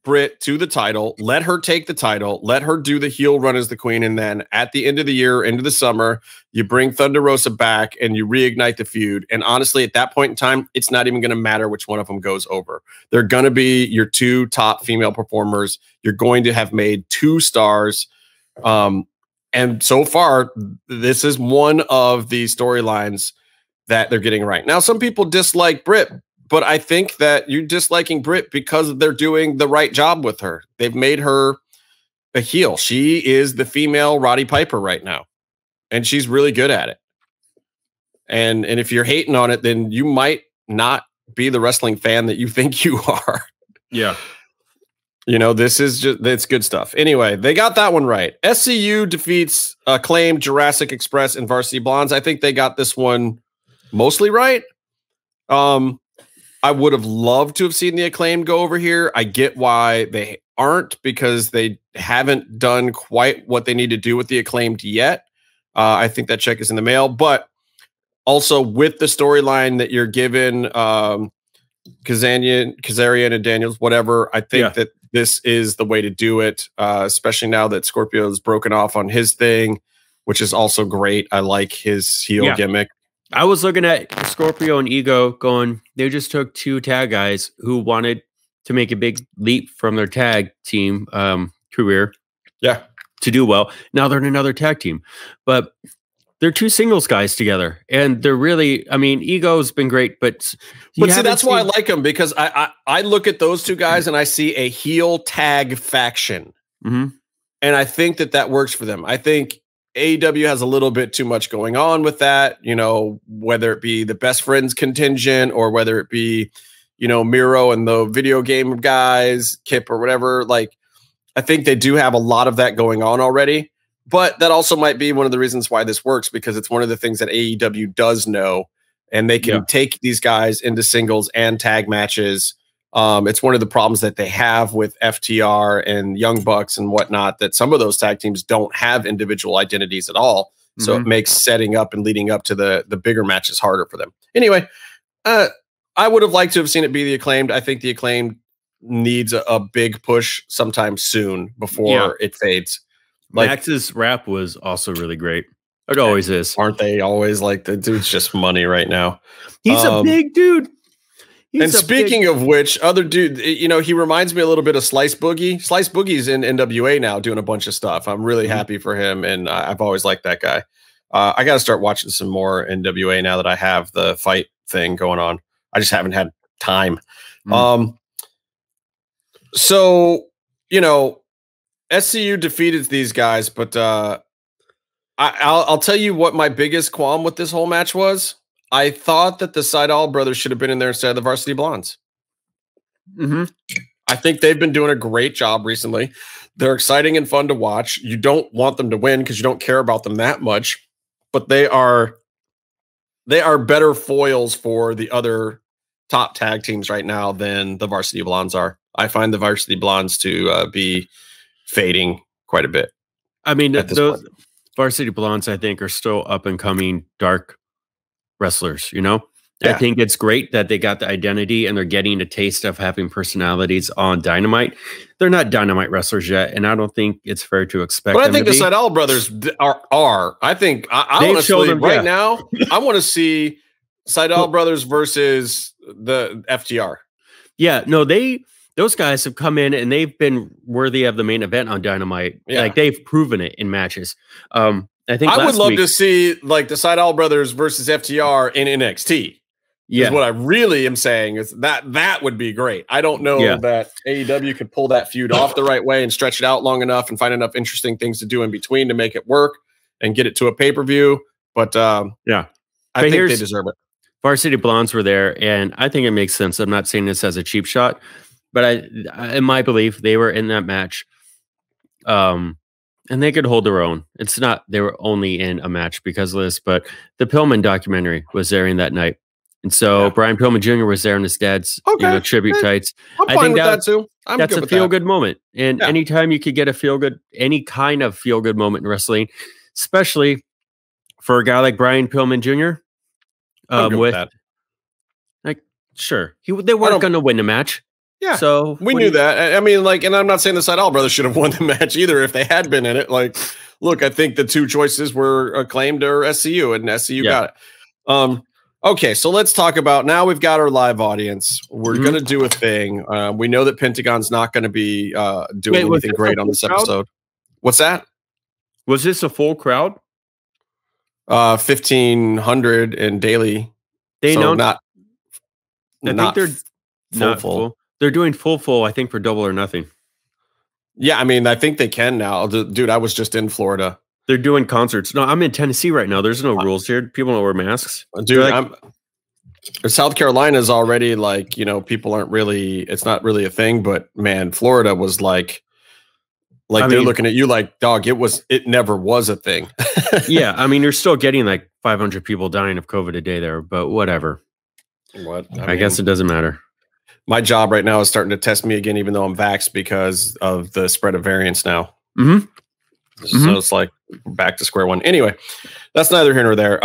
Britt to the title. Let her take the title. Let her do the heel run as the queen. And then at the end of the year, into the summer, you bring Thunder Rosa back and you reignite the feud. And honestly, at that point in time, it's not even going to matter which one of them goes over. They're going to be your 2 top female performers. You're going to have made 2 stars. And so far, this is one of the storylines that they're getting right. Now, some people dislike Britt, but I think that you're disliking Britt because they're doing the right job with her. They've made her a heel. She is the female Roddy Piper right now, and she's really good at it. And if you're hating on it, then you might not be the wrestling fan that you think you are. Yeah. It's good stuff. Anyway, they got that one right. SCU defeats Acclaimed, Jurassic Express, and Varsity Blondes. I think they got this one mostly right. I would have loved to have seen the Acclaimed go over here. I get why they aren't, because they haven't done quite what they need to do with the Acclaimed yet. I think that check is in the mail, but also with the storyline that you're given, Kazarian and Daniels, whatever, I think that this is the way to do it, especially now that Scorpio's broken off on his thing, which is also great. I like his heel gimmick. I was looking at Scorpio and Ego going, they just took 2 tag guys who wanted to make a big leap from their tag team career. Yeah. To do well. Now they're in another tag team. But they're two singles guys together, and they're really. I mean, Ego's been great, but see, that's why I like them, because I look at those two guys and I see a heel tag faction, and I think that works for them. I think AEW has a little bit too much going on with that, you know, whether it be the best friends contingent or whether it be, you know, Miro and the video game guys, Kip or whatever. Like, I think they do have a lot of that going on already, but that also might be one of the reasons why this works, because it's one of the things that AEW does know, and they can take these guys into singles and tag matches. It's one of the problems that they have with FTR and Young Bucks and whatnot, that some of those tag teams don't have individual identities at all. So it makes setting up and leading up to the bigger matches harder for them. Anyway, I would have liked to have seen it be the Acclaimed. I think the Acclaimed needs a big push sometime soon before it fades. Like, Max's rap was also really great. It always is. Aren't they always? Like, the dude's just money right now. He's a big dude. And speaking of which, other dude, you know, he reminds me a little bit of Slice Boogie. Slice Boogie's in NWA now doing a bunch of stuff. I'm really happy for him, and I've always liked that guy. I got to start watching some more NWA now that I have the fight thing going on. I just haven't had time. So, you know, SCU defeated these guys, but I'll tell you what my biggest qualm with this whole match was. I thought that the Seidel brothers should have been in there instead of the Varsity Blondes. I think they've been doing a great job recently. They're exciting and fun to watch. You don't want them to win because you don't care about them that much, but they are better foils for the other top tag teams right now than the Varsity Blondes are. I find the Varsity Blondes to be fading quite a bit. I mean, those Varsity Blondes, I think, are still up and coming dark wrestlers, you know? I think it's great that they got the identity and they're getting a taste of having personalities on Dynamite. They're not Dynamite wrestlers yet, and I don't think it's fair to expect them to be. But I think the Seidel brothers are. I think, I honestly, right now, I want to see Seidel brothers versus the FTR. Yeah, no, those guys have come in and they've been worthy of the main event on Dynamite. Yeah. Like, they've proven it in matches. I think I would love to see like the Seidel brothers versus FTR in NXT. Yeah, is what I really am saying is that would be great. I don't know that AEW could pull that feud off the right way and stretch it out long enough and find enough interesting things to do in between to make it work and get it to a pay-per-view. But I think they deserve it. Varsity Blondes were there, and I think it makes sense. I'm not saying this as a cheap shot, but in my belief, they were in that match. And they could hold their own. It's not they were only in a match because of this, but the Pillman documentary was airing that night. And so Brian Pillman Jr. was there in his dad's tribute tights. I think that too. That's a feel-good moment. And anytime you could get a feel-good, any kind of feel-good moment in wrestling, especially for a guy like Brian Pillman Jr., with that. Like, sure, they weren't going to win the match. Yeah, so we knew that. I mean, like, and I'm not saying the Seidel brothers should have won the match either if they had been in it. Like, look, I think the two choices were Acclaimed or SCU, and SCU got it. Okay, so let's talk about, now we've got our live audience. We're going to do a thing. We know that Pentagon's not going to be doing anything great on this episode. What's that? Was this a full crowd? 1,500 in daily. They so know I think they're full. They're doing full, I think, for Double or Nothing. Yeah, I mean, I think they can now. Dude, I was just in Florida. They're doing concerts. No, I'm in Tennessee right now. There's no rules here. People don't wear masks. Dude, South Carolina's already like, you know, people aren't really, it's not really a thing, but man, Florida was like they're looking at you like, dog, it never was a thing. Yeah, I mean, you're still getting like 500 people dying of COVID a day there, but whatever. I guess it doesn't matter. My job right now is starting to test me again, even though I'm vaxxed, because of the spread of variants now. So it's like back to square one. Anyway, that's neither here nor there.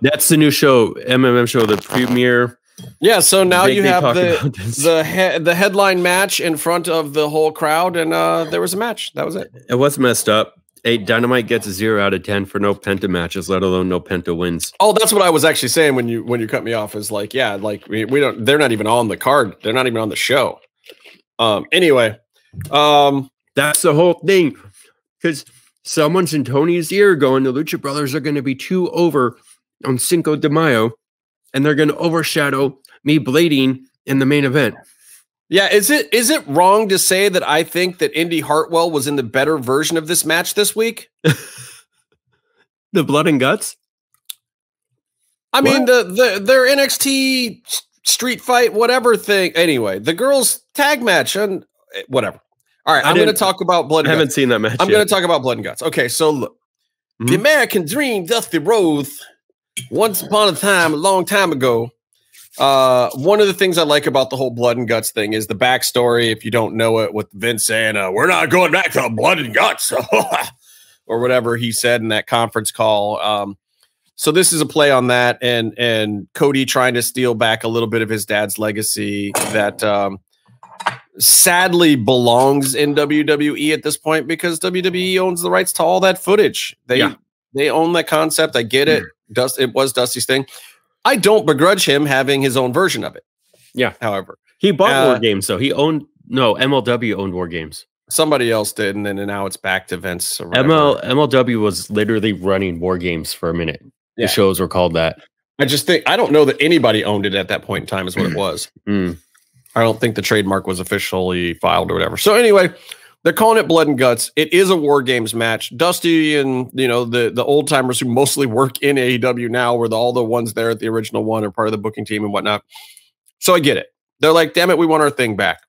That's the new show, MMMshow, the premiere. Yeah, so now you have the headline match in front of the whole crowd, and there was a match. That was it. It was messed up. Dynamite gets a 0 out of 10 for no Penta matches, let alone no Penta wins. Oh, that's what I was actually saying when you cut me off. Is like, yeah, like we don't. They're not even on the card. They're not even on the show. Anyway, that's the whole thing. Because someone's in Tony's ear going, the Lucha Brothers are going to be too over on Cinco de Mayo, and they're going to overshadow me blading in the main event. Yeah, is it wrong to say that I think that Indy Hartwell was in the better version of this match this week? The blood and guts? I mean, their NXT street fight, whatever thing. Anyway, the girls tag match and whatever. All right, I'm going to talk about blood and guts. I haven't seen that match I'm going to talk about blood and guts. Okay, so look. The American Dream, Dusty Rhodes, once upon a time, a long time ago. One of the things I like about the whole blood and guts thing is the backstory. If you don't know it, with Vince saying, we're not going back to blood and guts or whatever he said in that conference call. So this is a play on that. And Cody trying to steal back a little bit of his dad's legacy that, sadly belongs in WWE at this point because WWE owns the rights to all that footage. They own that concept. I get it. It was Dusty's thing. I don't begrudge him having his own version of it. Yeah. However, he bought War Games, so MLW owned War Games. Somebody else did, and then now it's back to Vince. MLW was literally running War Games for a minute. The shows were called that. I don't know that anybody owned it at that point in time is what it was. I don't think the trademark was officially filed or whatever. So anyway, they're calling it blood and guts. It is a War Games match. Dusty and the old timers who mostly work in AEW now were all the ones there at the original one or part of the booking team and whatnot. So I get it. They're like, damn it, we want our thing back.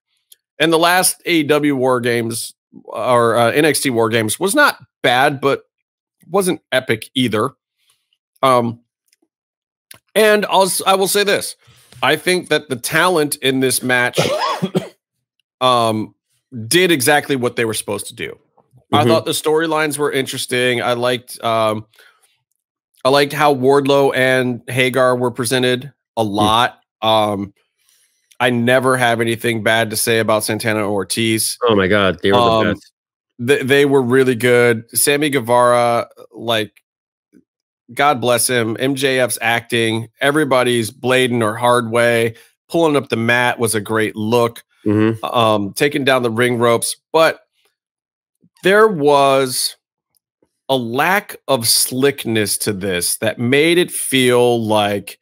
And the last AEW War Games or NXT War Games was not bad, but wasn't epic either. And I will say this. I think that the talent in this match did exactly what they were supposed to do. I thought the storylines were interesting. I liked how Wardlow and Hagar were presented a lot. I never have anything bad to say about Santana and Ortiz. Oh my God, they were the best. They were really good. Sammy Guevara, God bless him. MJF's acting. Everybody's blading or hard way. Pulling up the mat was a great look. Taking down the ring ropes. But there was a lack of slickness to this that made it feel like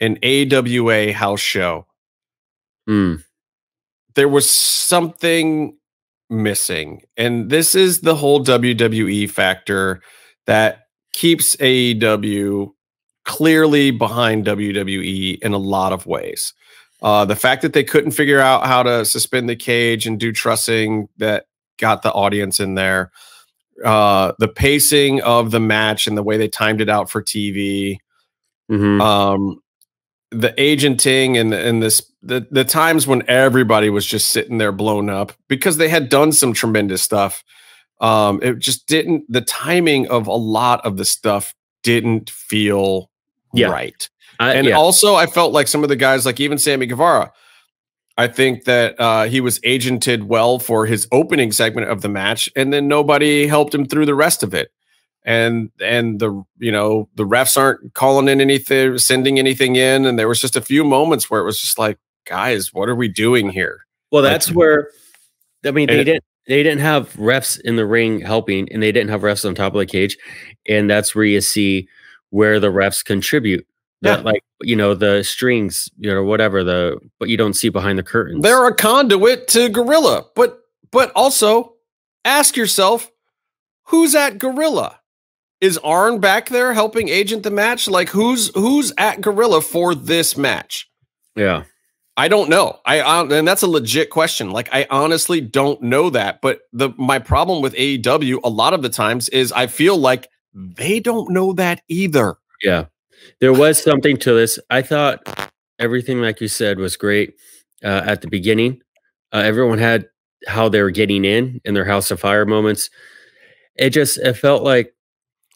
an AWA house show. There was something missing. And this is the whole WWE factor that keeps AEW clearly behind WWE in a lot of ways. The fact that they couldn't figure out how to suspend the cage and do trussing that got the audience in there. The pacing of the match and the way they timed it out for TV. The agenting and the times when everybody was just sitting there blown up because they had done some tremendous stuff. It just didn't, the timing of a lot of the stuff didn't feel right. Also I felt like some of the guys, like even Sammy Guevara, I think that he was agented well for his opening segment of the match, and then nobody helped him through the rest of it. And the refs aren't calling in anything, sending anything in. And there was just a few moments where it was just like, guys, what are we doing here? Well, that's where, I mean, they didn't have refs in the ring helping, and they didn't have refs on top of the cage. And that's where you see where the refs contribute. That, the strings, whatever, but you don't see behind the curtains. They're a conduit to Gorilla, but also ask yourself, who's at Gorilla? Is Arn back there helping agent the match? Like who's at Gorilla for this match? Yeah. I don't know. And that's a legit question. Like, I honestly don't know that. But my problem with AEW a lot of the times is I feel like they don't know that either. Yeah. There was something to this. I thought everything, like you said, was great at the beginning. Everyone had how they were getting in their House of Fire moments. It felt like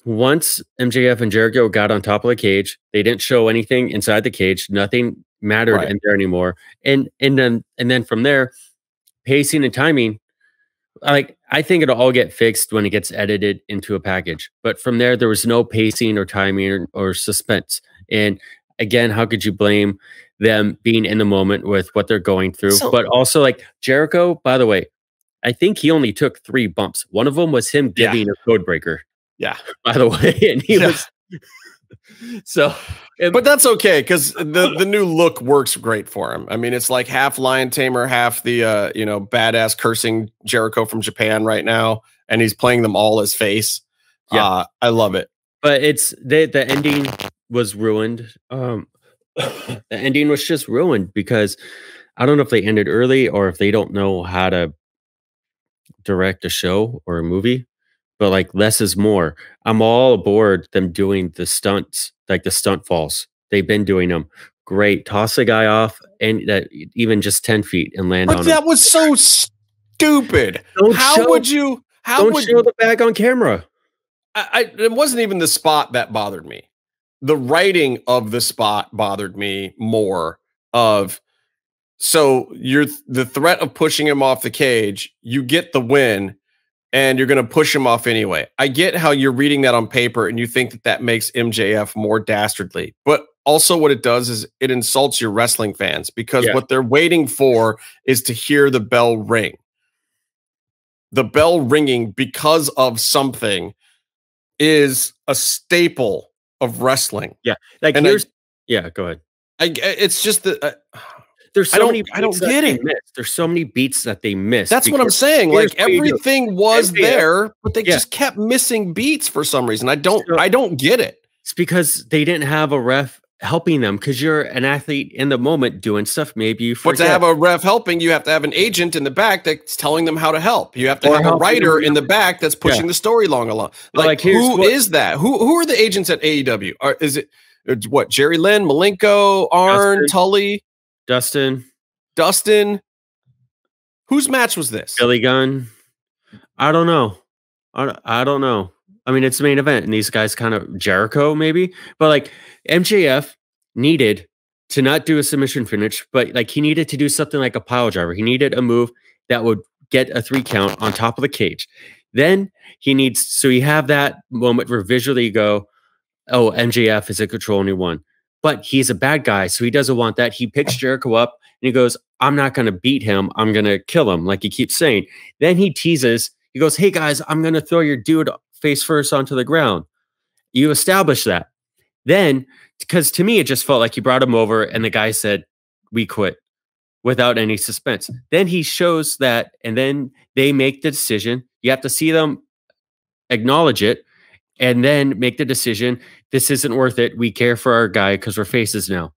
once MJF and Jericho got on top of the cage, they didn't show anything inside the cage. Nothing mattered in there anymore. And then from there, pacing and timing, I think it'll all get fixed when it gets edited into a package. But from there was no pacing or timing or suspense. And again, how could you blame them being in the moment with what they're going through? But also, like, Jericho, by the way, I think he only took 3 bumps. One of them was him giving a code breaker. Yeah. By the way, and he was so. But that's okay because the new look works great for him. I mean, it's like half lion tamer, half the badass cursing Jericho from Japan right now, and he's playing them all as face. Yeah, I love it. But it's the ending was ruined. The ending was just ruined because I don't know if they ended early or if they don't know how to direct a show or a movie. But like less is more. I'm all aboard them doing the stunts, like the stunt falls. They've been doing them. Great. Toss a guy off and that even just 10 feet and land on him. But that was so stupid. How would you show the bag on camera? It wasn't even the spot that bothered me. The writing of the spot bothered me more. So you're the threat of pushing him off the cage, you get the win, and you're going to push him off anyway. I get how you're reading that on paper and you think that makes MJF more dastardly. But also what it does is it insults your wrestling fans because what they're waiting for is to hear the bell ring. The bell ringing because of something is a staple of wrestling. Yeah. Like go ahead. It's just that there's so many. I don't get it. There's so many beats that they missed. That's what I'm saying. Like everything was there, but they just kept missing beats for some reason. I don't get it. It's because they didn't have a ref helping them. Because you're an athlete in the moment doing stuff. Maybe you forget. But to have a ref helping, you have to have an agent in the back that's telling them how to help. You have to have a writer in the back that's pushing the story along. Like who is that? Who are the agents at AEW? Is it what? Jerry Lynn, Malenko, Arn, Tully? Dustin. Whose match was this? Billy Gunn. I don't know. I don't know. I mean, it's the main event, and these guys kind of Jericho maybe, but like MJF needed to not do a submission finish, but like he needed to do something like a pile driver. He needed a move that would get a 3 count on top of the cage. Then he have that moment where visually you go, oh, MJF is in control and he won. But he's a bad guy, so he doesn't want that. He picks Jericho up and he goes, I'm not going to beat him. I'm going to kill him, like he keeps saying. Then he teases. He goes, hey, guys, I'm going to throw your dude face first onto the ground. You establish that. Then, because to me, it just felt like he brought him over and the guy said, we quit without any suspense. Then he shows that, and then they make the decision. You have to see them acknowledge it. And then make the decision, this isn't worth it. We care for our guy because we're faces now.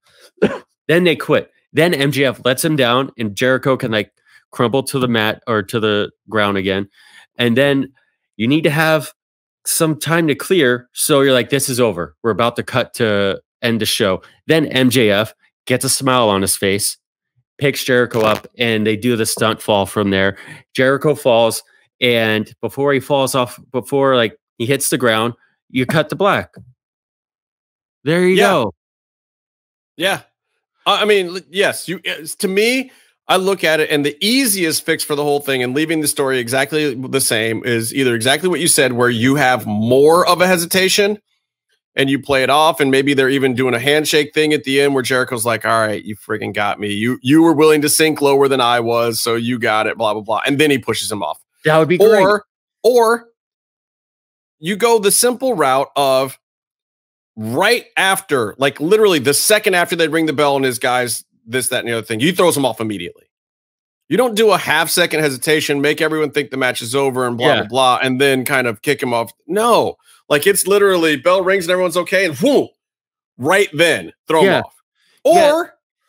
Then they quit. Then MJF lets him down and Jericho can like crumble to the mat or to the ground again. And then you need to have some time to clear. So you're like, this is over. We're about to cut to end the show. Then MJF gets a smile on his face, picks Jericho up, and they do the stunt fall from there. Jericho falls. And before he falls off, before like, he hits the ground, you cut to black. There you go. Yeah. I mean, yes, to me, I look at it and the easiest fix for the whole thing and leaving the story exactly the same is either exactly what you said, where you have more of a hesitation and you play it off. And maybe they're even doing a handshake thing at the end where Jericho's like, all right, you freaking got me. You were willing to sink lower than I was. So you got it, blah, blah, blah. And then he pushes him off. That would be great. Or you go the simple route of right after, like literally the second after they ring the bell and his guys, this, that, and the other thing, you throws him off immediately. You don't do a half-second hesitation, make everyone think the match is over and blah, blah, blah, and then kind of kick him off. No, like it's literally bell rings and everyone's okay, and whoo, right then, throw him off.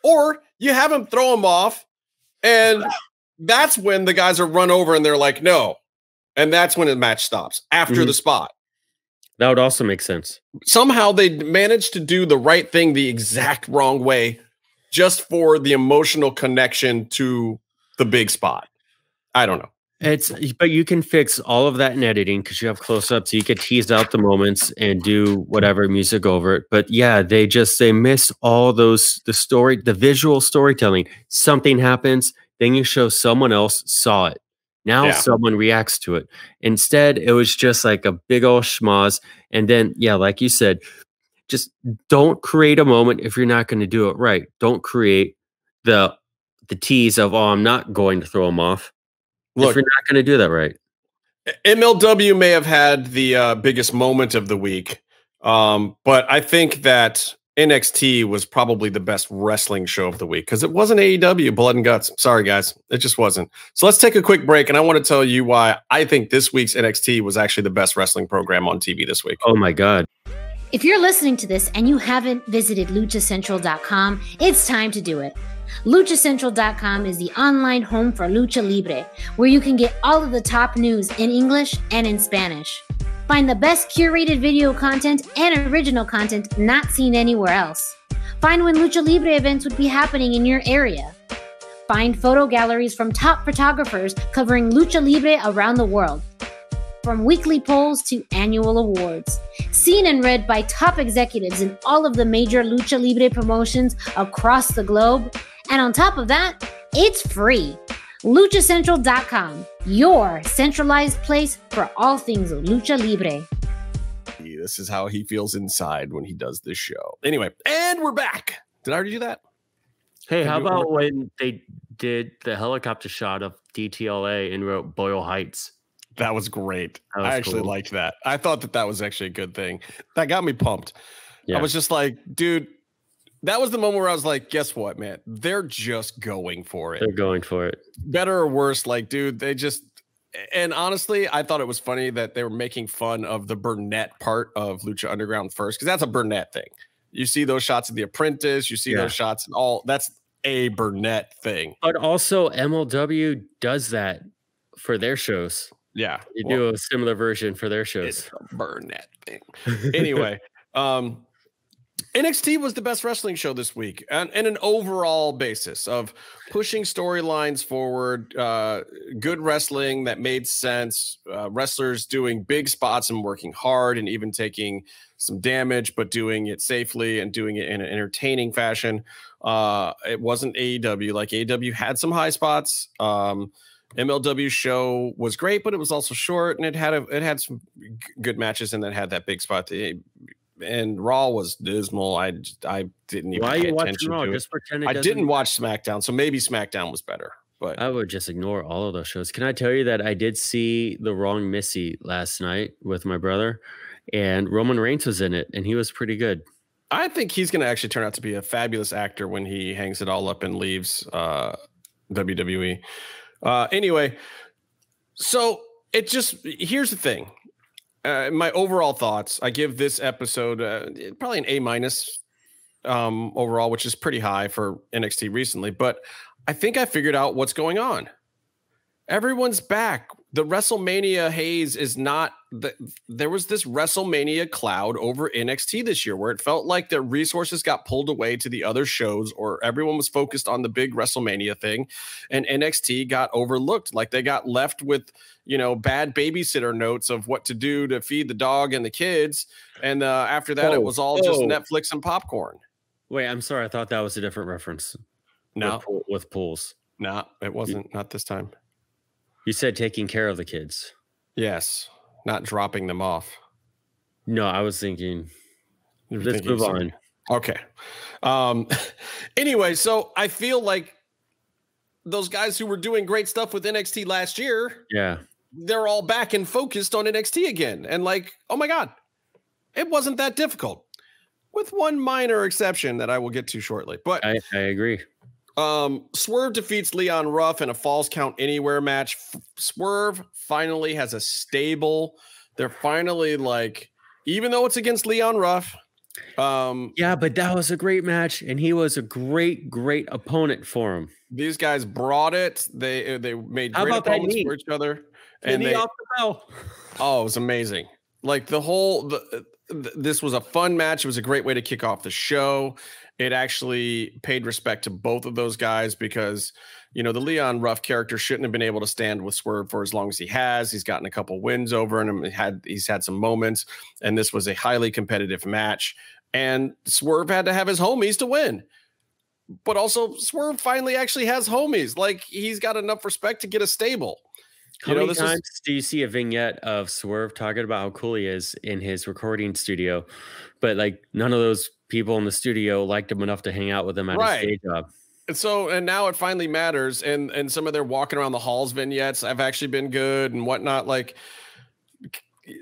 Or you have him throw him off, and that's when the guys are run over and they're like, no. And that's when the match stops, after the spot. That would also make sense. Somehow they managed to do the right thing the exact wrong way just for the emotional connection to the big spot. I don't know. But you can fix all of that in editing because you have close-ups. So you could tease out the moments and do whatever music over it. But yeah, they missed all those, the visual storytelling. Something happens, then you show someone else saw it. Now someone reacts to it. Instead, it was just like a big old schmoz. And then, like you said, just don't create a moment if you're not going to do it right. Don't create the tease of, oh, I'm not going to throw him off. Look, if you're not going to do that right. MLW may have had the biggest moment of the week, but I think that NXT was probably the best wrestling show of the week because it wasn't AEW, Blood and Guts. Sorry, guys. It just wasn't. So let's take a quick break, and I want to tell you why I think this week's NXT was actually the best wrestling program on TV this week. Oh, my God. If you're listening to this and you haven't visited luchacentral.com, it's time to do it. LuchaCentral.com is the online home for Lucha Libre, where you can get all of the top news in English and in Spanish. Find the best curated video content and original content not seen anywhere else. Find when Lucha Libre events would be happening in your area. Find photo galleries from top photographers covering Lucha Libre around the world. From weekly polls to annual awards. Seen and read by top executives in all of the major Lucha Libre promotions across the globe. And on top of that, it's free. LuchaCentral.com, your centralized place for all things Lucha Libre. This is how he feels inside when he does this show. Anyway, and we're back. Did I already do that? Hey, how about when they did the helicopter shot of DTLA and wrote Boyle Heights? That was great. That was I actually cool. liked that. I thought that was actually a good thing. That got me pumped. Yeah. I was just like, dude, that was the moment where I was like, guess what, man? They're just going for it. They're going for it. Better or worse, like, dude, they just, and honestly, I thought it was funny that they were making fun of the Burnett part of Lucha Underground first, because that's a Burnett thing. You see those shots of The Apprentice, you see those shots and all, that's a Burnett thing. But also MLW does that for their shows. Yeah. They do a similar version for their shows. It's a Burnett thing. Anyway, NXT was the best wrestling show this week and an overall basis of pushing storylines forward, good wrestling that made sense, wrestlers doing big spots and working hard and even taking some damage, but doing it safely and doing it in an entertaining fashion. It wasn't AEW. Like AEW had some high spots. MLW show was great, but it was also short and it had some good matches and then had that big spot. And Raw was dismal. I didn't even pay attention to it. Just pretend I didn't watch SmackDown, so maybe SmackDown was better. But I would just ignore all of those shows. Can I tell you that I did see The Wrong Missy last night with my brother, and Roman Reigns was in it, and he was pretty good. I think he's going to actually turn out to be a fabulous actor when he hangs it all up and leaves WWE. Anyway, so here's the thing. My overall thoughts, I give this episode probably an A- overall, which is pretty high for NXT recently, but I think I figured out what's going on. Everyone's back. The WrestleMania haze is not there was this WrestleMania cloud over NXT this year where it felt like the resources got pulled away to the other shows or everyone was focused on the big WrestleMania thing and NXT got overlooked. Like they got left with, bad babysitter notes of what to do to feed the dog and the kids. And after that, it was all just Netflix and popcorn. Wait, I'm sorry. I thought that was a different reference. No. With pools. No, it wasn't. Not this time. You said taking care of the kids. Yes. Not dropping them off. No, I was thinking, let's move on. Okay. Anyway, so I feel like those guys who were doing great stuff with NXT last year, they're all back and focused on NXT again. And like, oh my God, it wasn't that difficult. With one minor exception that I will get to shortly. But I agree. Swerve defeats Leon Ruff in a Falls Count Anywhere match. Swerve finally has a stable. They're finally like, even though it's against Leon Ruff. Yeah, but that was a great match, and he was a great opponent for him. These guys brought it. They made great opponents for each other. And they off the bell. Oh, it was amazing. Like this was a fun match. It was a great way to kick off the show. It actually paid respect to both of those guys because, the Leon Ruff character shouldn't have been able to stand with Swerve for as long as he has. He's gotten a couple wins over him. He's had some moments, and this was a highly competitive match. And Swerve had to have his homies to win. But also, Swerve finally actually has homies. Like, he's got enough respect to get a stable. How many times do you see a vignette of Swerve talking about how cool he is in his recording studio, but like none of those people in the studio liked him enough to hang out with him at his day job? And now it finally matters. And some of their walking around the halls vignettes have actually been good and whatnot. Like,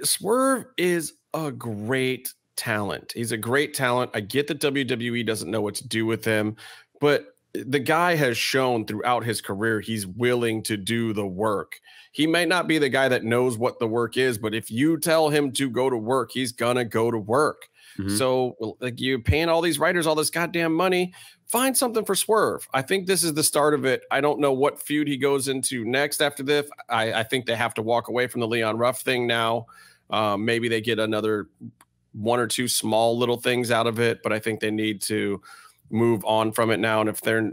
Swerve is a great talent. He's a great talent. I get that WWE doesn't know what to do with him, but the guy has shown throughout his career he's willing to do the work. He may not be the guy that knows what the work is, but if you tell him to go to work, he's gonna go to work. So, like, you're paying all these writers all this goddamn money. Find something for Swerve. I think this is the start of it. I don't know what feud he goes into next after this. I think they have to walk away from the Leon Ruff thing now. Maybe they get another one or two small little things out of it, but I think they need to move on from it now. And if they're,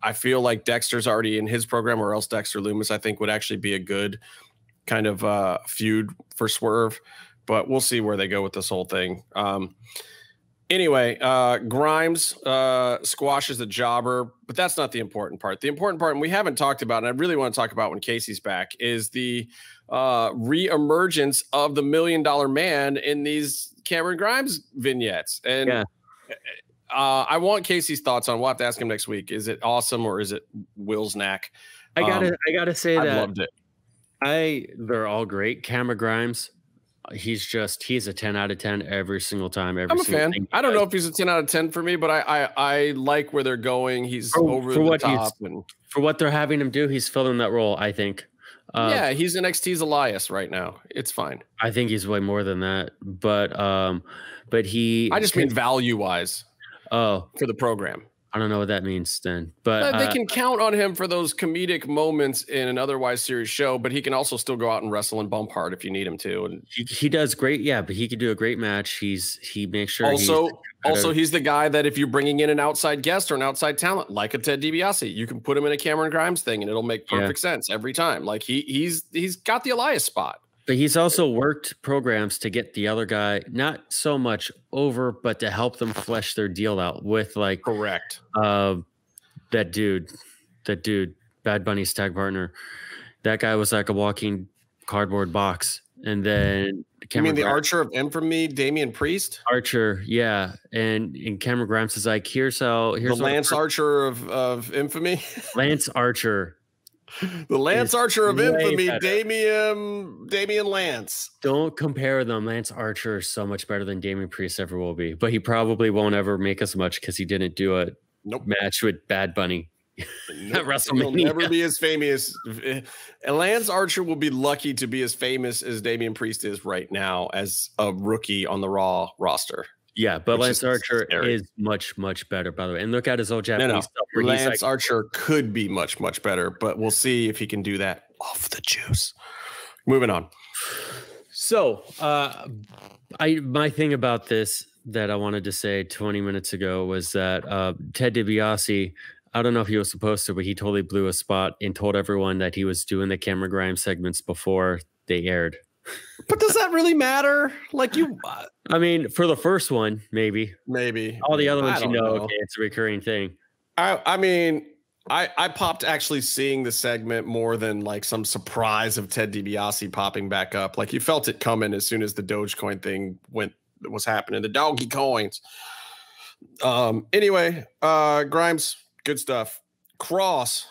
I feel like Dexter's already in his program, or else Dexter Lumis, I think, would actually be a good kind of feud for Swerve. But we'll see where they go with this whole thing. Anyway, Grimes squashes the jobber, but that's not the important part. The important part, and we haven't talked about, and I really want to talk about when Casey's back, is the re-emergence of the $1 Million Man in these Cameron Grimes vignettes. And I want Casey's thoughts on. We'll have to ask him next week. Is it awesome or is it Will's knack? I gotta say that I loved it. They're all great. Cameron Grimes, he's a 10 out of 10 every single time. I'm a fan. I don't know if he's a 10 out of 10 for me, but I like where they're going. He's over the top. For what they're having him do, he's filling that role, I think. He's NXT's Elias right now. It's fine. I think he's way more than that. But I just mean value-wise. Oh. For the program. I don't know what that means then, but they can count on him for those comedic moments in an otherwise serious show, but he can also still go out and wrestle and bump hard if you need him to. And he does great. Yeah. But he could do a great match. He makes sure. Also, he's the guy that if you're bringing in an outside guest or an outside talent, like a Ted DiBiase, you can put him in a Cameron Grimes thing and it'll make perfect sense every time. Like he's got the Elias spot. But he's also worked programs to get the other guy not so much over, but to help them flesh their deal out with, like, correct. That dude, Bad Bunny's tag partner. That guy was like a walking cardboard box. And then Cameron the Archer of Infamy, Damian Priest? Archer, yeah. And Cameron Grimes is like, here's the Lance Archer of Infamy. Lance Archer. The Lance Archer of Infamy, Damian Lance. Don't compare them. Lance Archer is so much better than Damian Priest ever will be, but he probably won't ever make as much because he didn't do a match with Bad Bunny at WrestleMania. He'll never be as famous. Lance Archer will be lucky to be as famous as Damian Priest is right now as a rookie on the Raw roster. Yeah, but Lance Archer is much, much better, by the way. And look at his old Japanese stuff. Lance Archer could be much, much better, but we'll see if he can do that off the juice. Moving on. So, my thing about this that I wanted to say 20 minutes ago was that Ted DiBiase, I don't know if he was supposed to, but he totally blew a spot and told everyone that he was doing the Cameron Grimes segments before they aired. But does that really matter? Like I mean, for the first one, maybe. All the other ones, okay, it's a recurring thing. I mean, I popped actually seeing the segment more than like some surprise of Ted DiBiase popping back up. Like you felt it coming as soon as the Dogecoin thing was happening. The doggy coins. Anyway, Grimes, good stuff. Cross.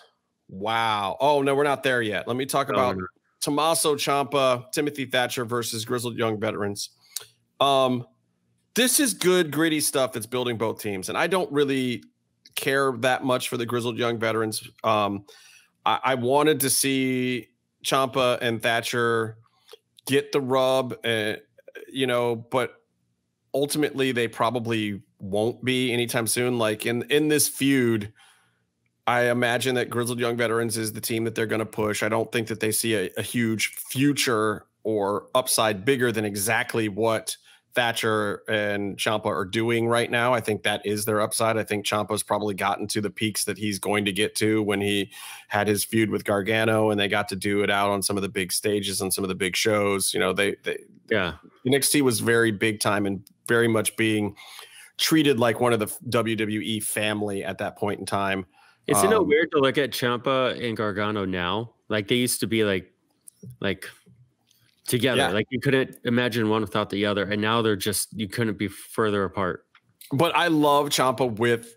Wow. Oh no, we're not there yet. Let me talk about Tommaso Ciampa, Timothy Thatcher versus Grizzled Young Veterans. This is good, gritty stuff that's building both teams. And I don't really care that much for the Grizzled Young Veterans. I wanted to see Ciampa and Thatcher get the rub, but ultimately they probably won't be anytime soon. Like in this feud, I imagine that Grizzled Young Veterans is the team that they're going to push. I don't think that they see a huge future or upside bigger than exactly what Thatcher and Ciampa are doing right now. I think that is their upside. I think Ciampa's probably gotten to the peaks that he's going to get to when he had his feud with Gargano and they got to do it out on some of the big stages and some of the big shows. NXT was very big time and very much being treated like one of the WWE family at that point in time. Isn't it weird to look at Ciampa and Gargano now? Like they used to be like together. Yeah. Like you couldn't imagine one without the other. And now they're just, you couldn't be further apart. But I love Ciampa with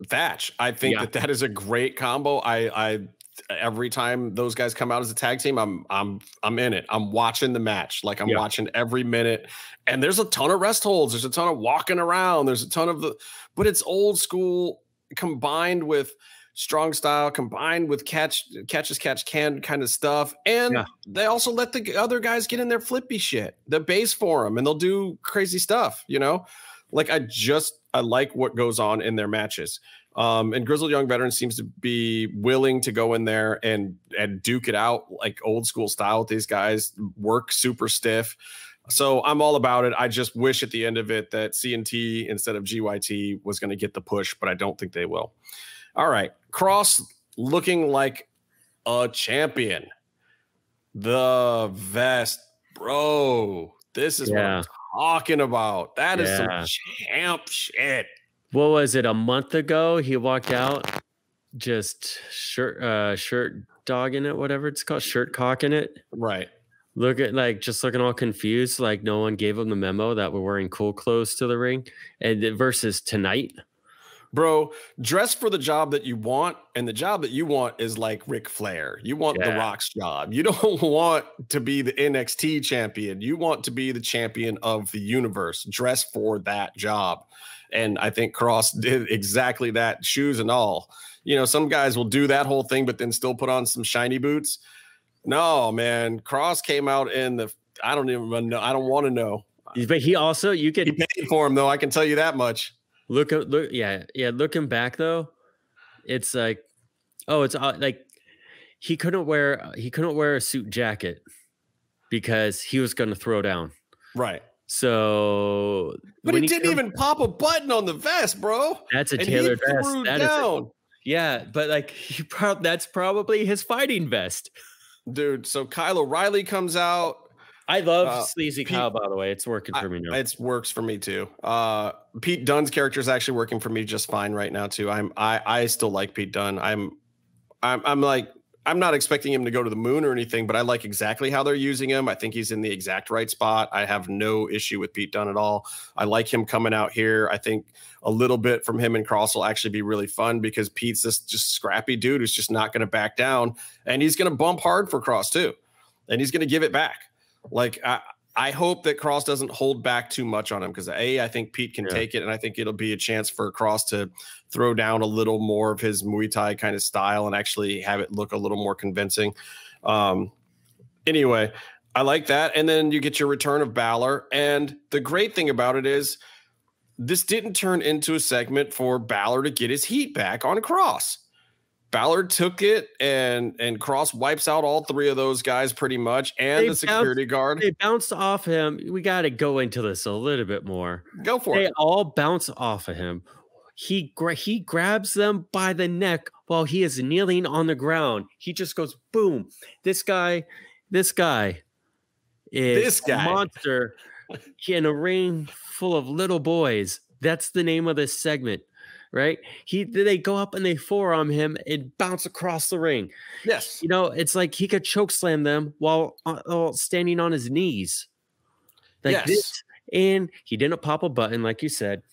Thatch. I think that is a great combo. I every time those guys come out as a tag team, I'm in it. I'm watching the match. Like I'm watching every minute. And there's a ton of rest holds. There's a ton of walking around. There's a ton of but it's old school combined with strong style, combined with catch as catch can kind of stuff. And they also let the other guys get in their flippy shit, the base for them, and they'll do crazy stuff, you know? Like I like what goes on in their matches. And Grizzled Young Veteran seems to be willing to go in there and duke it out like old school style with these guys, work super stiff. So I'm all about it. I just wish at the end of it that CNT instead of GYT was going to get the push, but I don't think they will. All right. Cross looking like a champion. The vest, bro. This is what I'm talking about. That is some champ shit. What was it? A month ago, he walked out, just shirt dogging it, whatever it's called, shirt cocking it. Right. Just looking all confused, like no one gave him the memo that we're wearing cool clothes to the ring. And versus tonight. Bro, dress for the job that you want, and the job that you want is like Ric Flair. You want The Rock's job. You don't want to be the NXT champion. You want to be the champion of the universe. Dress for that job. And I think Cross did exactly that, shoes and all. You know, some guys will do that whole thing, but then still put on some shiny boots. No, man. Cross came out in I don't even know. I don't want to know. But he also, he paid for him, though. I can tell you that much. Looking back though, it's like, it's like he couldn't wear a suit jacket because he was going to throw down. Right. So, but he didn't even pop a button on the vest, bro. That's a tailored vest. But like that's probably his fighting vest, dude. So Kyle O'Reilly comes out. I love Sleazy Kyle, by the way. It's working for me now. It works for me too. Pete Dunne's character is actually working for me just fine right now too. I still like Pete Dunne. I'm not expecting him to go to the moon or anything, but I like exactly how they're using him. I think he's in the exact right spot. I have no issue with Pete Dunne at all. I like him coming out here. I think a little bit from him and Cross will actually be really fun because Pete's this just scrappy dude who's just not going to back down, and he's going to bump hard for Cross too, and he's going to give it back. Like I hope that Cross doesn't hold back too much on him because I think Pete can take it, and I think it'll be a chance for Cross to throw down a little more of his Muay Thai kind of style and actually have it look a little more convincing. Anyway, I like that. And then you get your return of Balor, and the great thing about it is this didn't turn into a segment for Balor to get his heat back on Cross. Balor took it, and Cross wipes out all three of those guys pretty much, and the security guard. They bounced off him. We got to go into this a little bit more. Go for it. They all bounce off of him. He grabs them by the neck while he is kneeling on the ground. He just goes, boom. This guy is a monster in a ring full of little boys. That's the name of this segment. Right? They go up and they forearm him and bounce across the ring. Yes. You know, it's like he could choke slam them while standing on his knees. Like this. And he didn't pop a button, like you said.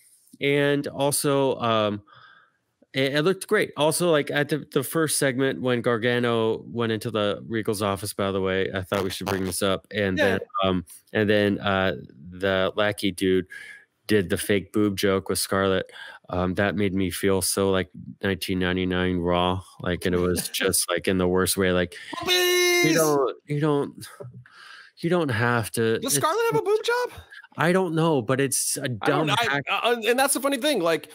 And also, it looked great. Also, like at the first segment when Gargano went into the Regal's office, by the way, I thought we should bring this up. And then the lackey dude did the fake boob joke with Scarlett. That made me feel so like 1999 Raw, like, and it was just like in the worst way. Like you don't have to. Does Scarlett have a boob job? I don't know, but it's a dumb. And that's the funny thing. Like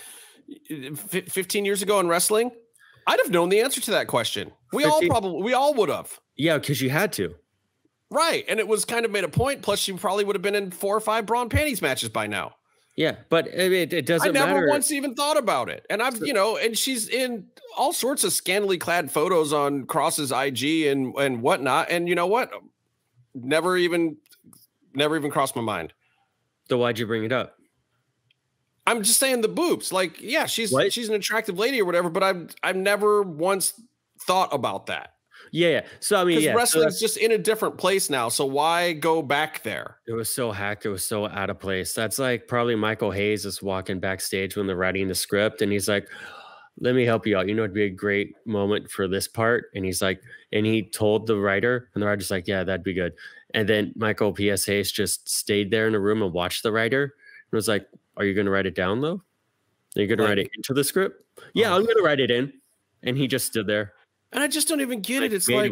15 years ago in wrestling, I'd have known the answer to that question. We all would have. Yeah, because you had to. Right, and it was kind of made a point. Plus, she probably would have been in 4 or 5 Braun panties matches by now. Yeah, but it doesn't matter. I never once even thought about it. And and she's in all sorts of scantily clad photos on Cross's IG and whatnot. And you know what? Never even crossed my mind. So why'd you bring it up? I'm just saying the boobs. Like, yeah, she's an attractive lady or whatever, but I've never once thought about that. Yeah. So I mean, wrestling's just in a different place now. So why go back there? It was so hacked. It was so out of place. That's like probably Michael Hayes is walking backstage when they're writing the script, and he's like, let me help you out. You know, it'd be a great moment for this part. And he's like, and he told the writer, and the writer's like, yeah, that'd be good. And then Michael P.S. Hayes just stayed there in the room and watched the writer and was like, are you going to write it down though? Are you going to write it into the script? Yeah, I'm going to write it in. And he just stood there. And I just don't even get it. It's like,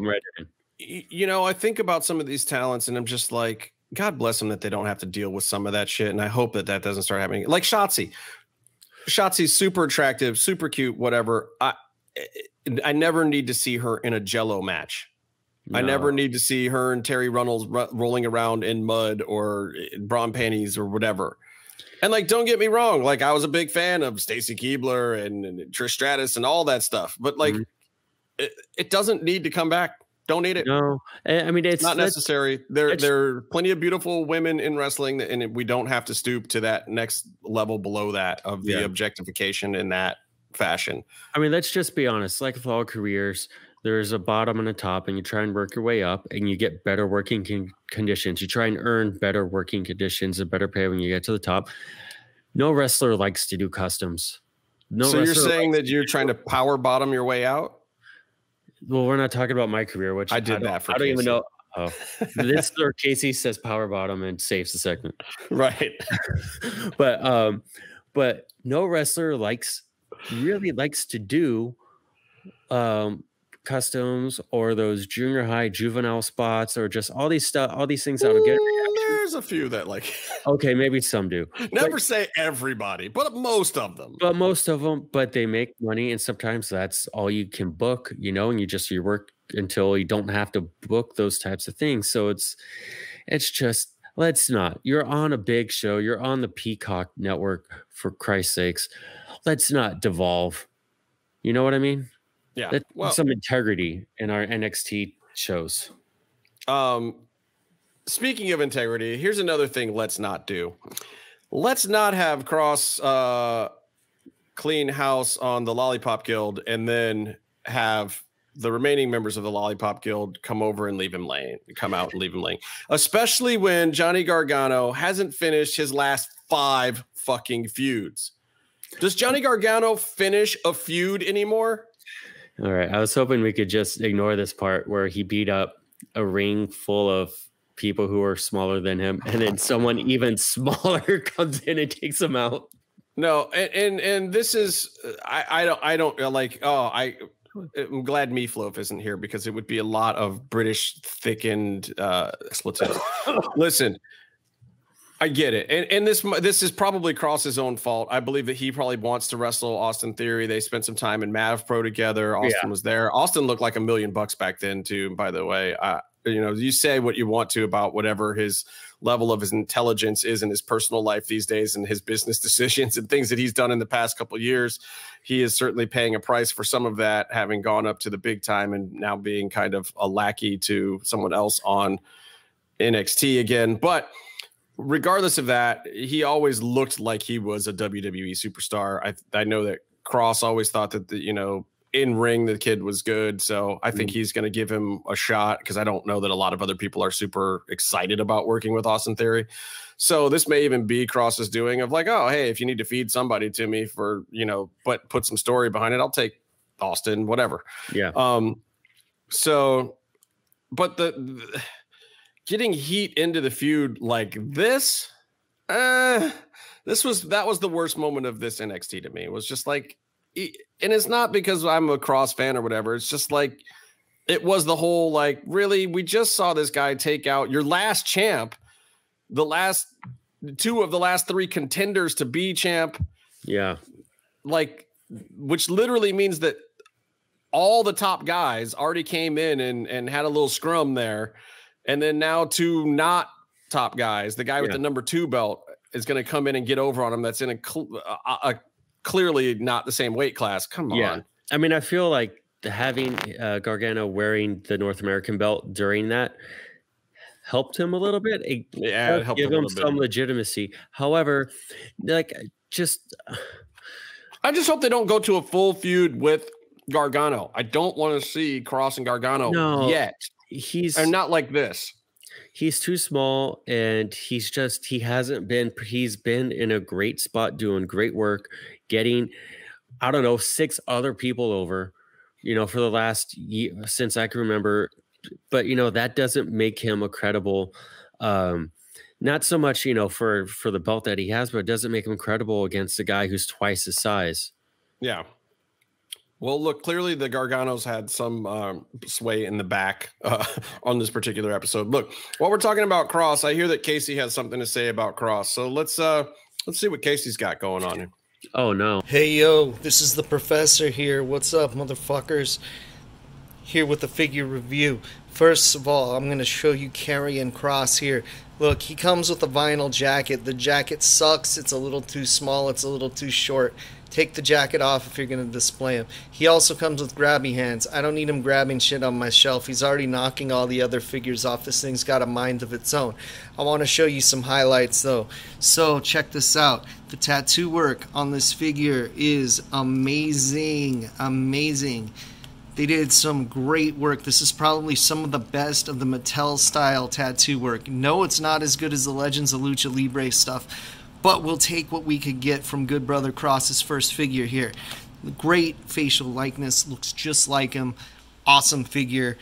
you know, I think about some of these talents and I'm just like, God bless them that they don't have to deal with some of that shit. And I hope that that doesn't start happening. Like Shotzi. Shotzi's super attractive, super cute, whatever. I never need to see her in a Jello match. No. I never need to see her and Terry Runnels rolling around in mud or bra and panties or whatever. And like, don't get me wrong. Like, I was a big fan of Stacy Keibler and Trish Stratus and all that stuff. But like, it doesn't need to come back. Don't need it. No, I mean, it's not necessary. There are plenty of beautiful women in wrestling, and we don't have to stoop to that next level below that of the objectification in that fashion. I mean, let's just be honest. Like with all careers, there's a bottom and a top, and you try and work your way up, and you get better working conditions. You try and earn better working conditions and better pay when you get to the top. No wrestler likes to do customs. So you're saying that you're trying to power bottom your way out? Well, we're not talking about my career, which I did that for. I don't even know. Oh, this or Casey says power bottom and saves the segment, right? but no wrestler really likes to do customs or those junior high juvenile spots or just all these things that'll get. There's a few that like. Okay, maybe some do. Never say everybody, but most of them. But they make money, and sometimes that's all you can book, you know, and you work until you don't have to book those types of things. So it's just, let's not. You're on a big show. You're on the Peacock network, for Christ's sakes. Let's not devolve. You know what I mean? Yeah. Some integrity in our NXT shows. Speaking of integrity, here's another thing let's not do. Let's not have Cross clean house on the Lollipop Guild and then have the remaining members of the Lollipop Guild come out and leave him laying. Especially when Johnny Gargano hasn't finished his last 5 fucking feuds. Does Johnny Gargano finish a feud anymore? All right. I was hoping we could just ignore this part where he beat up a ring full of people who are smaller than him, and then someone even smaller comes in and takes him out. No, and this is I don't like. I'm glad Meatloaf isn't here because it would be a lot of British thickened expletives. Listen, I get it, and this is probably Cross's own fault. I believe that he probably wants to wrestle Austin Theory. They spent some time in Mav Pro together. Austin was there. Austin looked like $1 million back then too. By the way, you know, you say what you want to about whatever his level of his intelligence is in his personal life these days and his business decisions and things that he's done in the past couple of years. He is certainly paying a price for some of that, having gone up to the big time and now being kind of a lackey to someone else on NXT again. But regardless of that, he always looked like he was a WWE superstar. I know that Cross always thought that in ring the kid was good, so I think he's going to give him a shot because I don't know that a lot of other people are super excited about working with Austin Theory. So this may even be Cross's doing of like, oh hey, if you need to feed somebody to me for but put some story behind it, I'll take Austin, whatever. Yeah. So, but the getting heat into the feud like this, that was the worst moment of this NXT to me. It was just like. And it's not because I'm a Cross fan or whatever. It's just like it was the whole like, really, we just saw this guy take out your last champ, the last 2 of the last 3 contenders to be champ. Yeah. Like, which literally means that all the top guys already came in and had a little scrum there. And then now 2 not top guys, the guy with the number 2 belt is going to come in and get over on him. That's in a clearly not the same weight class. Come on. I mean, I feel like having Gargano wearing the North American belt during that helped him a little bit. It helped give him some legitimacy. However, I just hope they don't go to a full feud with Gargano. I don't want to see Cross and Gargano yet. He's not like this. He's too small, and he's been in a great spot doing great work, getting I don't know, 6 other people over, for the last year since I can remember. But, that doesn't make him a credible, not so much, for the belt that he has, but it doesn't make him credible against a guy who's twice his size. Yeah. Well, look, clearly the Garganos had some sway in the back on this particular episode. Look, while we're talking about Cross, I hear that Casey has something to say about Cross. So let's see what Casey's got going on here. Oh, no. Hey, yo, this is the professor here. What's up, motherfuckers? Here with the figure review. First of all, I'm going to show you Karrion Kross here. Look, he comes with a vinyl jacket. The jacket sucks. It's a little too small. It's a little too short. Take the jacket off if you're going to display him. He also comes with grabby hands. I don't need him grabbing shit on my shelf. He's already knocking all the other figures off. This thing's got a mind of its own. I want to show you some highlights though. So check this out. The tattoo work on this figure is amazing. Amazing. They did some great work. This is probably some of the best of the Mattel style tattoo work. No, it's not as good as the Legends of Lucha Libre stuff, but we'll take what we could get from Good Brother Cross's first figure here. Great facial likeness, looks just like him. Awesome figure.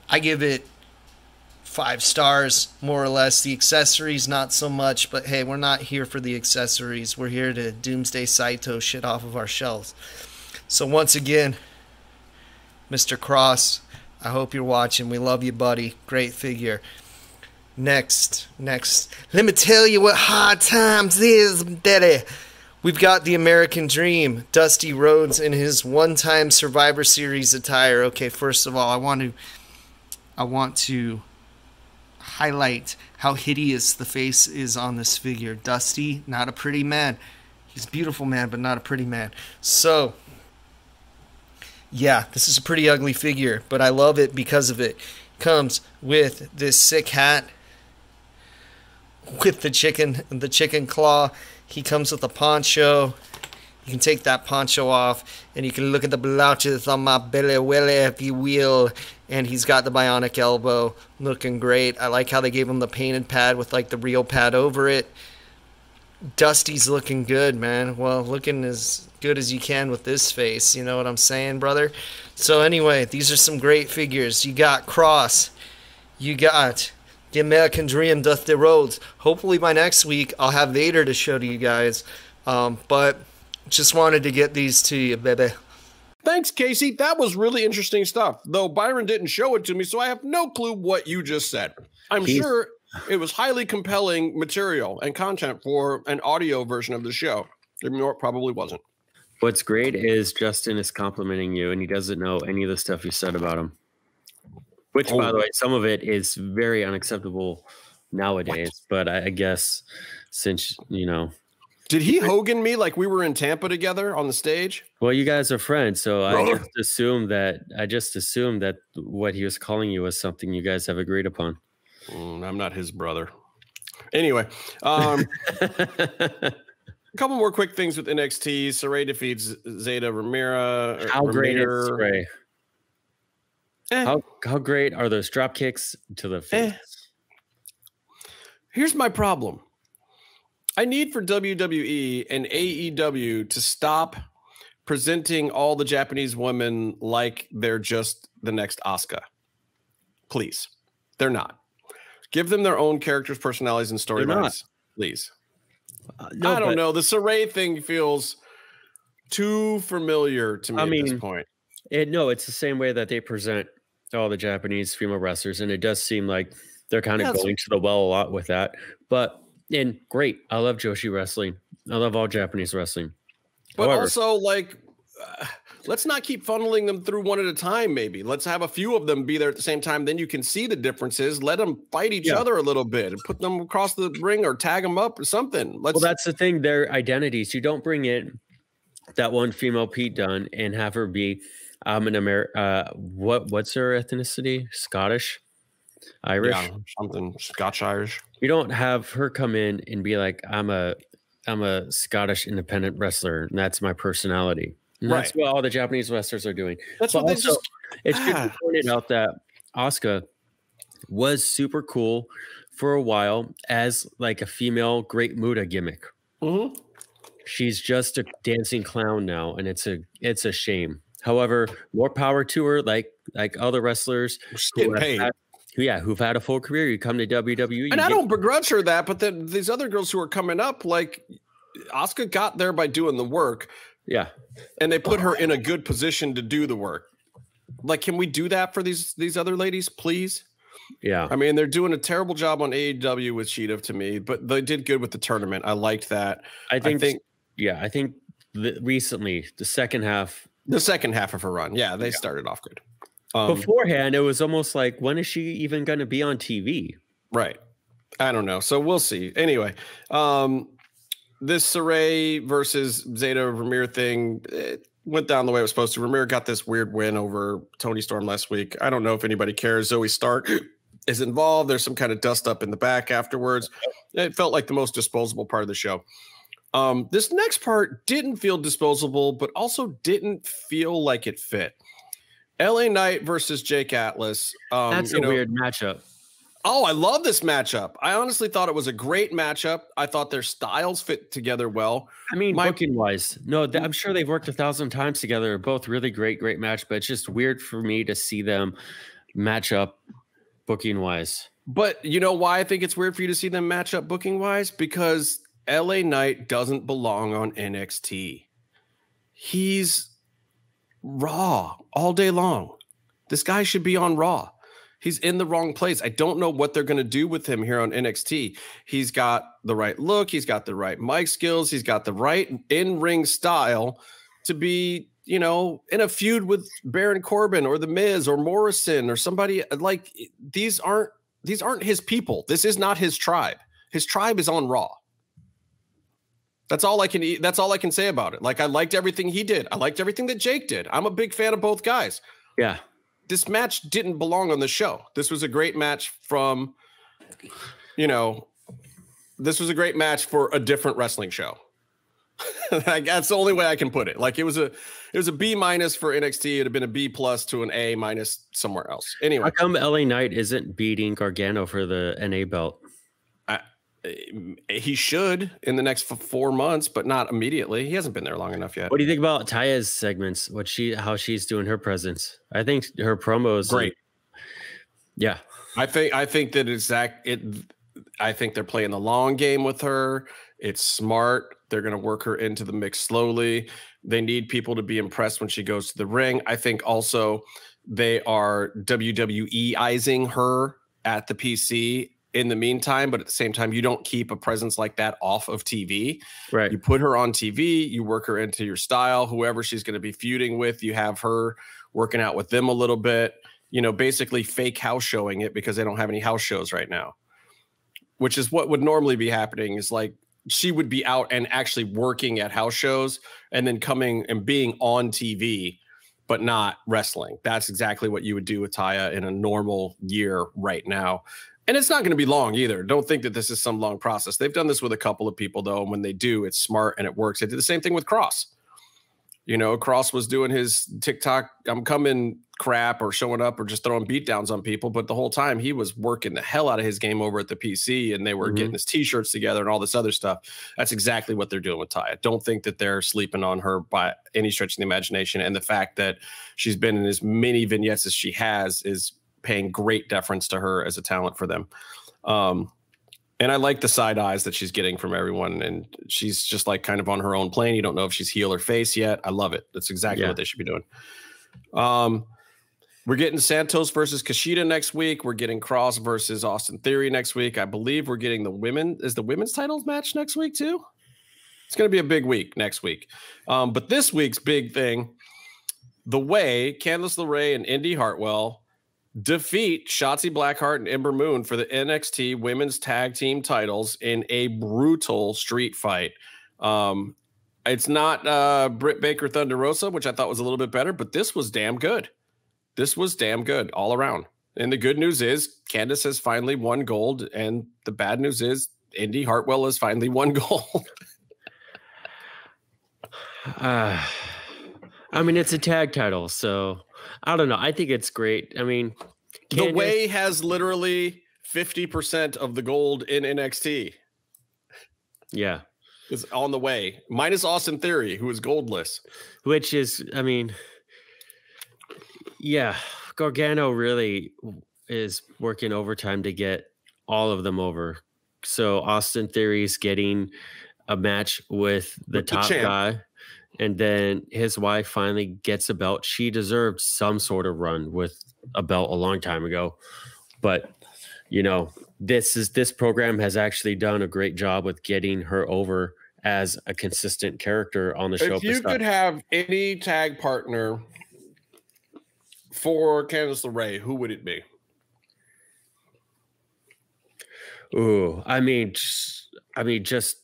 I give it 5 stars, more or less. The accessories, not so much, but hey, we're not here for the accessories. We're here to Doomsday Saito shit off of our shelves. So once again, Mr. Cross, I hope you're watching. We love you, buddy. Great figure. Next. Let me tell you what hard times is, daddy. We've got the American Dream, Dusty Rhodes in his one-time Survivor Series attire. Okay, first of all, I want to highlight how hideous the face is on this figure. Dusty, not a pretty man. He's a beautiful man, but not a pretty man. So, yeah, this is a pretty ugly figure, but I love it because of it. Comes with this sick hat with the chicken claw. He comes with a poncho. You can take that poncho off and you can look at the blouses on my belly welly, if you will. And he's got the bionic elbow, looking great. I like how they gave him the painted pad with like the real pad over it. Dusty's looking good, man. Well, looking as good as you can with this face. You know what I'm saying, brother? So anyway, these are some great figures. You got Cross. You got the American Dream, Dusty Rhodes. Hopefully by next week, I'll have Vader to show to you guys. But just wanted to get these to you, baby. Thanks, Casey. That was really interesting stuff. Though Byron didn't show it to me, so I have no clue what you just said. I'm sure it was highly compelling material and content for an audio version of the show. You know, it probably wasn't. What's great is Justin is complimenting you, and he doesn't know any of the stuff you said about him. Which, by the way, some of it is very unacceptable nowadays. But I guess since, Did he Hogan me like we were in Tampa together on the stage? Well, you guys are friends, so I just assumed that what he was calling you was something you guys have agreed upon. I'm not his brother. Anyway, a couple more quick things with NXT. Saray defeats Zeta Ramira. How great is Saray? How great are those drop kicks to the face? Here's my problem. I need for WWE and AEW to stop presenting all the Japanese women like they're just the next Asuka. Please. They're not. Give them their own characters, personalities, and storylines. Please. No, I don't know. The Saray thing feels too familiar to me at this point. It's the same way that they present all the Japanese female wrestlers, and it does seem like they're kind of going to the well a lot with that. But great, I love Joshi wrestling. I love all Japanese wrestling. But also, let's not keep funneling them through one at a time. Maybe let's have a few of them be there at the same time. Then you can see the differences. Let them fight each other a little bit and put them across the ring or tag them up or something. Well, that's the thing. Their identities. You don't bring in that one female Pete Dunne and have her be an what's her ethnicity? Scottish, Irish, something Scotch Irish. You don't have her come in and be like, I'm a Scottish independent wrestler, and that's my personality. And that's what all the Japanese wrestlers are doing. That's what they just. It should be pointed out that Asuka was super cool for a while as like a female Great Muta gimmick. Mm-hmm. she's just a dancing clown now, and it's a shame. However, more power to her. Like other wrestlers getting paid. Who've had a full career. You come to WWE, and I don't begrudge her that. But then these other girls who are coming up, like Asuka, got there by doing the work. Yeah, and they put her in a good position to do the work. Like, can we do that for these other ladies, please? Yeah, I mean, they're doing a terrible job on AEW with Sheeta to me, but they did good with the tournament. I liked that. I think recently the second half of her run, they started off good. Beforehand, it was almost like, when is she even going to be on TV? Right. I don't know. So we'll see. Anyway, this Saray versus Zeta Ramir thing, it went down the way it was supposed to. Ramir got this weird win over Toni Storm last week. I don't know if anybody cares. Zoe Stark is involved. There's some kind of dust up in the back afterwards. It felt like the most disposable part of the show. This next part didn't feel disposable, but also didn't feel like it fit. LA Knight versus Jake Atlas. That's a weird matchup. Oh, I love this matchup. I honestly thought it was a great matchup. I thought their styles fit together well. I mean, booking wise, no, I'm sure they've worked 1,000 times together. They're both really great match, but it's just weird for me to see them match up booking wise. But you know why I think it's weird for you to see them match up booking wise? Because LA Knight doesn't belong on NXT. He's Raw all day long. This guy should be on Raw. He's in the wrong place. I don't know what they're going to do with him here on NXT. He's got the right look. He's got the right mic skills. He's got the right in-ring style to be, in a feud with Baron Corbin or The Miz or Morrison or somebody. Like, these aren't his people. This is not his tribe. His tribe is on Raw. That's all I can say about it. Like, I liked everything he did. I liked everything that Jake did. I'm a big fan of both guys. Yeah. This match didn't belong on the show. This was a great match from, this was a great match for a different wrestling show. That's the only way I can put it. Like, it was a B- for NXT. It'd have been a B+ to an A- somewhere else. Anyway, how come LA Knight isn't beating Gargano for the NA belt? He should in the next 4 months, but not immediately. He hasn't been there long enough yet. What do you think about Taya's segments? How she's doing her presence? I think her promos great. Yeah, I think that I think they're playing the long game with her. It's smart. They're going to work her into the mix slowly. They need people to be impressed when she goes to the ring. I think also they are WWE-izing her at the PC in the meantime, but at the same time, you don't keep a presence like that off of TV. Right. You put her on TV, you work her into your style, whoever she's going to be feuding with, you have her working out with them a little bit, basically fake house showing it because they don't have any house shows right now, which is what would normally be happening is like she would be out and actually working at house shows and then coming and being on TV, but not wrestling. That's exactly what you would do with Taya in a normal year right now. And it's not going to be long either. Don't think that this is some long process. They've done this with a couple of people, though. And when they do, it's smart and it works. They did the same thing with Cross. Cross was doing his TikTok, I'm coming crap or showing up or just throwing beatdowns on people. But the whole time he was working the hell out of his game over at the PC and they were getting his T-shirts together and all this other stuff. That's exactly what they're doing with Taya. Don't think that they're sleeping on her by any stretch of the imagination. And the fact that she's been in as many vignettes as she has is paying great deference to her as a talent for them. And I like the side eyes that she's getting from everyone. And she's just like kind of on her own plane. You don't know if she's heel or face yet. I love it. That's exactly what they should be doing. We're getting Santos versus Kushida next week. We're getting Cross versus Austin Theory next week. I believe we're getting the women's titles match next week too. It's going to be a big week next week. But this week's big thing, the way Candice LeRae and Indy Hartwell defeat Shotzi Blackheart and Ember Moon for the NXT Women's Tag Team titles in a brutal street fight. It's not Britt Baker Thunder Rosa, which I thought was a little bit better, but this was damn good. This was damn good all around. And the good news is Candice has finally won gold, and the bad news is Indy Hartwell has finally won gold. I mean, it's a tag title, so I don't know. I think it's great. I mean, The Way has literally 50% of the gold in NXT. Yeah. is on the way, minus Austin Theory, who is goldless. Which is, I mean, yeah, Gargano really is working overtime to get all of them over. So Austin Theory's getting a match with the top guy, and then his wife finally gets a belt. She deserved some sort of run with a belt a long time ago, but you know, this program has actually done a great job with getting her over as a consistent character on the show. If you could have any tag partner for Candice LeRae, who would it be? Ooh, I mean, just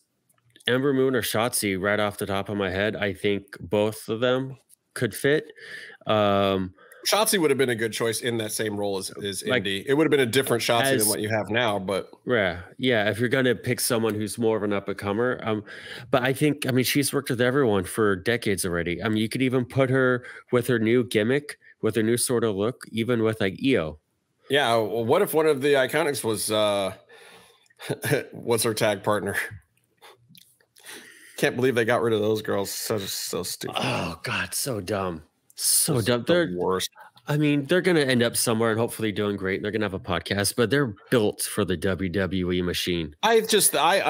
Ember Moon or Shotzi right off the top of my head. I think both of them could fit. Shotzi would have been a good choice in that same role as Indy. It would have been a different Shotzi than what you have now, but yeah. If you're going to pick someone who's more of an up and comer, but I think, she's worked with everyone for decades already. You could even put her with her new gimmick, with her new sort of look, even with like Io. Yeah. Well, what if one of the Iconics was her tag partner? Can't believe they got rid of those girls. So stupid. Oh God, so dumb. So dumb. They're the worst. They're going to end up somewhere and hopefully doing great. They're going to have a podcast, but they're built for the WWE machine. I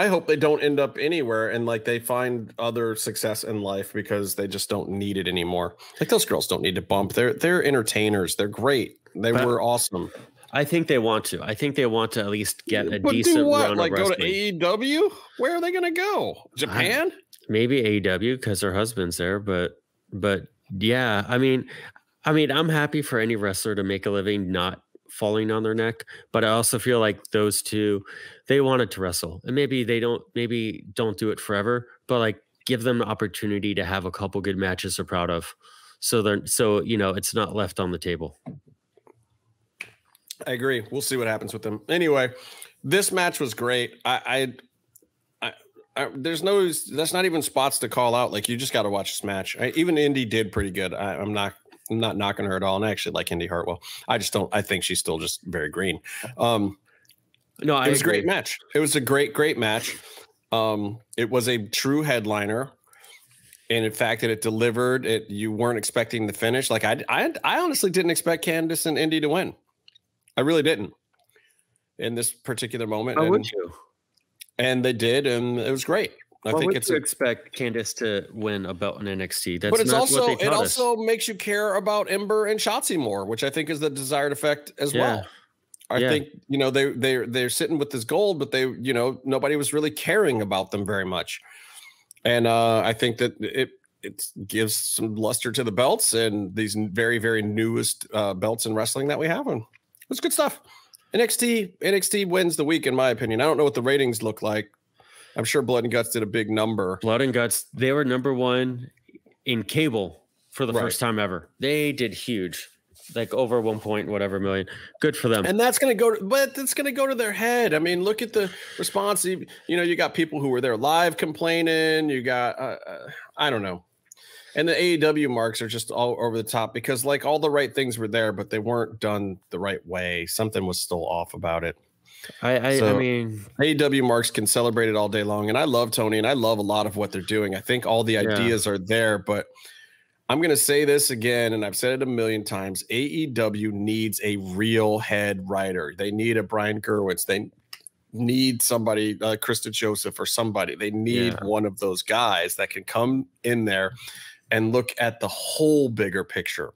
hope they don't end up anywhere and like they find other success in life because they just don't need it anymore. Like those girls don't need to bump. They're entertainers. They're great. They were awesome. I think they want to. I think they want to at least get a decent run of wrestling. Go to AEW? Where are they going to go? Japan? Maybe AEW because her husband's there, but yeah, I'm happy for any wrestler to make a living not falling on their neck, but I also feel like those two, they wanted to wrestle, and maybe don't do it forever, but like give them an opportunity to have a couple good matches they're proud of, so it's not left on the table. I agree. We'll see what happens with them. Anyway, this match was great. That's not even spots to call out. Like you just got to watch this match. Even Indy did pretty good. I'm not knocking her at all. And I actually like Indy Hartwell. I think she's still just very green. No, it was a great match. It was a great match. It was a true headliner. And in fact, that it delivered it. You weren't expecting the finish. Like I honestly didn't expect Candice and Indy to win. I really didn't in this particular moment. How would you? And they did, and it was great. I think it's to expect Candice to win a belt in NXT. That's but it's not also what they taught it also us. Makes you care about Ember and Shotzi more, which I think is the desired effect as well. I think they're sitting with this gold, but nobody was really caring about them very much, and I think that it gives some luster to the belts and these very very newest belts in wrestling that we have, and it's good stuff. NXT wins the week, in my opinion. I don't know what the ratings look like. I'm sure Blood and Guts did a big number. Blood and Guts, they were number one in cable for the first time ever. They did huge, like over 1 point whatever million. Good for them. And that's going to go to their head. I mean, look at the response. You got people who were there live complaining. You got, I don't know. And the AEW marks are just all over the top because like all the right things were there, but they weren't done the right way. Something was still off about it. I mean, AEW marks can celebrate it all day long. And I love Tony and I love a lot of what they're doing. I think all the ideas are there, but I'm going to say this again, and I've said it a million times. AEW needs a real head writer. They need a Brian Gerwitz. They need somebody, Krista Joseph or somebody. They need one of those guys that can come in there and look at the whole bigger picture,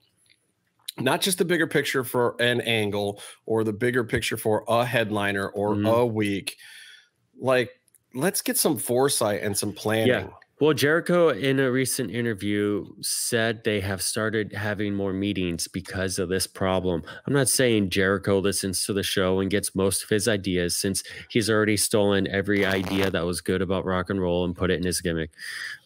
not just the bigger picture for an angle or the bigger picture for a headliner or a week. Like, let's get some foresight and some planning. Yeah. Well, Jericho in a recent interview said they have started having more meetings because of this problem. I'm not saying Jericho listens to the show and gets most of his ideas, since he's already stolen every idea that was good about rock and roll and put it in his gimmick.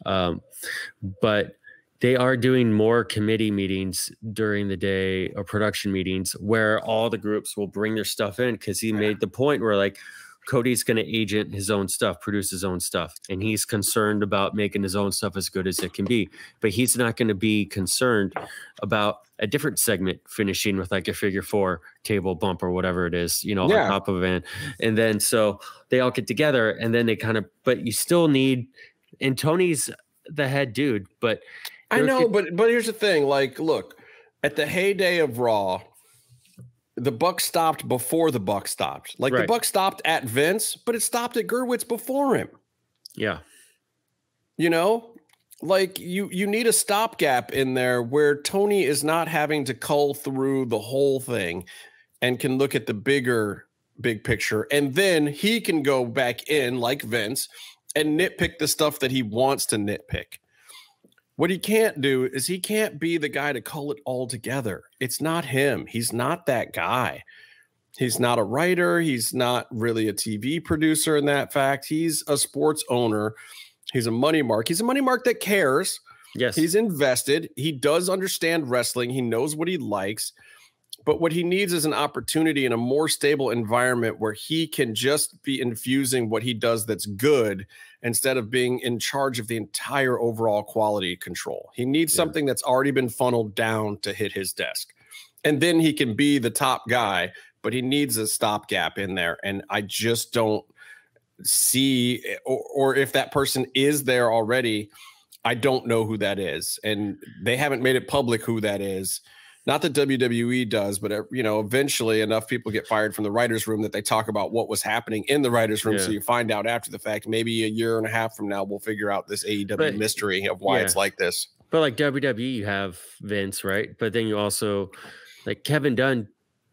But they are doing more committee meetings during the day, or production meetings, where all the groups will bring their stuff in, because he made the point where like Cody's going to agent his own stuff, produce his own stuff, and he's concerned about making his own stuff as good as it can be. But he's not going to be concerned about a different segment finishing with like a figure four table bump or whatever it is, on top of it. And then so they all get together, and then they but you still need And Tony's the head dude, but I know, but here's the thing. Like, look, at the heyday of Raw, the buck stopped before the buck stopped. Like the buck stopped at Vince, but it stopped at Gerwitz before him. Yeah. You know, like you need a stopgap in there where Tony is not having to cull through the whole thing and can look at the big picture. And then he can go back in like Vince and nitpick the stuff that he wants to nitpick. What he can't do is he can't be the guy to cull it all together. It's not him. He's not that guy. He's not a writer. He's not really a TV producer in that fact. He's a sports owner. He's a money mark. He's a money mark that cares. Yes. He's invested. He does understand wrestling. He knows what he likes. But what he needs is an opportunity in a more stable environment where he can just be infusing what he does that's good instead of being in charge of the entire overall quality control. He needs something that's already been funneled down to hit his desk. And then he can be the top guy, but he needs a stopgap in there. And I just don't see, or if that person is there already, I don't know who that is. And they haven't made it public who that is. Not that WWE does, but eventually enough people get fired from the writers' room that they talk about what was happening in the writers' room. So you find out after the fact. Maybe a year and a half from now, we'll figure out this AEW mystery of why it's like this. But like WWE, you have Vince, right? But then you also, like, Kevin Dunn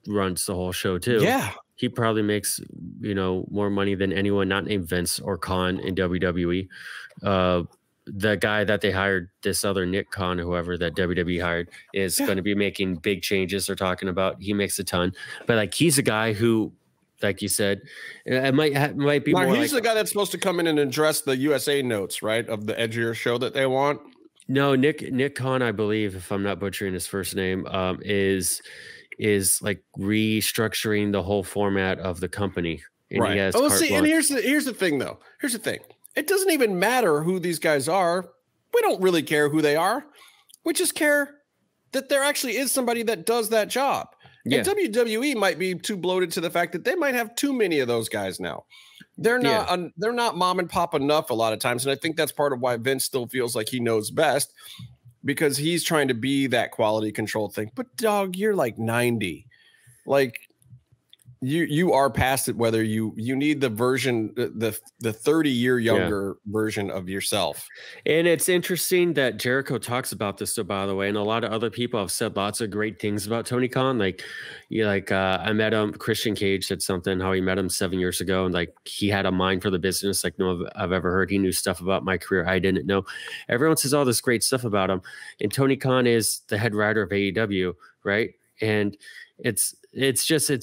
runs the whole show too. Yeah. He probably makes, more money than anyone not named Vince or Khan in WWE. The guy that they hired, this other Nick Khan, whoever that WWE hired, is going to be making big changes. They're talking about. He makes a ton, but like he's a guy who, like you said, it might be. More he's the guy that's supposed to come in and address the USA notes, right, of the edgier show that they want. No, Nick Khan, I believe, if I'm not butchering his first name, is like restructuring the whole format of the company. And right. He has and here's the thing, though. Here's the thing. It doesn't even matter who these guys are. We don't really care who they are. We just care that there actually is somebody that does that job. Yeah. And WWE might be too bloated to the fact that they might have too many of those guys now. They're not mom and pop enough a lot of times. And I think that's part of why Vince still feels like he knows best, because he's trying to be that quality control thing. But dog, you're like 90. Like, you are past it, whether you need the version, the 30-year younger version of yourself. And it's interesting that Jericho talks about this, so by the way, and a lot of other people have said lots of great things about Tony Khan. Like, I met him, Christian Cage said something, how he met him 7 years ago, and like he had a mind for the business like no I've ever heard. He knew stuff about my career I didn't know. Everyone says all this great stuff about him. And Tony Khan is the head writer of AEW, right? And it's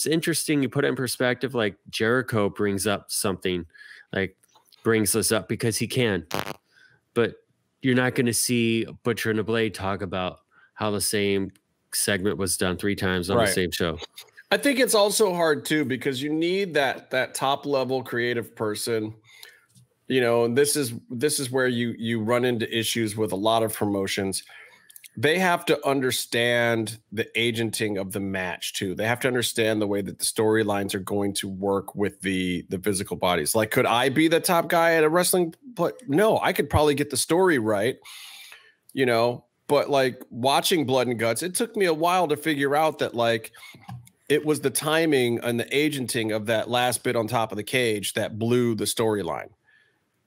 interesting. You put it in perspective, like Jericho brings up something, like brings this up because he can, but you're not going to see Butcher and the Blade talk about how the same segment was done 3 times on the same show. I think it's also hard too, because you need that top level creative person, and this is where you run into issues with a lot of promotions. They have to understand the agenting of the match too. They have to understand the way that the storylines are going to work with the physical bodies. Like, could I be the top guy at a wrestling? But no, I could probably get the story right, but like watching Blood and Guts, it took me a while to figure out that like it was the timing and the agenting of that last bit on top of the cage that blew the storyline.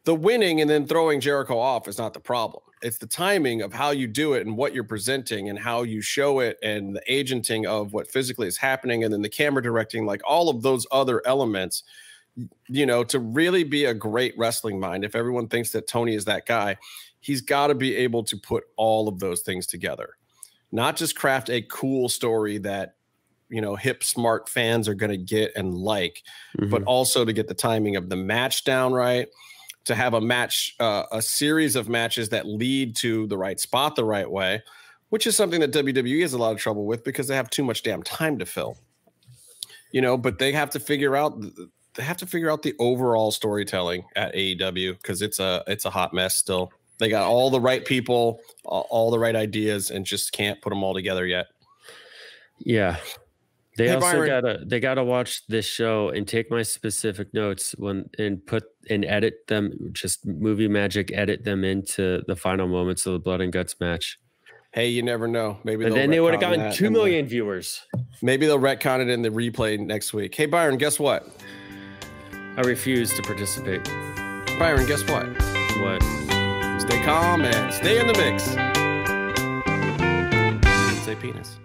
The winning and then throwing Jericho off is not the problem. It's the timing of how you do it and what you're presenting and how you show it and the agenting of what physically is happening and then the camera directing, like all of those other elements, to really be a great wrestling mind. If everyone thinks that Tony is that guy, he's got to be able to put all of those things together, not just craft a cool story that, hip, smart fans are going to get and like, but also to get the timing of the match down right. To have a match, a series of matches that lead to the right spot the right way, which is something that WWE has a lot of trouble with because they have too much damn time to fill. But they have to figure out the overall storytelling at AEW because it's a hot mess still. They got all the right people, all the right ideas, and just can't put them all together yet. Yeah. They Hey, also Byron. gotta watch this show and take my specific notes and edit them, just movie magic, edit them into the final moments of the Blood and Guts match. Hey, you never know. Maybe And then they would have gotten 2 million viewers. Maybe they'll retcon it in the replay next week. Hey, Byron, guess what? I refuse to participate. Byron, guess what? What? Stay calm and stay in the mix. Say penis.